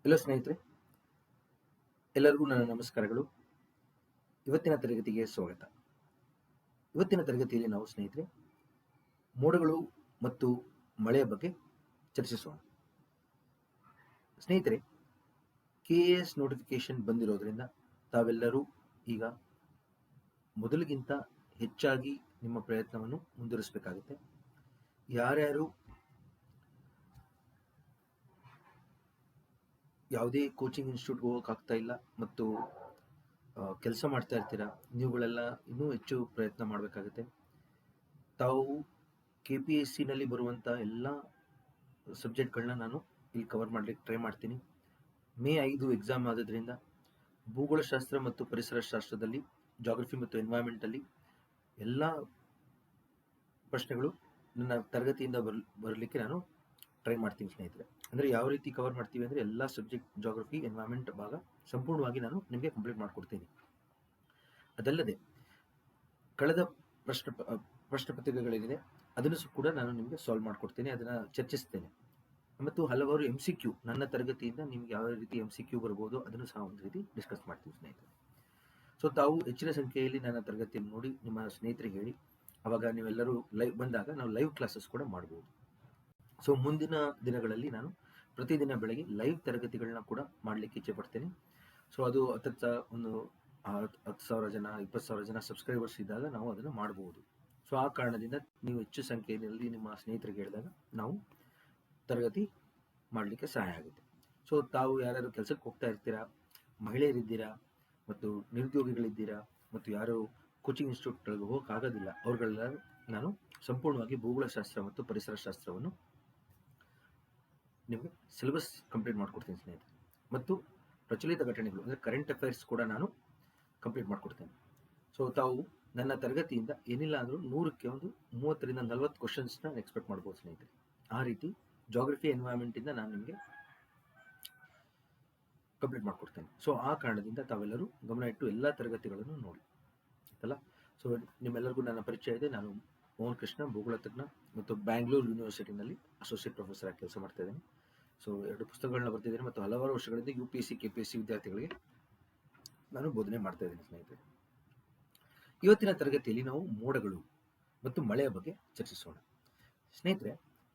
ಎಲ್ಲ ಸ್ನೇಹಿತರೆ, ಎಲ್ಲರಿಗೂ ನನ್ನ ನಮಸ್ಕಾರಗಳು. ಇವತ್ತಿನ ತರಗತಿಗೆ ಸ್ವಾಗತ. ಇವತ್ತಿನ ತರಗತಿಯಲ್ಲಿ ನಾವು ಸ್ನೇಹಿತರೆ ಮೋಡಗಳು ಮತ್ತು ಮಳೆಯ ಬಗ್ಗೆ ಚರ್ಚಿಸೋಣ. ಸ್ನೇಹಿತರೆ, KAS ನೋಟಿಫಿಕೇಶನ್ ಬಂದಿರೋದ್ರಿಂದ ತಾವೆಲ್ಲರೂ ಈಗ ಮೊದಲಿಗಿಂತ ಹೆಚ್ಚಾಗಿ ನಿಮ್ಮ ಪ್ರಯತ್ನವನ್ನು ಮುಂದುವರಿಸಬೇಕಾಗುತ್ತೆ. ಯಾರ್ಯಾರು ಯಾವುದೇ ಕೋಚಿಂಗ್ ಇನ್ಸ್ಟಿಟ್ಯೂಟ್ಗೆ ಹೋಗೋಕ್ಕಾಗ್ತಾ ಇಲ್ಲ ಮತ್ತು ಕೆಲಸ ಮಾಡ್ತಾ ಇರ್ತೀರಾ, ನೀವುಗಳೆಲ್ಲ ಇನ್ನೂ ಹೆಚ್ಚು ಪ್ರಯತ್ನ ಮಾಡಬೇಕಾಗುತ್ತೆ. ತಾವು KPSCನಲ್ಲಿ ಬರುವಂಥ ಎಲ್ಲ ಸಬ್ಜೆಕ್ಟ್ಗಳನ್ನ ನಾನು ಇಲ್ಲಿ ಕವರ್ ಮಾಡಲಿಕ್ಕೆ ಟ್ರೈ ಮಾಡ್ತೀನಿ. ಮೇ 5 ಎಕ್ಸಾಮ್ ಆಗೋದ್ರಿಂದ ಭೂಗೋಳಶಾಸ್ತ್ರ ಮತ್ತು ಪರಿಸರ ಶಾಸ್ತ್ರದಲ್ಲಿ, ಜಾಗ್ರಫಿ ಮತ್ತು ಎನ್ವೈರ್ಮೆಂಟಲ್ಲಿ ಎಲ್ಲ ಪ್ರಶ್ನೆಗಳು ನನ್ನ ತರಗತಿಯಿಂದ ಬರಲಿಕ್ಕೆ ನಾನು ಟ್ರೈ ಮಾಡ್ತೀನಿ ಸ್ನೇಹಿತರೆ. ಅಂದರೆ ಯಾವ ರೀತಿ ಕವರ್ ಮಾಡ್ತೀವಿ ಅಂದರೆ ಎಲ್ಲ ಸಬ್ಜೆಕ್ಟ್, ಜಾಗ್ರಫಿ, ಎನ್ವೈರ್ಮೆಂಟ್ ಭಾಗ ಸಂಪೂರ್ಣವಾಗಿ ನಾನು ನಿಮಗೆ ಕಂಪ್ಲೀಟ್ ಮಾಡಿಕೊಡ್ತೀನಿ. ಅದಲ್ಲದೆ ಕಳೆದ ಪ್ರಶ್ನೆ ಪತ್ರಿಕೆಗಳೇನಿದೆ ಅದನ್ನು ಕೂಡ ನಾನು ನಿಮಗೆ ಸಾಲ್ವ್ ಮಾಡಿಕೊಡ್ತೇನೆ, ಅದನ್ನು ಚರ್ಚಿಸ್ತೇನೆ. ಮತ್ತು ಹಲವಾರು MCQ ನನ್ನ ತರಗತಿಯಿಂದ ನಿಮ್ಗೆ ಯಾವ ರೀತಿ MCQ ಬರ್ಬೋದು ಅದನ್ನು ಸಹ ಒಂದು ರೀತಿ ಡಿಸ್ಕಸ್ ಮಾಡ್ತೀವಿ ಸ್ನೇಹಿತರೆ. ಸೊ ತಾವು ಹೆಚ್ಚಿನ ಸಂಖ್ಯೆಯಲ್ಲಿ ನನ್ನ ತರಗತಿಯನ್ನು ನೋಡಿ ನಿಮ್ಮ ಸ್ನೇಹಿತರಿಗೆ ಹೇಳಿ, ಅವಾಗ ನೀವೆಲ್ಲರೂ ಲೈವ್ ಬಂದಾಗ ನಾವು ಲೈವ್ ಕ್ಲಾಸಸ್ ಕೂಡ ಮಾಡ್ಬೋದು. ಸೊ ಮುಂದಿನ ದಿನಗಳಲ್ಲಿ ನಾನು ಪ್ರತಿದಿನ ಬೆಳಗ್ಗೆ ಲೈವ್ ತರಗತಿಗಳನ್ನ ಕೂಡ ಮಾಡಲಿಕ್ಕೆ ಇಚ್ಛೆ ಪಡ್ತೇನೆ. ಸೊ ಅದು ಒಂದು 10,000 ಜನ 20,000 ಜನ ಸಬ್ಸ್ಕ್ರೈಬರ್ಸ್ ಇದ್ದಾಗ ನಾವು ಅದನ್ನು ಮಾಡ್ಬೋದು. ಸೊ ಆ ಕಾರಣದಿಂದ ನೀವು ಹೆಚ್ಚು ಸಂಖ್ಯೆಯಲ್ಲಿ ನಿಮ್ಮ ಸ್ನೇಹಿತರಿಗೆ ಹೇಳಿದಾಗ ನಾವು ತರಗತಿ ಮಾಡಲಿಕ್ಕೆ ಸಹಾಯ ಆಗುತ್ತೆ. ಸೊ ತಾವು ಯಾರ್ಯಾರು ಕೆಲಸಕ್ಕೆ ಹೋಗ್ತಾ ಇರ್ತೀರಾ, ಮಹಿಳೆಯರಿದ್ದೀರಾ ಮತ್ತು ನಿರುದ್ಯೋಗಿಗಳಿದ್ದೀರಾ ಮತ್ತು ಯಾರು ಕೋಚಿಂಗ್ ಇನ್ಸ್ಟಿಟ್ಯೂಟ್ಗಳಿಗೆ ಹೋಗೋಕ್ಕಾಗೋದಿಲ್ಲ, ಅವ್ರುಗಳೆಲ್ಲ ನಾನು ಸಂಪೂರ್ಣವಾಗಿ ಭೂಗೋಳಶಾಸ್ತ್ರ ಮತ್ತು ಪರಿಸರ ಶಾಸ್ತ್ರವನ್ನು ನಿಮಗೆ ಸಿಲೆಬಸ್ ಕಂಪ್ಲೀಟ್ ಮಾಡಿಕೊಡ್ತೀನಿ ಸ್ನೇಹಿತರೆ. ಮತ್ತು ಪ್ರಚಲಿತ ಘಟನೆಗಳು ಅಂದರೆ ಕರೆಂಟ್ ಅಫೇರ್ಸ್ ಕೂಡ ನಾನು ಕಂಪ್ಲೀಟ್ ಮಾಡಿಕೊಡ್ತೇನೆ. ಸೊ ತಾವು ನನ್ನ ತರಗತಿಯಿಂದ ಏನಿಲ್ಲ ಅಂದರೂ 100ಕ್ಕೆ ಒಂದು 30ರಿಂದ 40 ಕ್ವಶನ್ಸ್ನ ಎಕ್ಸ್ಪೆಕ್ಟ್ ಮಾಡ್ಬೋದು ಸ್ನೇಹಿತರೆ. ಆ ರೀತಿ ಜಾಗ್ರಫಿ, ಎನ್ವೈರ್ಮೆಂಟಿಂದ ನಾನು ನಿಮಗೆ ಕಂಪ್ಲೀಟ್ ಮಾಡಿಕೊಡ್ತೇನೆ. ಸೊ ಆ ಕಾರಣದಿಂದ ತಾವೆಲ್ಲರೂ ಗಮನ ಇಟ್ಟು ಎಲ್ಲ ತರಗತಿಗಳನ್ನು ನೋಡಿ ಆಯ್ತಲ್ಲ. ಸೊ ನಿಮ್ಮೆಲ್ಲರಿಗೂ ನನ್ನ ಪರಿಚಯ ಇದೆ. ನಾನು ಮೋಹನ್ ಕೃಷ್ಣ, ಭೂಗೋಳ ತಜ್ಞ ಮತ್ತು ಬ್ಯಾಂಗ್ಳೂರು ಯೂನಿವರ್ಸಿಟಿನಲ್ಲಿ ಅಸೋಸಿಯೇಟ್ ಪ್ರೊಫೆಸರ್ ಆಗಿ ಕೆಲಸ ಮಾಡ್ತಾ ಇದ್ದೇನೆ. ಸೊ 2 ಪುಸ್ತಕಗಳನ್ನ ಬರ್ತಿದ್ದೇನೆ ಮತ್ತು ಹಲವಾರು ವರ್ಷಗಳಿಂದ UPSC KPSC ವಿದ್ಯಾರ್ಥಿಗಳಿಗೆ ನಾನು ಬೋಧನೆ ಮಾಡ್ತಾ ಇದ್ದೇನೆ ಸ್ನೇಹಿತರೆ. ಇವತ್ತಿನ ತರಗತಿಯಲ್ಲಿ ನಾವು ಮೋಡಗಳು ಮತ್ತು ಮಳೆಯ ಬಗ್ಗೆ ಚರ್ಚಿಸೋಣ. ಸ್ನೇಹಿತರೆ,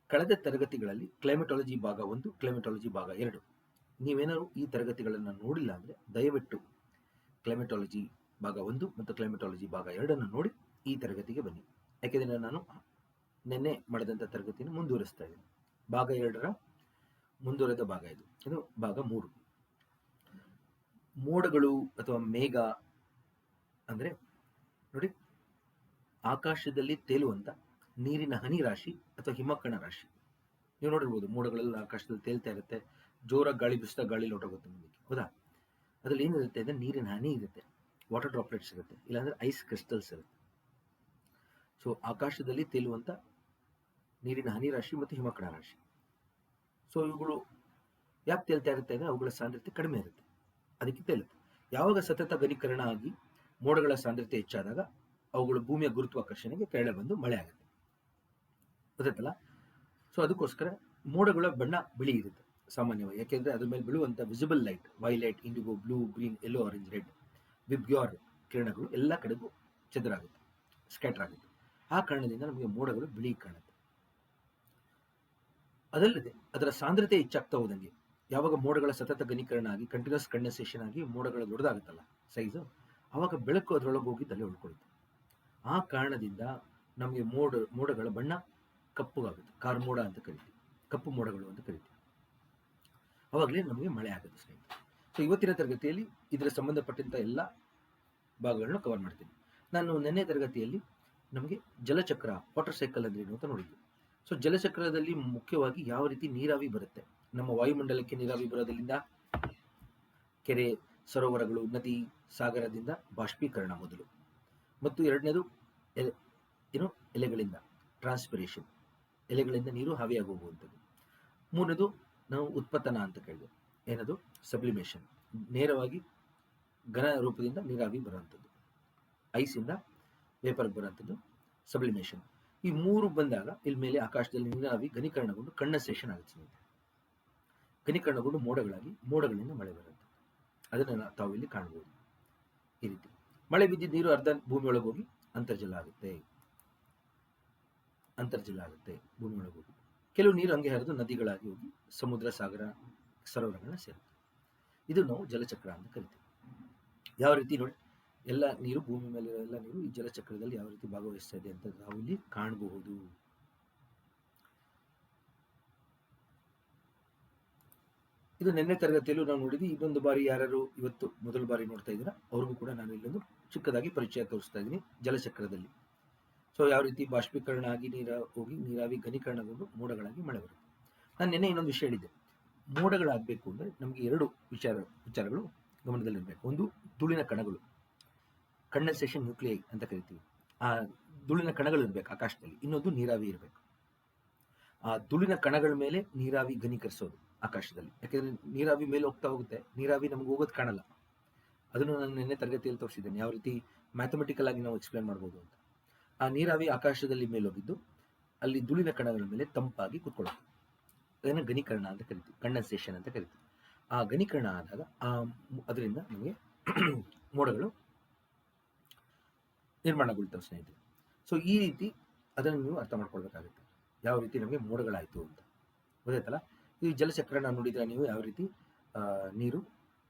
ಕಳೆದ ತರಗತಿಗಳಲ್ಲಿ ಕ್ಲೈಮೆಟಾಲಜಿ ಭಾಗ 1, ಕ್ಲೈಮೆಟಾಲಜಿ ಭಾಗ 2, ನೀವೇನಾದ್ರು ಈ ತರಗತಿಗಳನ್ನು ನೋಡಿಲ್ಲ ಅಂದರೆ ದಯವಿಟ್ಟು ಕ್ಲೈಮೆಟಾಲಜಿ ಭಾಗ 1 ಮತ್ತು ಕ್ಲೈಮೆಟಾಲಜಿ ಭಾಗ 2 ನೋಡಿ ಈ ತರಗತಿಗೆ ಬನ್ನಿ. ಯಾಕೆಂದರೆ ನಾನು ನಿನ್ನೆ ಮಾಡಿದಂಥ ತರಗತಿಯನ್ನು ಮುಂದುವರಿಸ್ತಾ ಇದ್ದೀನಿ. ಭಾಗ 2ರ ಮುಂದುವರೆದ ಭಾಗ ಇದು ಭಾಗ 3. ಮೋಡಗಳು ಅಥವಾ ಮೇಘ ಅಂದರೆ ನೋಡಿ, ಆಕಾಶದಲ್ಲಿ ತೇಲುವಂಥ ನೀರಿನ ಹನಿ ರಾಶಿ ಅಥವಾ ಹಿಮಕಣ ರಾಶಿ. ನೀವು ನೋಡಿರ್ಬೋದು, ಮೋಡಗಳೆಲ್ಲ ಆಕಾಶದಲ್ಲಿ ತೇಲ್ತಾ ಇರುತ್ತೆ, ಜೋರಾಗಿ ಗಾಳಿ ಬೀಸಿದಾಗ ಗಾಳಿ ಲೋಟೋಗುತ್ತೆ ಮುಂದಕ್ಕೆ, ಹೌದಾ? ಅದ್ರಲ್ಲಿ ಏನಿರುತ್ತೆ ಅಂದರೆ ನೀರಿನ ಹನಿ ಇರುತ್ತೆ, ವಾಟರ್ ಡ್ರಾಪ್ಲೆಟ್ಸ್ ಇರುತ್ತೆ, ಇಲ್ಲಾಂದರೆ ಐಸ್ ಕ್ರಿಸ್ಟಲ್ಸ್ ಇರುತ್ತೆ. ಸೊ ಆಕಾಶದಲ್ಲಿ ತೇಲುವಂಥ ನೀರಿನ ಹನಿ ರಾಶಿ ಮತ್ತು ಹಿಮಕಣ ರಾಶಿ. ಸೊ ಇವುಗಳು ಯಾಕೆ ತೇಲ್ತಾ ಇರುತ್ತೆ ಅಂದರೆ ಅವುಗಳ ಸಾಂದ್ರತೆ ಕಡಿಮೆ ಇರುತ್ತೆ, ಅದಕ್ಕೆ ತೇಲುತ್ತೆ. ಯಾವಾಗ ಸತತ ಘನೀಕರಣ ಆಗಿ ಮೋಡಗಳ ಸಾಂದ್ರತೆ ಹೆಚ್ಚಾದಾಗ ಅವುಗಳು ಭೂಮಿಯ ಗುರುತ್ವಾಕರ್ಷಣೆಗೆ ಕೆಳಗೆ ಬಂದು ಮಳೆ ಆಗುತ್ತೆ, ಗೊತ್ತಾಯ್ತಲ್ಲ? ಸೊ ಅದಕ್ಕೋಸ್ಕರ ಮೋಡಗಳ ಬಣ್ಣ ಬಿಳಿ ಇರುತ್ತೆ ಸಾಮಾನ್ಯವಾಗಿ, ಯಾಕೆಂದರೆ ಅದ್ರ ಮೇಲೆ ಬೀಳುವಂಥ visible light, violet, indigo, blue, green, yellow, orange, red, VIBGYOR ಕಿರಣಗಳು ಎಲ್ಲ ಕಡೆಗೂ ಚದುರಾಗುತ್ತೆ, ಸ್ಕ್ಯಾಟರ್ ಆಗುತ್ತೆ. ಆ ಕಾರಣದಿಂದ ನಮಗೆ ಮೋಡಗಳು ಬಿಳಿ ಕಾಣುತ್ತೆ. ಅದಲ್ಲದೆ ಅದರ ಸಾಂದ್ರತೆ ಹೆಚ್ಚಾಗ್ತಾ ಹೋದಂಗೆ, ಯಾವಾಗ ಮೋಡಗಳ ಸತತ ಘನೀಕರಣ ಆಗಿ ಕಂಟಿನ್ಯೂಸ್ ಕಂಡೆನ್ಸೇಷನ್ ಆಗಿ ಮೋಡಗಳು ದೊಡ್ಡದಾಗುತ್ತಲ್ಲ ಸೈಜು, ಆವಾಗ ಬೆಳಕು ಅದರೊಳಗೆ ಹೋಗಿ ತಲೆ ಉಳ್ಕೊಳುತ್ತೆ. ಆ ಕಾರಣದಿಂದ ನಮಗೆ ಮೋಡಗಳ ಬಣ್ಣ ಕಪ್ಪುಗಾಗುತ್ತೆ, ಕಾರ್ಮೋಡ ಅಂತ ಕರಿತೀವಿ, ಕಪ್ಪು ಮೋಡಗಳು ಅಂತ ಕರಿತೀವಿ. ಅವಾಗಲೇ ನಮಗೆ ಮಳೆ ಆಗುತ್ತೆ ಸ್ನೇಹಿತರೆ. ಸೊ ಇವತ್ತಿನ ತರಗತಿಯಲ್ಲಿ ಇದರ ಸಂಬಂಧಪಟ್ಟಂಥ ಎಲ್ಲ ಭಾಗಗಳನ್ನು ಕವರ್ ಮಾಡ್ತೀನಿ. ನಾನು ನೆನ್ನೆ ತರಗತಿಯಲ್ಲಿ ನಮಗೆ ಜಲಚಕ್ರ, ವಾಟರ್ ಸೈಕಲ್ ಅಂದ್ರೆ ಏನು ಅಂತ ನೋಡಿದ್ವಿ. ಸೊ ಜಲಚಕ್ರದಲ್ಲಿ ಮುಖ್ಯವಾಗಿ ಯಾವ ರೀತಿ ನೀರಾವಿ ಬರುತ್ತೆ, ನಮ್ಮ ವಾಯುಮಂಡಲಕ್ಕೆ ನೀರಾವಿ ಬರೋದ್ರಿಂದ ಕೆರೆ, ಸರೋವರಗಳು, ನದಿ, ಸಾಗರದಿಂದ ಬಾಷ್ಪೀಕರಣ ಮೊದಲು, ಮತ್ತು ಎರಡನೇದು ಎಲೆಗಳಿಂದ ಟ್ರಾನ್ಸ್ಪಿರೇಷನ್, ಎಲೆಗಳಿಂದ ನೀರು ಹಾವಿಯಾಗಿ ಹೋಗುವಂಥದ್ದು. ಮೂರನೇದು ನಾವು ಉತ್ಪತನ ಅಂತ ಕೇಳಿದೆ, ಏನದು ಸಬ್ಲಿಮೇಷನ್, ನೇರವಾಗಿ ಘನ ರೂಪದಿಂದ ನೀರಾವಿ ಬರುವಂಥದ್ದು, ಐಸಿಂದ ವೇಪರ್ಗೆ ಬರುವಂಥದ್ದು ಸಬ್ಲಿಮೇಷನ್. ಈ 3 ಬಂದಾಗ ಇಲ್ಲಿ ಮೇಲೆ ಆಕಾಶದಲ್ಲಿ ನೀರಾವಿ ಘನೀಕರಣಗೊಂಡು ಕಂಡೆನ್ಸೇಷನ್ ಆಗುತ್ತೆ. ಘನೀಕರಣಗೊಂಡು ಮೋಡಗಳಾಗಿ ಮೋಡಗಳಿಂದ ಮಳೆ ಬರುತ್ತೆ. ಅದನ್ನು ತಾವು ಇಲ್ಲಿ ಕಾಣಬಹುದು. ಈ ರೀತಿ ಮಳೆ ಬಿದ್ದಿದ್ದ ನೀರು ಅರ್ಧ ಭೂಮಿ ಒಳಗೆ ಹೋಗಿ ಅಂತರ್ಜಲ ಆಗುತ್ತೆ. ಭೂಮಿ ಒಳಗೆ ಹೋಗಿ ಕೆಲವು ನೀರು ಹಂಗೆ ಹರಿದು ನದಿಗಳಾಗಿ ಹೋಗಿ ಸಮುದ್ರ, ಸಾಗರ, ಸರೋವರಗಳನ್ನ ಸೇರುತ್ತೆ. ಇದು ನಾವು ಜಲಚಕ್ರ ಅಂತ ಕರಿತೀವಿ. ಯಾವ ರೀತಿ ನೋಡಿ, ಎಲ್ಲ ನೀರು, ಭೂಮಿ ಮೇಲೆ ಎಲ್ಲ ನೀರು ಈ ಜಲಚಕ್ರದಲ್ಲಿ ಯಾವ ರೀತಿ ಭಾಗವಹಿಸ್ತಾ ಇದೆ ಅಂತ ನಾವು ಇಲ್ಲಿ ಕಾಣಬಹುದು. ಇದು ನಿನ್ನೆ ತರಗತಿಯಲ್ಲೂ ನಾವು ನೋಡಿದ್ವಿ. ಇದೊಂದು ಬಾರಿ ಯಾರು ಇವತ್ತು ಮೊದಲ ಬಾರಿ ನೋಡ್ತಾ ಇದ್ದೀರಾ ಅವ್ರಿಗೂ ಕೂಡ ನಾನು ಇಲ್ಲೊಂದು ಚಿಕ್ಕದಾಗಿ ಪರಿಚಯ ತೋರಿಸ್ತಾ ಇದ್ದೀನಿ ಜಲಚಕ್ರದಲ್ಲಿ. ಸೊ ಯಾವ ರೀತಿ ಬಾಷ್ಪೀಕರಣ ಆಗಿ ಹೋಗಿ ನೀರಾವಿ ಘನೀಕರಣಗೊಂಡು ಮೋಡಗಳಾಗಿ ಮಳೆ ಬರುತ್ತೆ. ನಾನು ನಿನ್ನೆ ಇನ್ನೊಂದು ವಿಷಯ ಹೇಳಿದ್ದೆ, ಮೋಡಗಳಾಗಬೇಕು ಅಂದರೆ ನಮಗೆ ಎರಡು ವಿಚಾರಗಳು ಗಮನದಲ್ಲಿರಬೇಕು. ಒಂದು ಧೂಳಿನ ಕಣಗಳು, ಕಂಡೆನ್ಸೇಷನ್ ನ್ಯೂಕ್ಲಿಯೈ ಅಂತ ಕರಿತೀವಿ. ಆ ಧೂಳಿನ ಕಣಗಳು ಇರಬೇಕು ಆಕಾಶದಲ್ಲಿ. ಇನ್ನೊಂದು ನೀರಾವಿ ಇರಬೇಕು. ಆ ಧೂಳಿನ ಕಣಗಳ ಮೇಲೆ ನೀರಾವಿ ಘನೀಕರಿಸೋದು ಆಕಾಶದಲ್ಲಿ. ಯಾಕೆಂದ್ರೆ ನೀರಾವಿ ಮೇಲೆ ಹೋಗ್ತಾ ಹೋಗುತ್ತೆ, ನೀರಾವಿ ನಮ್ಗೆ ಹೋಗೋದು ಕಾಣಲ್ಲ. ಅದನ್ನು ನಾನು ನಿನ್ನೆ ತರಗತಿಯಲ್ಲಿ ತೋರಿಸಿದ್ದೇನೆ, ಯಾವ ರೀತಿ ಮ್ಯಾಥಮೆಟಿಕಲ್ ಆಗಿ ನಾವು ಎಕ್ಸ್ಪ್ಲೇನ್ ಮಾಡ್ಬೋದು ಅಂತ. ಆ ನೀರಾವಿ ಆಕಾಶದಲ್ಲಿ ಮೇಲೋಗಿದ್ದು ಅಲ್ಲಿ ಧೂಳಿನ ಕಣಗಳ ಮೇಲೆ ತಂಪಾಗಿ ಕೂತ್ಕೊಳ್ಳುತ್ತೆ. ಅದನ್ನು ಘನೀಕರಣ ಅಂತ ಕರಿತೀವಿ, ಕಂಡೆನ್ಸೇಷನ್ ಅಂತ ಕರಿತೀವಿ. ಆ ಘನೀಕರಣ ಆದಾಗ ಅದರಿಂದ ನಮಗೆ ಮೋಡಗಳು ನಿರ್ಮಾಣಗೊಳ್ತವೆ ಸ್ನೇಹಿತರೆ. ಸೊ ಈ ರೀತಿ ಅದನ್ನು ನೀವು ಅರ್ಥ ಮಾಡ್ಕೊಳ್ಬೇಕಾಗುತ್ತೆ, ಯಾವ ರೀತಿ ನಮಗೆ ಮೋಡಗಳಾಯಿತು ಅಂತ. ಗೊತ್ತಾಯ್ತಲ್ಲ? ಈ ಜಲಚಕ್ರನ ನೋಡಿದ್ರೆ ನೀವು ಯಾವ ರೀತಿ ನೀರು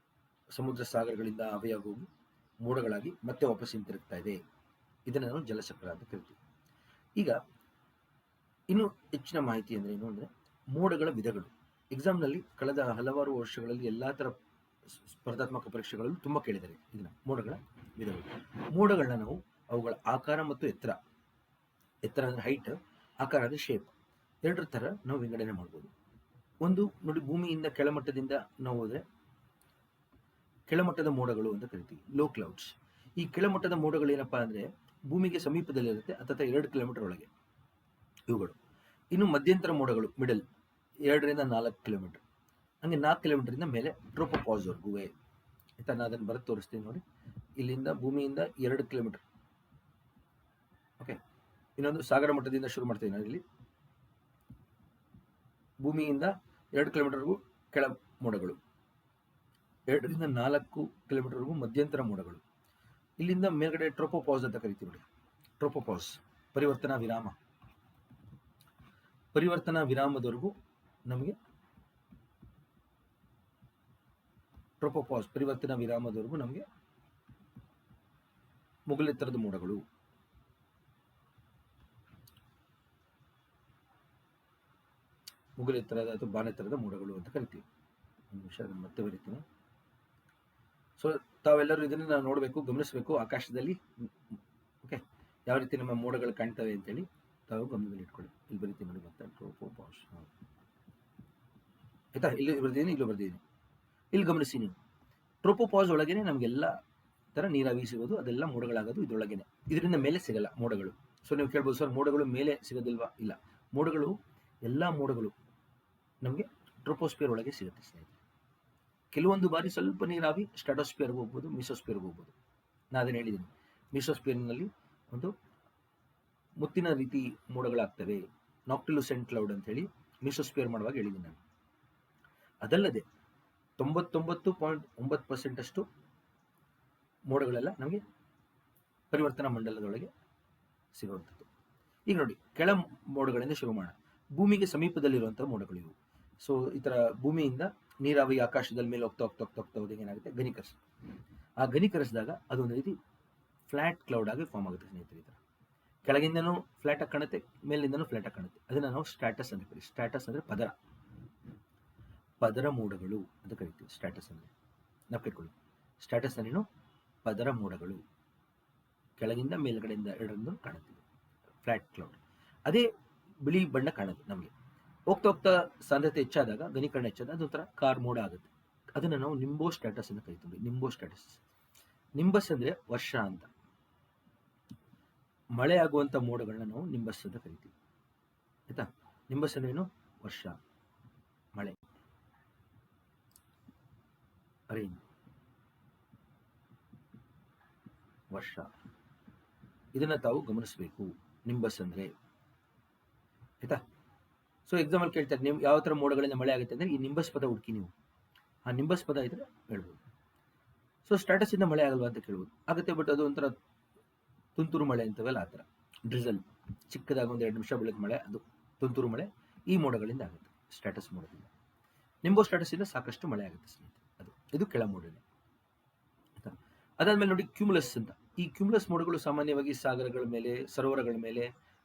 ಸಮುದ್ರ, ಸಾಗರಗಳಿಂದ ಆವಿಯಾಗಿ ಹೋಗಿ ಮೋಡಗಳಾಗಿ ಮತ್ತೆ ವಾಪಸ್ ಹಿಂತಿರುಗ್ತಾ ಇದೆ. ಇದನ್ನು ನಾವು ಜಲಚಕ್ರ ಅಂತ ಕರಿತೀವಿ. ಈಗ ಇನ್ನು ಹೆಚ್ಚಿನ ಮಾಹಿತಿ ಅಂದರೆ ಏನು ಅಂದರೆ ಮೋಡಗಳ ವಿಧಗಳು. ಎಕ್ಸಾಮ್ನಲ್ಲಿ ಕಳೆದ ಹಲವಾರು ವರ್ಷಗಳಲ್ಲಿ ಎಲ್ಲ ಥರ ಸ್ಪರ್ಧಾತ್ಮಕ ಪರೀಕ್ಷೆಗಳಲ್ಲೂ ತುಂಬ ಕೇಳಿದ್ದಾರೆ ಇದನ್ನು, ಮೋಡಗಳ ವಿಧಗಳು. ಮೋಡಗಳನ್ನ ನಾವು ಅವುಗಳ ಆಕಾರ ಮತ್ತು ಎತ್ತರ ಅಂದರೆ ಹೈಟ್, ಆಕಾರ ಅಂದರೆ ಶೇಪ್, ಎರಡರ ಥರ ನಾವು ವಿಂಗಡಣೆ ಮಾಡ್ಬೋದು. ಒಂದು ನೋಡಿ, ಭೂಮಿಯಿಂದ ಕೆಳಮಟ್ಟದಿಂದ ನಾವು ಹೋದರೆ ಕೆಳಮಟ್ಟದ ಮೋಡಗಳು ಅಂತ ಕರಿತೀವಿ, ಲೋ ಕ್ಲೌಡ್ಸ್. ಈ ಕೆಳಮಟ್ಟದ ಮೋಡಗಳು ಏನಪ್ಪ ಅಂದರೆ ಭೂಮಿಗೆ ಸಮೀಪದಲ್ಲಿರುತ್ತೆ, ಅಥವಾ 2 ಕಿಲೋಮೀಟರ್ ಒಳಗೆ ಇವುಗಳು. ಇನ್ನು ಮಧ್ಯಂತರ ಮೋಡಗಳು ಮಿಡಲ್ 2 ರಿಂದ 4 ಕಿಲೋಮೀಟರ್, ಹಂಗೆ 4 ಕಿಲೋಮೀಟರಿಂದ ಮೇಲೆ ಟ್ರೋಪೋಪಾಸ್ವರೆಗೂ. ಆಯ್ತಾ? ನಾನು ಅದನ್ನು ಬರೆದು ತೋರಿಸ್ತೀನಿ ನೋಡಿ. ಇಲ್ಲಿಂದ ಭೂಮಿಯಿಂದ 2 ಕಿಲೋಮೀಟರ್. ಓಕೆ, ಇನ್ನೊಂದು ಸಾಗರ ಮಟ್ಟದಿಂದ ಶುರು ಮಾಡ್ತೀನಿ ನಾನು. ಇಲ್ಲಿ ಭೂಮಿಯಿಂದ 2 ಕಿಲೋಮೀಟರ್ವರೆಗೂ ಕೆಳ ಮೋಡಗಳು, 2 ರಿಂದ 4 ಕಿಲೋಮೀಟರ್ವರೆಗೂ ಮಧ್ಯಂತರ ಮೋಡಗಳು. ಇಲ್ಲಿಂದ ಮೇಲ್ಗಡೆ ಟ್ರೋಪೋಪಾಸ್ ಅಂತ ಕರಿತೀವಿ ನೋಡಿ. ಟ್ರೋಪೋಪಾಸ್ ಪರಿವರ್ತನಾ ವಿರಾಮದವರೆಗೂ ನಮಗೆ ಪರಿವರ್ತನಾ ವಿರಾಮದವರೆಗೂ ನಮಗೆ ಮುಗಿಲೆತ್ತರದ ಮೋಡಗಳು. ಮುಗಿಲೆತ್ತರದ ಅಥವಾ ಬಾನೆತ್ತರದ ಮೋಡಗಳು ಅಂತ ಕರಿತೀವಿ. ಒಂದು ನಿಮಿಷ ಅದನ್ನು ಮತ್ತೆ ಬರೀತೀನಿ. ಸೊ ತಾವೆಲ್ಲರೂ ಇದನ್ನು ನಾವು ನೋಡಬೇಕು, ಗಮನಿಸಬೇಕು ಆಕಾಶದಲ್ಲಿ. ಓಕೆ, ಯಾವ ರೀತಿ ನಮ್ಮ ಮೋಡಗಳು ಕಾಣ್ತವೆ ಅಂತೇಳಿ ತಾವು ಗಮನದಲ್ಲಿ ಇಟ್ಕೊಳ್ಳಿ. ಇಲ್ಲಿ ಬರೀತೀನಿ ನೋಡಿ, ಮತ್ತೆ ಟ್ರೋಪೋಪಾಸ್. ಆಯ್ತಾ? ಇಲ್ಲಿ ಬರ್ದಿದ್ದೀನಿ, ಇಲ್ಲೂ ಬರ್ದಿದ್ದೀನಿ. ಇಲ್ಲಿ ಗಮನಿಸಿ ನೀವು, ಟ್ರೋಪೋಪಾಸ್ ಒಳಗೇನೆ ನಮಗೆಲ್ಲ ಥರ ನೀರಾವಿ ಸಿಗೋದು, ಅದೆಲ್ಲ ಮೋಡಗಳಾಗೋದು ಇದರೊಳಗೇನೆ. ಇದರಿಂದ ಮೇಲೆ ಸಿಗಲ್ಲ ಮೋಡಗಳು. ಸೊ ನೀವು ಕೇಳ್ಬೋದು, ಸರ್ ಮೋಡಗಳು ಮೇಲೆ ಸಿಗೋದಿಲ್ವಾ? ಇಲ್ಲ, ಮೋಡಗಳು, ಎಲ್ಲ ಮೋಡಗಳು ನಮಗೆ ಟ್ರೋಪೋಸ್ಪಿಯರ್ ಒಳಗೆ ಸಿಗುತ್ತೆ ಸ್ನೇಹಿತರೆ. ಕೆಲವೊಂದು ಬಾರಿ ಸ್ವಲ್ಪ ನೀರಾವಿ ಸ್ಟ್ರಾಟೋಸ್ಪಿಯರ್ಗೆ ಹೋಗ್ಬೋದು, ಮಿಸೋಸ್ಪಿಯರ್ಗೆ ಹೋಗ್ಬೋದು. ನಾನು ಅದನ್ನು ಹೇಳಿದ್ದೀನಿ. ಮಿಸೋಸ್ಪಿಯರ್ನಲ್ಲಿ ಒಂದು ಮುತ್ತಿನ ರೀತಿ ಮೋಡಗಳಾಗ್ತವೆ, ನಾಕ್ಟಿಲುಸೆಂಟ್ ಕ್ಲೌಡ್ ಅಂತ ಹೇಳಿ ಮಿಸೋಸ್ಪಿಯರ್ ಮಾಡುವಾಗ ಹೇಳಿದ್ದೀನಿ ನಾನು. ಅದಲ್ಲದೆ 99.9% ಅಷ್ಟು ಮೋಡಗಳೆಲ್ಲ ನಮಗೆ ಪರಿವರ್ತನಾ ಮಂಡಲದೊಳಗೆ ಸಿಗುವಂಥದ್ದು. ಈಗ ನೋಡಿ, ಕೆಳ ಮೋಡಗಳಿಂದ ಶುರು ಮಾಡೋಣ. ಭೂಮಿಗೆ ಸಮೀಪದಲ್ಲಿರುವಂಥ ಮೋಡಗಳು ಇವು. ಸೊ ಈ ಥರ ಭೂಮಿಯಿಂದ ನೀರಾವಿ ಆಕಾಶದಲ್ಲಿ ಮೇಲೆ ಹೋಗ್ತಾ ಹೋದಾಗ ಏನಾಗುತ್ತೆ, ಆ ಘನೀಕರಿಸಿದಾಗ ಅದೊಂದು ರೀತಿ ಫ್ಲಾಟ್ ಕ್ಲೌಡ್ ಆಗಿ ಫಾರ್ಮ್ ಆಗುತ್ತೆ ಸ್ನೇಹಿತರೆ. ಈ ಥರ ಕೆಳಗಿಂದನೂ ಫ್ಲಾಟ್ ಆಗಿ ಕಾಣುತ್ತೆ, ಮೇಲಿಂದನೂ ಫ್ಲಾಟ್ ಆಗಿ ಕಾಣುತ್ತೆ. ಅದನ್ನು ನಾವು ಸ್ಟ್ರಾಟಸ್ ಅಂತ ಕರಿತೀವಿ. ಸ್ಟ್ರಾಟಸ್ ಅಂದರೆ ಪದರ ಮೋಡಗಳು ಅಂತ ಕರಿತೀವಿ. ಸ್ಟ್ರಾಟಸ್ ಅಂದರೆ ನಾವು ಕೇಳ್ಕೊಳ್ಳಿ, ಸ್ಟ್ರಾಟಸ್ ಅಂದ್ರೇನು? ಪದರ ಮೋಡಗಳು, ಕೆಳಗಿಂದ ಮೇಲ್ಗಡೆಯಿಂದ ಎರಡರಿಂದ ಕಾಣುತ್ತಿದೆ ಫ್ಲಾಟ್ ಕ್ಲೌಡ್. ಅದೇ ಬಿಳಿ ಬಣ್ಣ ಕಾಣುತ್ತೆ ನಮಗೆ. ಹೋಗ್ತಾ ಸಾಂದ್ರತೆ ಹೆಚ್ಚಾದಾಗ, ಘನೀಕರಣ ಹೆಚ್ಚಾದಾಗ ಅದೊಂಥರ ಕಾರ್ ಮೋಡ ಆಗುತ್ತೆ. ಅದನ್ನು ನಾವು ನಿಂಬೋ ಸ್ಟ್ಯಾಟಸ್ ಅಂತ ಕರಿತೀವಿ. ನಿಂಬೋ ಸ್ಟ್ಯಾಟಸ್. ನಿಂಬಸ್ ಅಂದರೆ ವರ್ಷ ಅಂತ. ಮಳೆ ಆಗುವಂಥ ಮೋಡಗಳನ್ನ ನಾವು ನಿಂಬಸ್ ಅಂತ ಕರಿತೀವಿ. ಆಯ್ತಾ? ನಿಂಬಸ್ ಅಂದ್ರೇನು? ವರ್ಷ, ಮಳೆ, ರೈನ್, ವರ್ಷ. ಇದನ್ನ ತಾವು ಗಮನಿಸಬೇಕು, ನಿಂಬಸ್ ಅಂದ್ರೆ. ಆಯ್ತಾ? ಸೊ ಎಕ್ಸಾಂಪಲ್ ಕೇಳ್ತಾರೆ, ನೀವು ಯಾವ ಥರ ಮೋಡಗಳಿಂದ ಮಳೆ ಆಗುತ್ತೆ ಅಂದರೆ ಈ ನಿಂಬಸ್ ಪದ ಹುಡುಕಿ ನೀವು, ಆ ನಿಂಬಸ್ ಪದ ಇದ್ರೆ ಹೇಳ್ಬೋದು. ಸೊ ಸ್ಟ್ಯಾಟಸ್ ಇಂದ ಮಳೆ ಆಗಲ್ವಾ ಅಂತ ಕೇಳ್ಬೋದು. ಆಗುತ್ತೆ, ಬಟ್ ಅದು ಒಂಥರ ತುಂತುರು ಮಳೆ ಅಂತವಲ್ಲ, ಆ ಥರ ಡ್ರಿಸಲ್, ಚಿಕ್ಕದಾಗಿ ಒಂದು 2 ನಿಮಿಷ ಬೀಳದ ಮಳೆ, ಅದು ತುಂತುರು ಮಳೆ ಈ ಮೋಡಗಳಿಂದ ಆಗುತ್ತೆ, ಸ್ಟ್ಯಾಟಸ್ ಮೋಡದಿಂದ. ನಿಂಬೋ ಸ್ಟ್ಯಾಟಸ್ ಇಂದ ಸಾಕಷ್ಟು ಮಳೆ ಆಗುತ್ತೆ ಸ್ನೇಹಿತರೆ, ಇದು ಕೆಳ ಮೋಡನೆ. ಅದಾದ್ಮೇಲೆ ನೋಡಿ ಕ್ಯೂಮುಲಸ್ ಅಂತ. ಈ ಕ್ಯೂಮುಲಸ್ ಮೋಡಗಳು ಸಾಮಾನ್ಯವಾಗಿ ಸಾಗರಗಳ ಮೇಲೆ, ಸರೋವರಗಳ ಮೇಲೆ,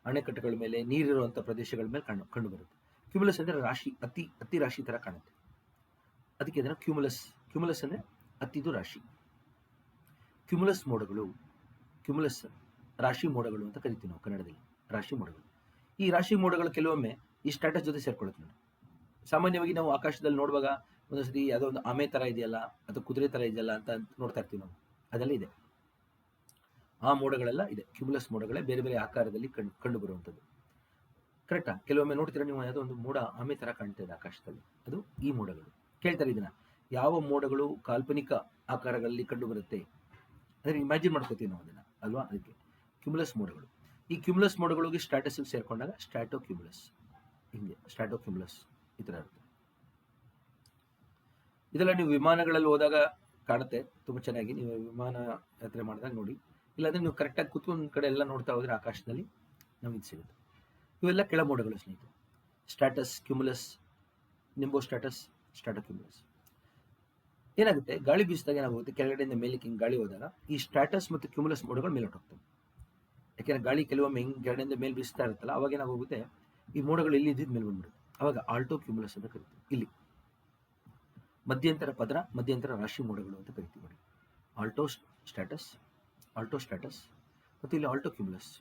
ಅಣೆಕಟ್ಟುಗಳ ಮೇಲೆ, ನೀರಿರುವಂಥ ಪ್ರದೇಶಗಳ ಮೇಲೆ ಕಂಡು ಬರುತ್ತೆ. ಕ್ಯೂಮುಲಸ್ ಅಂದರೆ ರಾಶಿ, ಅತಿ ರಾಶಿ ಥರ ಕಾಣುತ್ತೆ, ಅದಕ್ಕೆ ಅದನ್ನು ಕ್ಯೂಮುಲಸ್ ಅಂದರೆ ಅತಿದು ರಾಶಿ. ಕ್ಯೂಮುಲಸ್ ಮೋಡಗಳು, ಕ್ಯೂಮುಲಸ್ ರಾಶಿ ಮೋಡಗಳು ಅಂತ ಕರಿತೀವಿ ನಾವು ಕನ್ನಡದಲ್ಲಿ, ರಾಶಿ ಮೋಡಗಳು. ಈ ರಾಶಿ ಮೋಡಗಳು ಕೆಲವೊಮ್ಮೆ ಈ ಸ್ಟ್ಯಾಟಸ್ ಜೊತೆ ಸೇರ್ಕೊಳ್ಳುತ್ತೆ ನೋಡಿ. ಸಾಮಾನ್ಯವಾಗಿ ನಾವು ಆಕಾಶದಲ್ಲಿ ನೋಡುವಾಗ ಒಂದೊಂದ್ಸತಿ ಯಾವುದೋ ಒಂದು ಆಮೆ ಥರ ಇದೆಯಲ್ಲ ಅಥವಾ ಕುದುರೆ ಥರ ಇದೆಯಲ್ಲ ಅಂತ ನೋಡ್ತಾ ಇರ್ತೀವಿ ನಾವು, ಅದೆಲ್ಲ ಇದೆ, ಆ ಮೋಡಗಳೆಲ್ಲ ಇದೆ. ಕ್ಯೂಮುಲಸ್ ಮೋಡಗಳೇ ಬೇರೆ ಬೇರೆ ಆಕಾರದಲ್ಲಿ ಕಂಡು ಬರುವಂಥದ್ದು. ಕರೆಕ್ಟಾ? ಕೆಲವೊಮ್ಮೆ ನೋಡ್ತೀರಾ ನೀವು, ಯಾವುದೋ ಒಂದು ಮೋಡ ಆಮೆ ಥರ ಕಾಣ್ತಾ ಇದೆ ಆಕಾಶದಲ್ಲಿ, ಅದು ಈ ಮೋಡಗಳು. ಕೇಳ್ತಾರೆ ಇದನ್ನ, ಯಾವ ಮೋಡಗಳು ಕಾಲ್ಪನಿಕ ಆಕಾರಗಳಲ್ಲಿ ಕಂಡು ಬರುತ್ತೆ ಅಂದರೆ ಇಮ್ಯಾಜಿನ್ ಮಾಡ್ಕೋತೀವಿ ನಾವು ಅದನ್ನ ಅಲ್ವಾ, ಅದಕ್ಕೆ ಕ್ಯೂಮುಲಸ್ ಮೋಡಗಳು. ಈ ಕ್ಯೂಮುಲಸ್ ಮೋಡಗಳಿಗೆ ಸ್ಟ್ಯಾಟಸ್ ಸೇರ್ಕೊಂಡಾಗ ಸ್ಟ್ಯಾಟೋ ಕ್ಯೂಮುಲಸ್, ಹಿಂಗೆ ಸ್ಟ್ಯಾಟೋ ಕ್ಯೂಮುಲಸ್ ಈ ಥರ ಇರುತ್ತೆ. ಇದೆಲ್ಲ ನೀವು ವಿಮಾನಗಳಲ್ಲಿ ಹೋದಾಗ ಕಾಣುತ್ತೆ ತುಂಬ ಚೆನ್ನಾಗಿ, ನೀವು ವಿಮಾನ ಯಾತ್ರೆ ಮಾಡಿದಾಗ ನೋಡಿ. ಇಲ್ಲಾಂದ್ರೆ ನೀವು ಕರೆಕ್ಟಾಗಿ ಕೂತ್ಕೊಂಡ್ ಕಡೆ ಎಲ್ಲ ನೋಡ್ತಾ ಹೋದ್ರೆ ಆಕಾಶದಲ್ಲಿ ನಮ್ಗೆ ಇದು ಸಿಗುತ್ತೆ. ಇವೆಲ್ಲ ಕೆಳ ಮೋಡಗಳು ಸ್ನೇಹಿತರೆ. Stratus, cumulus, nimbostratus, stratocumulus. ಏನಾಗುತ್ತೆ, ಗಾಳಿ ಬೀಸಿದಾಗ ಏನಾಗುತ್ತೆ, ಕೆಳಗಡೆಯಿಂದ ಮೇಲಕ್ಕೆ ಹಿಂಗೆ ಗಾಳಿ ಹೋದಾಗ ಈ ಸ್ಟ್ಯಾಟಸ್ ಮತ್ತು ಕ್ಯೂಮುಲಸ್ ಮೋಡಗಳು ಮೇಲೆ ಹೊಟ್ಟೋಗ್ತವೆ. ಯಾಕೆಂದ್ರೆ ಗಾಳಿ ಕೆಲವೊಮ್ಮೆ ಹಿಂಗೆ ಕೆಳಗಡೆಯಿಂದ ಮೇಲೆ ಬೀಸ್ತಾ ಇರುತ್ತಲ್ಲ, ಅವಾಗ ಏನಾಗೋಗುತ್ತೆ, ಈ ಮೋಡಗಳು ಇಲ್ಲಿ ಇದ್ದಿದ್ದು ಮೇಲೆ ಬಂದ್ಬಿಡುತ್ತೆ. ಅವಾಗ ಆಲ್ಟೋ ಕ್ಯೂಮುಲಸ್ ಅಂತ ಕರಿತೀವಿ. ಇಲ್ಲಿ ಮಧ್ಯಂತರ ಪದರ, ಮಧ್ಯಂತರ ರಾಶಿ ಮೋಡಗಳು ಅಂತ ಕರಿತೀವಿ ನೋಡಿ. ಆಲ್ಟೋ ಸ್ಟ್ಯಾಟಸ್ ಮತ್ತು ಇಲ್ಲಿ ಆಲ್ಟೋ ಕ್ಯೂಮುಲಸ್.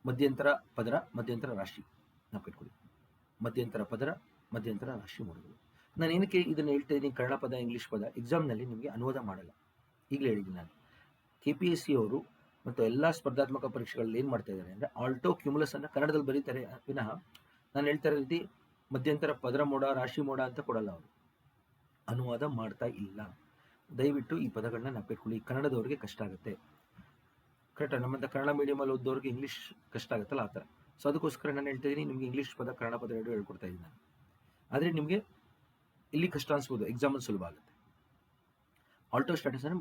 ಮಧ್ಯಂತರ ಪದರ, ಮಧ್ಯಂತರ ರಾಶಿ ನಾವು ಕಟ್ಕೊಳ್ಳಿ. ಮಧ್ಯಂತರ ಪದರ, ಮಧ್ಯಂತರ ರಾಶಿ ಮೋಡಗಳು. ನಾನು ಏನಕ್ಕೆ ಇದನ್ನು ಹೇಳ್ತಾ ಇದ್ದೀನಿ, ಕನ್ನಡ ಪದ ಇಂಗ್ಲೀಷ್ ಪದ ಎಕ್ಸಾಮ್ನಲ್ಲಿ ನಿಮಗೆ ಅನುವಾದ ಮಾಡಲ್ಲ, ಈಗಲೇ ಹೇಳಿದ್ದೀನಿ ನಾನು. KPSC ಅವರು ಮತ್ತು ಎಲ್ಲ ಸ್ಪರ್ಧಾತ್ಮಕ ಪರೀಕ್ಷೆಗಳಲ್ಲಿ ಏನು ಮಾಡ್ತಾ ಇದ್ದಾರೆ ಅಂದರೆ ಆಲ್ಟೋ ಕ್ಯೂಮುಲಸ್ ಅನ್ನು ಕನ್ನಡದಲ್ಲಿ ಬರೀತಾರೆ ವಿನಃ ನಾನು ಹೇಳ್ತಾ ಇರೋ ರೀತಿ ಮಧ್ಯಂತರ ಪದರ ಮೋಡ, ರಾಶಿ ಮೋಡ ಅಂತ ಕೊಡಲ್ಲ ಅವರು, ಅನುವಾದ ಮಾಡ್ತಾ ಇಲ್ಲ. ದಯವಿಟ್ಟು ಈ ಪದಗಳನ್ನ ನೆನಪಿಟ್ಕೊಳ್ಳಿ, ಕನ್ನಡದವ್ರಿಗೆ ಕಷ್ಟ ಆಗುತ್ತೆ. ಕರೆಕ್ಟಾ? ನಮ್ಮಂತ ಕನ್ನಡ ಮೀಡಿಯಮಲ್ಲಿ ಓದೋರಿಗೆ ಇಂಗ್ಲೀಷ್ ಕಷ್ಟ ಆಗುತ್ತಲ್ಲ, ಆ ಥರ. ಸೊ ಅದಕ್ಕೋಸ್ಕರ ನಾನು ಹೇಳ್ತಾ ಇದ್ದೀನಿ, ನಿಮಗೆ ಇಂಗ್ಲೀಷ್ ಪದ, ಕನ್ನಡ ಪದ ಎರಡು ಹೇಳ್ಕೊಡ್ತಾ ಇದ್ದೀನಿ ನಾನು. ಆದರೆ ನಿಮಗೆ ಇಲ್ಲಿ ಕಷ್ಟ ಅನ್ಸ್ಬೋದು, ಎಕ್ಸಾಮಲ್ಲಿ ಸುಲಭ ಆಗುತ್ತೆ. ಆಲ್ಟೋ ಸ್ಟ್ಯಾಟಸ್ ಅಂದರೆ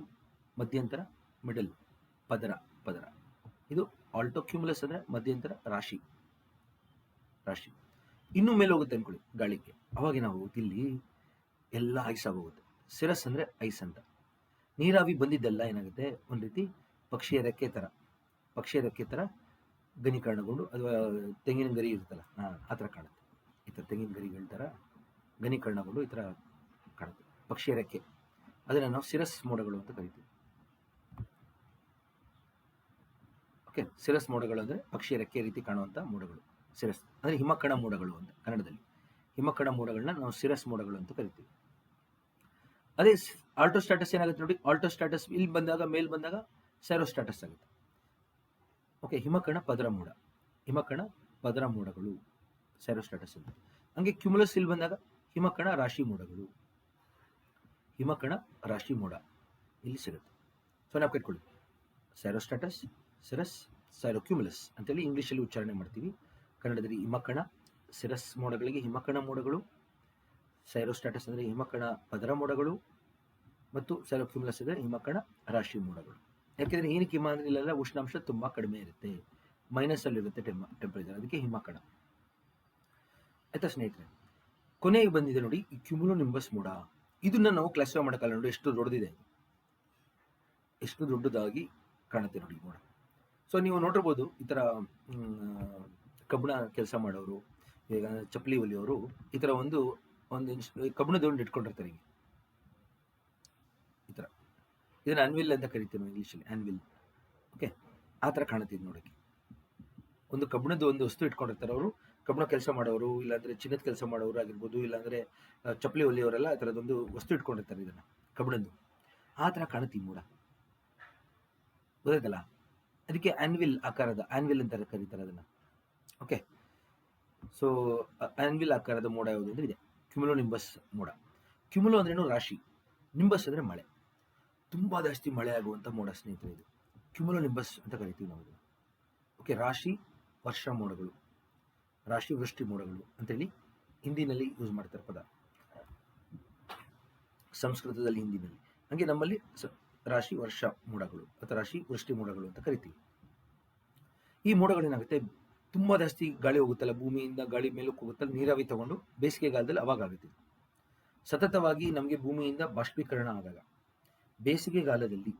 ಮಧ್ಯಂತರ, ಮಿಡಲ್, ಪದರ. ಇದು ಆಲ್ಟೋ ಕ್ಯೂಮುಲಸ್ ಅಂದರೆ ಮಧ್ಯಂತರ ರಾಶಿ. ಇನ್ನೂ ಮೇಲೆ ಹೋಗುತ್ತೆ ಅನ್ಕೊಳ್ಳಿ ಗಾಳಿಗೆ, ಅವಾಗ ಏನಾಗೋಗುತ್ತೆ, ಇಲ್ಲಿ ಎಲ್ಲ ಐಸ್ ಆಗೋಗುತ್ತೆ. ಸಿರಸ್ ಅಂದರೆ ಐಸ್ ಅಂತ. ನೀರಾವಿ ಬಂದಿದ್ದೆಲ್ಲ ಏನಾಗುತ್ತೆ, ಒಂದು ರೀತಿ ಪಕ್ಷಿಯ ರೆಕ್ಕೆ ಥರ ಘನೀಕರಣಗೊಂಡು, ಅಥವಾ ತೆಂಗಿನ ಗರಿ ಇರುತ್ತಲ್ಲ ಆ ಥರ ಕಾಣುತ್ತೆ. ಈ ಥರ ತೆಂಗಿನ ಗರಿಗಳ ಥರ ಘನೀಕರಣಗೊಂಡು ಈ ಥರ ಕಾಣುತ್ತೆ ಪಕ್ಷಿಯ ರೆಕ್ಕೆ. ಅದನ್ನು ನಾವು ಸಿರಸ್ ಮೋಡಗಳು ಅಂತ ಕರಿತೀವಿ. ಓಕೆ, ಸಿರಸ್ ಮೋಡಗಳು ಅಂದರೆ ಪಕ್ಷಿಯ ರೆಕ್ಕೆ ರೀತಿ ಕಾಣುವಂಥ ಮೋಡಗಳು. ಸಿರಸ್ ಅಂದರೆ ಹಿಮಕಣ ಮೋಡಗಳು ಅಂತ ಕನ್ನಡದಲ್ಲಿ. ಹಿಮಕಣ ಮೋಡಗಳನ್ನ ನಾವು ಸಿರಸ್ ಮೋಡಗಳು ಅಂತ ಕರಿತೀವಿ. ಅದೇ ಆಲ್ಟೋ ಸ್ಟ್ಯಾಟಸ್ ಏನಾಗುತ್ತೆ ನೋಡಿ, ಆಲ್ಟೋ ಸ್ಟ್ಯಾಟಸ್ ಇಲ್ಲಿ ಬಂದಾಗ, ಮೇಲ್ ಬಂದಾಗ ಸೈರೋ ಸ್ಟ್ಯಾಟಸ್ ಆಗುತ್ತೆ. ಓಕೆ, ಹಿಮಕಣ ಪದರ ಮೋಡಗಳು ಸೈರೋ ಸ್ಟ್ಯಾಟಸ್ ಅಂತ. ಹಂಗೆ ಕ್ಯೂಮುಲಸ್ ಇಲ್ಲಿ ಬಂದಾಗ ಹಿಮಕಣ ರಾಶಿ ಮೋಡ ಇಲ್ಲಿ ಸಿಗುತ್ತೆ. ಸೊ ನಾವು ಕಟ್ಕೊಳ್ಳಿ, ಸೈರೋ ಸ್ಟ್ಯಾಟಸ್, ಸಿರಸ್, ಸೈರೋ ಕ್ಯೂಮುಲಸ್ ಅಂತೇಳಿ ಇಂಗ್ಲೀಷಲ್ಲಿ ಉಚ್ಚಾರಣೆ ಮಾಡ್ತೀವಿ. ಕನ್ನಡದಲ್ಲಿ ಹಿಮಕಣ, ಸಿರಸ್ ಮೋಡಗಳಿಗೆ ಹಿಮಕಣ ಮೋಡಗಳು, ಸೈರೋ ಸ್ಟ್ಯಾಟಸ್ ಅಂದರೆ ಹಿಮಕಣ ಪದರ ಮೋಡಗಳು, ಮತ್ತು ಸೈರೋ ಕ್ಯೂಮುಲಸ್ ಅಂದರೆ ಹಿಮಕಣ ರಾಶಿ ಮೋಡಗಳು. ಯಾಕೆಂದರೆ ಏನಕ್ಕೆ ಹಿಮ ಅಂದರೆ ಇಲ್ಲೆಲ್ಲ ಉಷ್ಣಾಂಶ ತುಂಬ ಕಡಿಮೆ ಇರುತ್ತೆ, ಮೈನಸಲ್ಲಿರುತ್ತೆ ಟೆಂಪರೇಚರ್, ಅದಕ್ಕೆ ಹಿಮಕಣ. ಆಯ್ತಾ ಸ್ನೇಹಿತರೆ? ಕೊನೆಗೆ ಬಂದಿದೆ ನೋಡಿ ಈ ಕ್ಯುಮುಲೋ ನಿಂಬಸ್ ಮೋಡ. ಇದನ್ನ ನಾವು ಕ್ಲಾಸಿಫೈ ಮಾಡೋಕ್ಕಲ್ಲ ನೋಡಿ, ಎಷ್ಟು ದೊಡ್ಡದಿದೆ, ಎಷ್ಟು ದೊಡ್ಡದಾಗಿ ಕಾಣುತ್ತೆ ನೋಡಿ ಮೋಡ. ಸೊ ನೀವು ನೋಡಿರ್ಬೋದು, ಈ ಥರ ಕಬ್ಬಣ ಕೆಲಸ ಮಾಡೋರು, ಈಗ ಚಪ್ಪಲಿ ಹೊಲಿಯೋರು ಈ ಥರ ಒಂದು ಕಬ್ಬಣದ ಒಂದು ಇಟ್ಕೊಂಡಿರ್ತಾರೆ ಹಿಂಗೆ, ಈ ಥರ. ಇದನ್ನು ಆನ್ವಿಲ್ ಅಂತ ಕರಿತೀವಿ ನಾವು ಇಂಗ್ಲೀಷಲ್ಲಿ, ಆನ್ವಿಲ್. ಓಕೆ, ಆ ಥರ ಕಾಣುತ್ತೆ ಇದು ನೋಡೋಕ್ಕೆ. ಒಂದು ಕಬ್ಬಣದ ಒಂದು ವಸ್ತು ಇಟ್ಕೊಂಡಿರ್ತಾರೆ ಅವರು, ಕಬ್ಬಣ ಕೆಲಸ ಮಾಡೋರು, ಇಲ್ಲಾಂದರೆ ಚಿನ್ನದ ಕೆಲಸ ಮಾಡೋರು ಆಗಿರ್ಬೋದು, ಇಲ್ಲಾಂದರೆ ಚಪ್ಪಲಿ ಹೊಲಿಯೋರೆಲ್ಲ ಆ ಥರದೊಂದು ವಸ್ತು ಇಟ್ಕೊಂಡಿರ್ತಾರೆ ಇದನ್ನು, ಕಬ್ಬಣದ್ದು. ಆ ಥರ ಕಾಣುತ್ತೆ ಈ ಮೋಡ, ಗೊತ್ತಾಯ್ತಲ್ಲ? ಅದಕ್ಕೆ ಆನ್ವಿಲ್ ಆಕಾರದ, ಆನ್ವಿಲ್ ಅಂತ ಕರೀತಾರೆ ಅದನ್ನು. ಓಕೆ, ಸೊ ಆನ್ವಿಲ್ ಆಕಾರದ ಮೋಡ ಯಾವುದು ಅಂದರೆ ಇದೆ ಕ್ಯುಮುಲೋ ನಿಂಬಸ್ ಮೋಡ. ಕ್ಯುಮುಲೋ ಅಂದ್ರೇನು? ರಾಶಿ. ನಿಂಬಸ್ ಅಂದರೆ ಮಳೆ, ತುಂಬ ಜಾಸ್ತಿ ಮಳೆ ಆಗುವಂಥ ಮೋಡ ಸ್ನೇಹಿತರೆ ಇದು. ಕ್ಯುಮುಲೋ ನಿಂಬಸ್ ಅಂತ ಕರಿತೀವಿ ನಾವು. ಓಕೆ, ರಾಶಿ ವರ್ಷ ಮೋಡಗಳು, ರಾಶಿ ವೃಷ್ಟಿ ಮೋಡಗಳು ಅಂತೇಳಿ ಹಿಂದಿನಲ್ಲಿ ಯೂಸ್ ಮಾಡ್ತಾರೆ ಪದ, ಸಂಸ್ಕೃತದಲ್ಲಿ, ಹಿಂದಿನಲ್ಲಿ. ಹಾಗೆ ನಮ್ಮಲ್ಲಿ ರಾಶಿ ವರ್ಷ ಮೋಡಗಳು ಅಥವಾ ರಾಶಿ ವೃಷ್ಟಿ ಮೋಡಗಳು ಅಂತ ಕರಿತೀವಿ. ಈ ಮೋಡಗಳೇನಾಗುತ್ತೆ, ತುಂಬ ಜಾಸ್ತಿ ಗಾಳಿ ಹೋಗುತ್ತಲ್ಲ, ಭೂಮಿಯಿಂದ ಗಾಳಿ ಮೇಲಕ್ಕೆ ಹೋಗುತ್ತಲ್ಲ, ನೀರಾವಿ ತಗೊಂಡು ಬೇಸಿಗೆಗಾಲದಲ್ಲಿ ಅವಾಗ ಆಗುತ್ತೆ. ಸತತವಾಗಿ ನಮಗೆ ಭೂಮಿಯಿಂದ ಬಾಷ್ಪೀಕರಣ ಆದಾಗ ಬೇಸಿಗೆಗಾಲದಲ್ಲಿ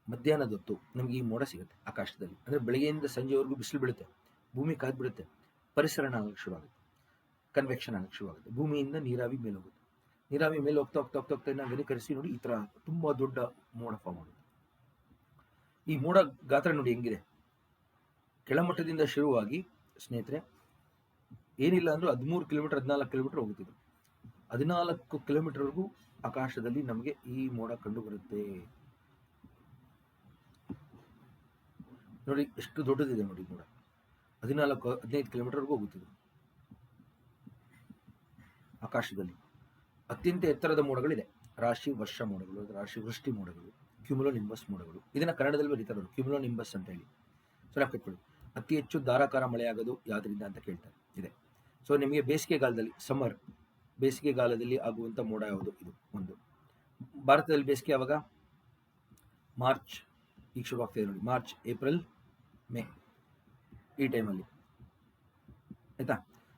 ಮಧ್ಯಾಹ್ನದ ಹೊತ್ತು ನಮಗೆ ಈ ಮೋಡ ಸಿಗುತ್ತೆ ಆಕಾಶದಲ್ಲಿ. ಅಂದರೆ ಬೆಳಗ್ಗೆಯಿಂದ ಸಂಜೆವರೆಗೂ ಬಿಸಿಲು ಬೀಳುತ್ತೆ, ಭೂಮಿ ಕಾದು ಬಿಡುತ್ತೆ, ಪರಿಸರಣ ಆಗಕ್ಕೆ ಶುರುವಾಗುತ್ತೆ, ಕನ್ವೆಕ್ಷನ್ ಆಗಕ್ಕೆ ಶುರುವಾಗುತ್ತೆ, ಭೂಮಿಯಿಂದ ನೀರಾವಿ ಮೇಲೆ ಹೋಗುತ್ತೆ. ನೀರಾವಿ ಮೇಲೆ ಹೋಗ್ತಾ ಹೋಗ್ತಾ ಹೋಗ್ತಾ ಹೋಗ್ತಾ ನಾವು ಘನೀಕರಿಸಿ ನೋಡಿ ಈ ಥರ ತುಂಬ ದೊಡ್ಡ ಮೋಡ ಫಾರ್ಮ್ ಆಗುತ್ತೆ. ಈ ಮೋಡ ಗಾತ್ರ ನೋಡಿ ಹೆಂಗಿದೆ, ಕೆಳಮಟ್ಟದಿಂದ ಶುರುವಾಗಿ ಸ್ನೇಹಿತರೆ ಏನಿಲ್ಲ ಅಂದರೂ 13 ಕಿಲೋಮೀಟರ್ 14 ಕಿಲೋಮೀಟರ್ ಹೋಗುತ್ತಿದ್ದು, 14 ಕಿಲೋಮೀಟರ್ವರೆಗೂ ಆಕಾಶದಲ್ಲಿ ನಮಗೆ ಈ ಮೋಡ ಕಂಡು ಬರುತ್ತೆ. ನೋಡಿ ಎಷ್ಟು ದೊಡ್ಡದಿದೆ ನೋಡಿ ಮೋಡ, 14-15 ಕಿಲೋಮೀಟರ್ವರೆಗೂ ಹೋಗುತ್ತಿದೆ ಆಕಾಶದಲ್ಲಿ. ಅತ್ಯಂತ ಎತ್ತರದ ಮೋಡಗಳಿದೆ, ರಾಶಿ ವರ್ಷ ಮೋಡಗಳು, ರಾಶಿ ವೃಷ್ಟಿ ಮೋಡಗಳು, ಕ್ಯುಮುಲೋ ನಿಂಬಸ್ ಮೋಡಗಳು. ಇದನ್ನ ಕನ್ನಡದಲ್ಲಿ ಬರೀತಾರೆ ಕ್ಯುಮುಲೋ ನಿಂಬಸ್ ಅಂತ ಹೇಳಿ. ಸೊ ನಾವು ಕಟ್ಕೊಳ್ಳಿ. ಅತಿ ಹೆಚ್ಚು ಧಾರಾಕಾರ ಮಳೆಯಾಗೋದು ಯಾವುದರಿಂದ ಅಂತ ಕೇಳ್ತಾರೆ ಇದೆ. ಸೊ ನಿಮಗೆ ಬೇಸಿಗೆಗಾಲದಲ್ಲಿ ಸಮ್ಮರ್, ಬೇಸಿಗೆಗಾಲದಲ್ಲಿ ಆಗುವಂಥ ಮೋಡ ಯಾವುದು? ಇದು ಒಂದು. ಭಾರತದಲ್ಲಿ ಬೇಸಿಗೆ ಯಾವಾಗ? ಮಾರ್ಚ್, ಈಗ ಶುರುವಾಗ್ತಾಯಿದೆ ನೋಡಿ, ಮಾರ್ಚ್, ಏಪ್ರಿಲ್, ಮೇ, ಈ ಟೈಮಲ್ಲಿ ಆಯ್ತಾ.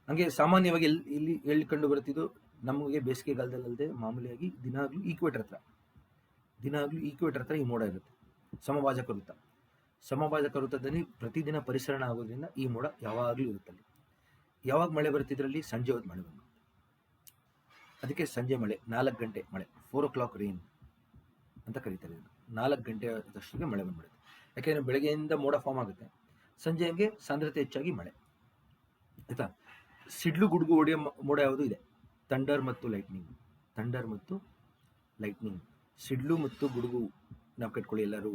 ಹಂಗೆ ಸಾಮಾನ್ಯವಾಗಿ ಎಲ್ಲಿ ಕಂಡು ಬರುತ್ತಿದ್ದು ನಮಗೆ ಬೇಸಿಗೆಗಾಲದಲ್ಲದೆ ಮಾಮೂಲಿಯಾಗಿ ದಿನಾಗ್ಲೂ ಈಕ್ವೇಟರ್ ಹತ್ರ ಈ ಮೋಡ ಇರುತ್ತೆ. ಸಮಭಾಜಕ ವೃತ್ತ, ಸಮಭಾಜಕ ವೃತ್ತದಲ್ಲಿ ಪ್ರತಿದಿನ ಪರಿಸರಣ ಆಗೋದ್ರಿಂದ ಈ ಮೋಡ ಯಾವಾಗಲೂ ಇರುತ್ತಲ್ಲಿ. ಯಾವಾಗ ಮಳೆ ಬರುತ್ತಿದ್ರಲ್ಲಿ? ಸಂಜೆ ಹೊತ್ತು ಮಳೆ ಬಂದು, ಅದಕ್ಕೆ ಸಂಜೆ ಮಳೆ, 4 ಗಂಟೆ ಮಳೆ, 4 o'clock ರೈನ್ ಅಂತ ಕರೀತಾರೆ. 4 ಗಂಟೆಯಷ್ಟೊತ್ತಿಗೆ ಮಳೆ ಬಂದ್ಬಿಡುತ್ತೆ. ಯಾಕೆಂದರೆ ಬೆಳಗ್ಗೆಯಿಂದ ಮೋಡ ಫಾರ್ಮ್ ಆಗುತ್ತೆ, ಸಂಜೆ ಹಂಗೆ ಸಾಂದ್ರತೆ ಹೆಚ್ಚಾಗಿ ಮಳೆ ಆಯ್ತಾ. ಸಿಡ್ಲು ಗುಡುಗು ಹೊಡೆಯೋ ಮೋಡ ಯಾವುದು ಇದೆ? ಥಂಡರ್ ಮತ್ತು ಲೈಟ್ನಿಂಗ್. ಸಿಡ್ಲು ಮತ್ತು ಗುಡುಗು ನಾವು ಕಟ್ಕೊಳ್ಳಿ ಎಲ್ಲರೂ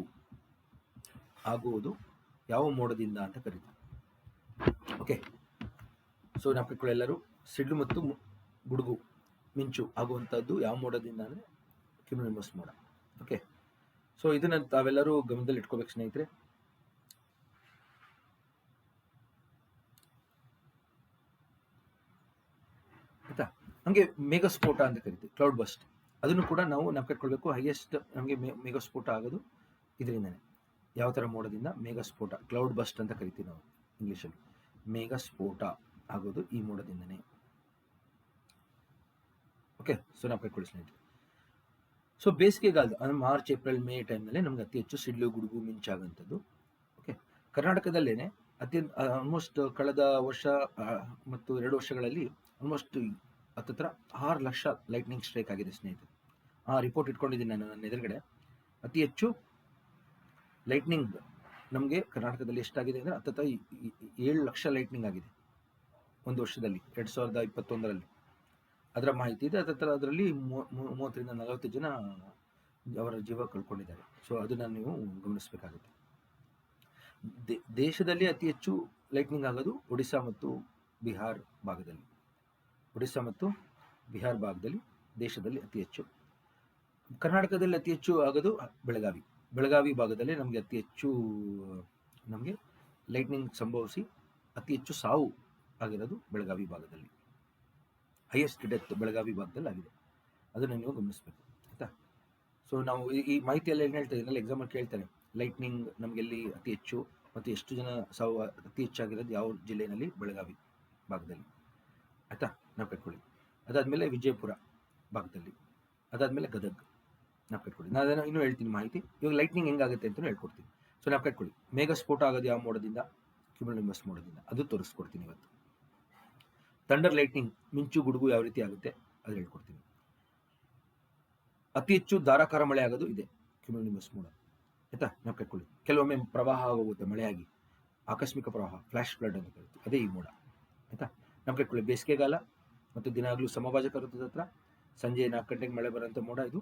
ಆಗುವುದು ಯಾವ ಮೋಡದಿಂದ ಅಂತ ಕರೀತಾರೆ. ಓಕೆ, ಸೊ ನಾವು ಕಟ್ಕೊಳ್ಳಿ ಎಲ್ಲರೂ, ಸಿಡ್ಲು ಮತ್ತು ಗುಡುಗು ಮಿಂಚು ಆಗುವಂಥದ್ದು ಯಾವ ಮೋಡದಿಂದ ಅಂದರೆ ಕ್ಯುಮುಲೋನಿಂಬಸ್ ಮೋಡ. ಓಕೆ, ಸೊ ಇದನ್ನು ತಾವೆಲ್ಲರೂ ಗಮನದಲ್ಲಿ ಇಟ್ಕೋಬೇಕು ಸ್ನೇಹಿತರೆ. ಆಯ್ತಾ. ಹಂಗೆ ಮೇಘಸ್ಫೋಟ ಅಂತ ಕರಿತೀವಿ, ಕ್ಲೌಡ್ ಬಸ್ಟ್. ಅದನ್ನು ಕೂಡ ನಾವು ಕಟ್ಕೊಳ್ಬೇಕು. ಹೈಯೆಸ್ಟ್ ನಮಗೆ ಮೇಘಸ್ಫೋಟ ಆಗೋದು ಇದರಿಂದನೇ. ಯಾವ ಥರ ಮೋಡದಿಂದ? ಮೇಘಸ್ಫೋಟ, ಕ್ಲೌಡ್ ಬಸ್ಟ್ ಅಂತ ಕರಿತೀವಿ ನಾವು ಇಂಗ್ಲೀಷಲ್ಲಿ. ಮೇಘಸ್ಫೋಟ ಆಗೋದು ಈ ಮೋಡದಿಂದನೇ. ಓಕೆ, ಸೊ ನಾವು ಕಟ್ಕೊಳ್ಳಿ ಸ್ನೇಹಿತರೆ. ಸೊ ಬೇಸಿಗೆಗಾಲದ ಅಂದರೆ ಮಾರ್ಚ್, ಏಪ್ರಿಲ್, ಮೇ ಟೈಮ್ನಲ್ಲಿ ನಮ್ಗೆ ಅತಿ ಹೆಚ್ಚು ಸಿಡ್ಲು ಗುಡುಗು ಮಿಂಚಾಗಂಥದ್ದು. ಓಕೆ, ಕರ್ನಾಟಕದಲ್ಲೇ ಆಲ್ಮೋಸ್ಟ್ ಕಳೆದ ವರ್ಷ ಮತ್ತು 2 ವರ್ಷಗಳಲ್ಲಿ ಆಲ್ಮೋಸ್ಟ್ ಹತ್ತಿರ 6 ಲಕ್ಷ ಲೈಟ್ನಿಂಗ್ ಸ್ಟ್ರೈಕ್ ಆಗಿದೆ ಸ್ನೇಹಿತರೆ. ರಿಪೋರ್ಟ್ ಇಟ್ಕೊಂಡಿದ್ದೀನಿ ನಾನು ನನ್ನ ಎದುರುಗಡೆ. ಅತಿ ಹೆಚ್ಚು ಲೈಟ್ನಿಂಗ್ ನಮಗೆ ಕರ್ನಾಟಕದಲ್ಲಿ ಎಷ್ಟಾಗಿದೆ ಅಂದರೆ ಹತ್ತಿರ 7 ಲಕ್ಷ ಲೈಟ್ನಿಂಗ್ ಆಗಿದೆ ಒಂದು ವರ್ಷದಲ್ಲಿ, 2021ರಲ್ಲಿ. ಅದರ ಮಾಹಿತಿ ಇದೆ. ಅದರಲ್ಲಿ 30-40 ಜನ ಅವರ ಜೀವ ಕಳ್ಕೊಂಡಿದ್ದಾರೆ. ಸೊ ಅದನ್ನು ನೀವು ಗಮನಿಸಬೇಕಾಗುತ್ತೆ. ದೇಶದಲ್ಲಿ ಅತಿ ಹೆಚ್ಚು ಲೈಟ್ನಿಂಗ್ ಆಗೋದು ಒಡಿಶಾ ಮತ್ತು ಬಿಹಾರ್ ಭಾಗದಲ್ಲಿ. ದೇಶದಲ್ಲಿ ಅತಿ ಹೆಚ್ಚು. ಕರ್ನಾಟಕದಲ್ಲಿ ಅತಿ ಹೆಚ್ಚು ಆಗೋದು ಬೆಳಗಾವಿ ಭಾಗದಲ್ಲಿ ನಮಗೆ ಅತಿ ಹೆಚ್ಚು ನಮಗೆ ಲೈಟ್ನಿಂಗ್ ಸಂಭವಿಸಿ ಅತಿ ಹೆಚ್ಚು ಸಾವು ಆಗಿರೋದು ಬೆಳಗಾವಿ ಭಾಗದಲ್ಲಿ. ಹೈಯೆಸ್ಟ್ ಡೆತ್ ಬೆಳಗಾವಿ ಭಾಗದಲ್ಲಿ ಆಗಿದೆ. ಅದನ್ನು ನೀವು ಗಮನಿಸಬೇಕು ಆಯಿತಾ. ಸೊ ನಾವು ಈ ಮಾಹಿತಿಯೆಲ್ಲ ಏನು ಹೇಳ್ತಾ ಇದ್ದೀನಲ್ಲ, ಎಕ್ಸಾಂಪಲ್ ಕೇಳ್ತಾರೆ, ಲೈಟ್ನಿಂಗ್ ನಮಗೆಲ್ಲಿ ಅತಿ ಹೆಚ್ಚು ಮತ್ತು ಎಷ್ಟು ಜನ ಸಾವು ಅತಿ ಹೆಚ್ಚಾಗಿರೋದು ಯಾವ ಜಿಲ್ಲೆಯಲ್ಲಿ? ಬೆಳಗಾವಿ ಭಾಗದಲ್ಲಿ ಆಯಿತಾ. ನಾವು ಕಟ್ಕೊಳ್ಳಿ. ಅದಾದಮೇಲೆ ವಿಜಯಪುರ ಭಾಗದಲ್ಲಿ, ಅದಾದಮೇಲೆ ಗದಗ್. ನಾವು ಕಟ್ಕೊಳ್ಳಿ. ನಾನು ಅದನ್ನು ಇನ್ನೂ ಹೇಳ್ತೀನಿ ಮಾಹಿತಿ. ಇವಾಗ ಲೈಟ್ನಿಂಗ್ ಹೆಂಗಾಗುತ್ತೆ ಅಂತಲೂ ಹೇಳ್ಕೊಡ್ತೀನಿ. ಸೊ ನಾವು ಕಟ್ಕೊಳ್ಳಿ. ಮೇಘಸ್ಫೋಟ ಆಗೋದು ಯಾವ ಮೋಡದಿಂದ? ಕ್ಯುಮುಲೋನಿಂಬಸ್ ಮೋಡದಿಂದ. ಅದು ತೋರಿಸ್ಕೊಡ್ತೀನಿ ಇವತ್ತು. ಥಂಡರ್ ಲೈಟ್ನಿಂಗ್, ಮಿಂಚು ಗುಡುಗು ಯಾವ ರೀತಿ ಆಗುತ್ತೆ ಅದು ಹೇಳ್ಕೊಡ್ತೀನಿ. ಅತಿ ಹೆಚ್ಚು ಧಾರಾಕಾರ ಮಳೆ ಆಗೋದು ಇದೆ ಕ್ಯುಮುಲೋನಿಂಬಸ್ ಮೋಡ ಆಯ್ತಾ. ನಾವು ಕಟ್ಕೊಳ್ಳಿ. ಕೆಲವೊಮ್ಮೆ ಪ್ರವಾಹ ಆಗೋಗುತ್ತೆ, ಮಳೆಯಾಗಿ ಆಕಸ್ಮಿಕ ಪ್ರವಾಹ, ಫ್ಲಾಶ್ ಫ್ಲಡ್ ಅಂತ ಕರಿತೀವಿ, ಅದೇ ಈ ಮೋಡ ಆಯ್ತಾ. ನಾವು ಕಟ್ಕೊಳ್ಳಿ. ಬೇಸಿಗೆಗಾಲ ಮತ್ತು ದಿನಾಗಲೂ ಸಮಭಾಜಕ ವೃತ್ತದ ಹತ್ರ ಸಂಜೆ 4 ಗಂಟೆಗೆ ಮಳೆ ಬರೋಂಥ ಮೋಡ ಇದು.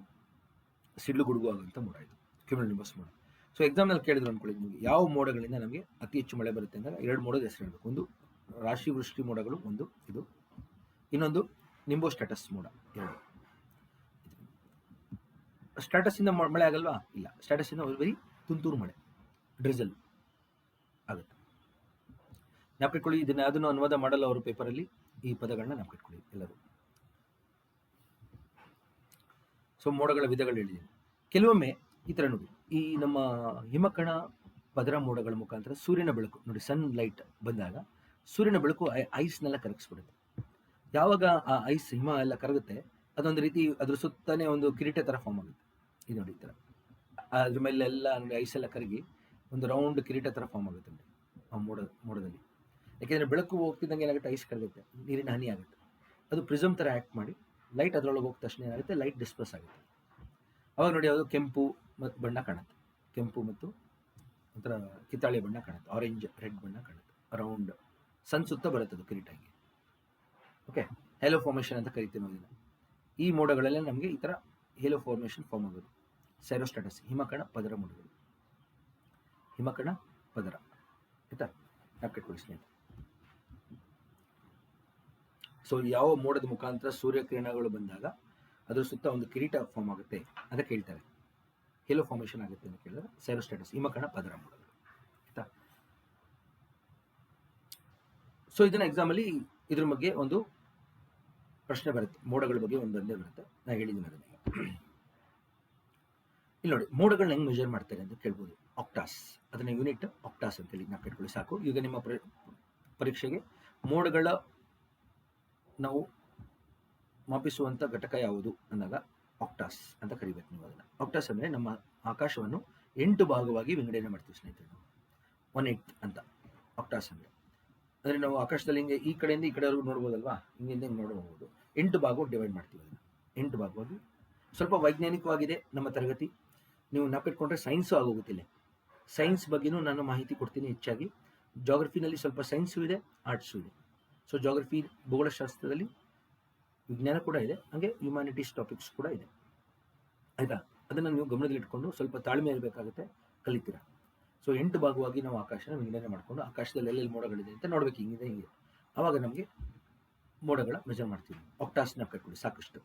ಸಿಡ್ಲು ಗುಡುಗು ಆಗೋಂಥ ಮೋಡ ಇದು ಕ್ಯುಮುಲೋನಿಂಬಸ್ ಮೋಡ. ಸೊ ಎಕ್ಸಾಮ್ನಲ್ಲಿ ಕೇಳಿದ್ರು ಅನ್ಕೊಳ್ಳಿ ನಿಮಗೆ, ಯಾವ ಮೋಡಗಳಿಂದ ನಮಗೆ ಅತಿ ಹೆಚ್ಚು ಮಳೆ ಬರುತ್ತೆ ಅಂದರೆ 2 ಮೋಡದ ಹೆಸರು ಹೇಳಬೇಕು. ಒಂದು ರಾಶಿ ವೃಷ್ಟಿ ಮೋಡಗಳು, ಒಂದು ಇದು, ಇನ್ನೊಂದು ನಿಂಬೋಸ್ಟಾಟಸ್ ಮೋಡ, 2. ಸ್ಟಾಟಸ್ಸಿಂದ ಮಳೆ ಆಗಲ್ವಾ? ಇಲ್ಲ, ಸ್ಟಾಟಸ್ಸಿಂದ ಬರೀ ತುಂತುರು ಮಳೆ, ಡ್ರಿಸಲ್ ಆಗುತ್ತೆ. ಜ್ಞಾಪಕಿಟ್ಕೊಳ್ಳಿ. ಇದನ್ನ ಅದನ್ನು ಅನುವಾದ ಮಾಡಲ್ಲ ಅವರು ಪೇಪರಲ್ಲಿ. ಈ ಪದಗಳನ್ನ ಜ್ಞಾಪಕಿಟ್ಕೊಳ್ಳಿ ಎಲ್ಲರೂ. ಸೊ ಮೋಡಗಳ ವಿಧಗಳು ಹೇಳಿದ್ದೀನಿ. ಕೆಲವೊಮ್ಮೆ ಈ ಥರ ನೋಡಿ, ಈ ನಮ್ಮ ಹಿಮಕಣ ಪದರ ಮೋಡಗಳ ಮುಖಾಂತರ ಸೂರ್ಯನ ಬೆಳಕು ನೋಡಿ, ಸನ್ ಲೈಟ್ ಬಂದಾಗ ಸೂರ್ಯನ ಬೆಳಕು ಐಸ್ನೆಲ್ಲ ಕರಗಿಸ್ಬಿಡುತ್ತೆ. ಯಾವಾಗ ಆ ಐಸ್ ಹಿಮ ಎಲ್ಲ ಕರಗುತ್ತೆ, ಅದೊಂದು ರೀತಿ ಅದ್ರ ಸುತ್ತನೇ ಒಂದು ಕಿರೀಟ ಥರ ಫಾರ್ಮ್ ಆಗುತ್ತೆ. ಇದು ನೋಡಿ, ಈ ಥರ ಅದ್ರ ಮೇಲೆಲ್ಲ ನೋಡಿ ಐಸ್ ಎಲ್ಲ ಕರಗಿ ಒಂದು ರೌಂಡ್ ಕಿರೀಟ ಥರ ಫಾರ್ಮ್ ಆಗುತ್ತೆ ನೋಡಿ ಆ ಮೋಡದಲ್ಲಿ. ಯಾಕೆಂದರೆ ಬೆಳಕು ಹೋಗ್ತಿದ್ದಂಗೆ ಏನಾಗುತ್ತೆ, ಐಸ್ ಕರಗುತ್ತೆ, ನೀರಿನ ಹನಿ ಆಗುತ್ತೆ. ಅದು ಪ್ರಿಸಮ್ ಥರ ಆ್ಯಕ್ಟ್ ಮಾಡಿ ಲೈಟ್ ಅದರೊಳಗೆ ಹೋಗಿದ ತಕ್ಷಣ ಏನಾಗುತ್ತೆ, ಲೈಟ್ ಡಿಸ್ಪರ್ಸ್ ಆಗುತ್ತೆ. ಅವಾಗ ನೋಡಿ ಅದು ಕೆಂಪು ಮತ್ತು ಬಣ್ಣ ಕಾಣುತ್ತೆ, ಕೆಂಪು ಮತ್ತು ಒಂಥರ ಕಿತ್ತಾಳೆ ಬಣ್ಣ ಕಾಣುತ್ತೆ, ಆರೆಂಜ್ ರೆಡ್ ಬಣ್ಣ ಕಾಣುತ್ತೆ. ರೌಂಡ್ ಸನ್ ಸುತ್ತ ಬರುತ್ತೆ ಅದು ಕಿರೀಟಾಗಿ. ಓಕೆ, ಹೇಲೋ ಫಾರ್ಮೇಷನ್ ಅಂತ ಕರಿತೀವಿ ನಾವು ಇದನ್ನು. ಈ ಮೋಡಗಳೆಲ್ಲ ನಮಗೆ ಈ ಥರ ಹೇಲೋ ಫಾರ್ಮೇಷನ್ ಫಾರ್ಮ್ ಆಗೋದು. ಸೈರೋಸ್ಟ್ರಾಟಸ್ ಹಿಮಕಣ ಪದರ ಮೋಡಗಳು, ಹಿಮಕಣ ಪದರ ಆಯ್ತಾ, ಜ್ಞಾಪಕಿಟ್ಕೊಳ್ಳಿ ಸ್ನೇಹಿತರೆ. ಸೊ ಯಾವ ಮೋಡದ ಮುಖಾಂತರ ಸೂರ್ಯಕಿರಣಗಳು ಬಂದಾಗ ಅದ್ರ ಸುತ್ತ ಒಂದು ಕಿರೀಟ ಫಾರ್ಮ್ ಆಗುತ್ತೆ ಅಂತ ಕೇಳ್ತಾರೆ. ಹೇಲೋ ಫಾರ್ಮೇಷನ್ ಆಗುತ್ತೆ ಅಂತ ಕೇಳಿದ್ರೆ ಸೈರೋಸ್ಟ್ರಾಟಸ್ ಹಿಮಕಣ ಪದರ ಮೋಡಗಳು ಆಯ್ತಾ. ಸೊ ಇದನ್ನ ಎಕ್ಸಾಮಲ್ಲಿ ಇದ್ರ ಬಗ್ಗೆ ಒಂದು ಪ್ರಶ್ನೆ ಬರುತ್ತೆ, ಮೋಡಗಳ ಬಗ್ಗೆ ಒಂದು ಬಂದೇ ಬರುತ್ತೆ. ನಾನು ಹೇಳಿದ್ದೀನಿ ಅದನ್ನ. ಇಲ್ಲಿ ನೋಡಿ, ಮೋಡಗಳನ್ನ ಹೆಂಗೆ ಮೆಜರ್ ಮಾಡ್ತಾರೆ ಅಂತ ಕೇಳ್ಬೋದು. ಆಕ್ಟಾಸ್, ಅದನ್ನ ಯೂನಿಟ್ ಆಕ್ಟಾಸ್ ಅಂತ ಹೇಳಿ ನಾವು ಕೇಳ್ಕೊಳ್ಳಿ ಸಾಕು. ಈಗ ನಿಮ್ಮ ಪರೀಕ್ಷೆಗೆ ಮೋಡಗಳ ನಾವು ಮಾಪಿಸುವಂಥ ಘಟಕ ಯಾವುದು ಅಂದಾಗ ಆಕ್ಟಾಸ್ ಅಂತ ಕರಿಬೇಕು ನೀವು ಅದನ್ನು. ಆಕ್ಟಾಸ್ ಅಂದರೆ ನಮ್ಮ ಆಕಾಶವನ್ನು 8 ಭಾಗವಾಗಿ ವಿಂಗಡಣೆ ಮಾಡ್ತೀವಿ ಸ್ನೇಹಿತರೆ ನಾವು. 1/8 ಅಂತ ಆಕ್ಟಾಸ್ ಅಂದರೆ. ಅಂದರೆ ನಾವು ಆಕಾಶದಲ್ಲಿ ಹಿಂಗೆ ಈ ಕಡೆಯಿಂದ ಈ ಕಡೆವರೆಗೂ ನೋಡ್ಬೋದಲ್ವಾ, ಹಿಂಗಿಂದ ಹಿಂಗೆ ನೋಡಬಹುದು. 8 ಭಾಗವಾಗಿ ಡಿವೈಡ್ ಮಾಡ್ತೀವಿ ಅದನ್ನು, 8 ಭಾಗವಾಗಿ. ಸ್ವಲ್ಪ ವೈಜ್ಞಾನಿಕವಾಗಿದೆ ನಮ್ಮ ತರಗತಿ, ನೀವು ಜ್ಞಾಪಕಿಟ್ಕೊಂಡ್ರೆ ಸೈನ್ಸು ಆಗೋಗುತ್ತಿಲ್ಲ. ಸೈನ್ಸ್ ಬಗ್ಗೆನೂ ನಾನು ಮಾಹಿತಿ ಕೊಡ್ತೀನಿ ಹೆಚ್ಚಾಗಿ. ಜಾಗ್ರಫಿನಲ್ಲಿ ಸ್ವಲ್ಪ ಸೈನ್ಸು ಇದೆ, ಆರ್ಟ್ಸು ಇದೆ. ಸೊ ಜಾಗ್ರಫಿ ಭೂಗೋಳಶಾಸ್ತ್ರದಲ್ಲಿ ವಿಜ್ಞಾನ ಕೂಡ ಇದೆ, ಹಾಗೆ ಹ್ಯುಮ್ಯಾನಿಟೀಸ್ ಟಾಪಿಕ್ಸ್ ಕೂಡ ಇದೆ ಆಯಿತಾ. ಅದನ್ನು ನೀವು ಗಮನದಲ್ಲಿಟ್ಕೊಂಡು ಸ್ವಲ್ಪ ತಾಳ್ಮೆ ಇರಬೇಕಾಗುತ್ತೆ, ಕಲಿತೀರಾ. ಸೊ 8 ಭಾಗವಾಗಿ ನಾವು ಆಕಾಶನ ವಿಂಗಡಣೆ ಮಾಡಿಕೊಂಡು ಆಕಾಶದಲ್ಲಿ ಎಲ್ಲೆಲ್ಲಿ ಮೋಡಗಳಿದೆ ಅಂತ ನೋಡ್ಬೇಕು, ಹಿಂಗಿದೆ ಹಿಂಗೆ. ಆವಾಗ ನಮಗೆ ಮೋಡಗಳ ಮೆಜರ್ ಮಾಡ್ತೀವಿ. ಆಕ್ಟಾಸ್ನ ಕಟ್ಕೊಳ್ಳಿ ಸಾಕಷ್ಟು.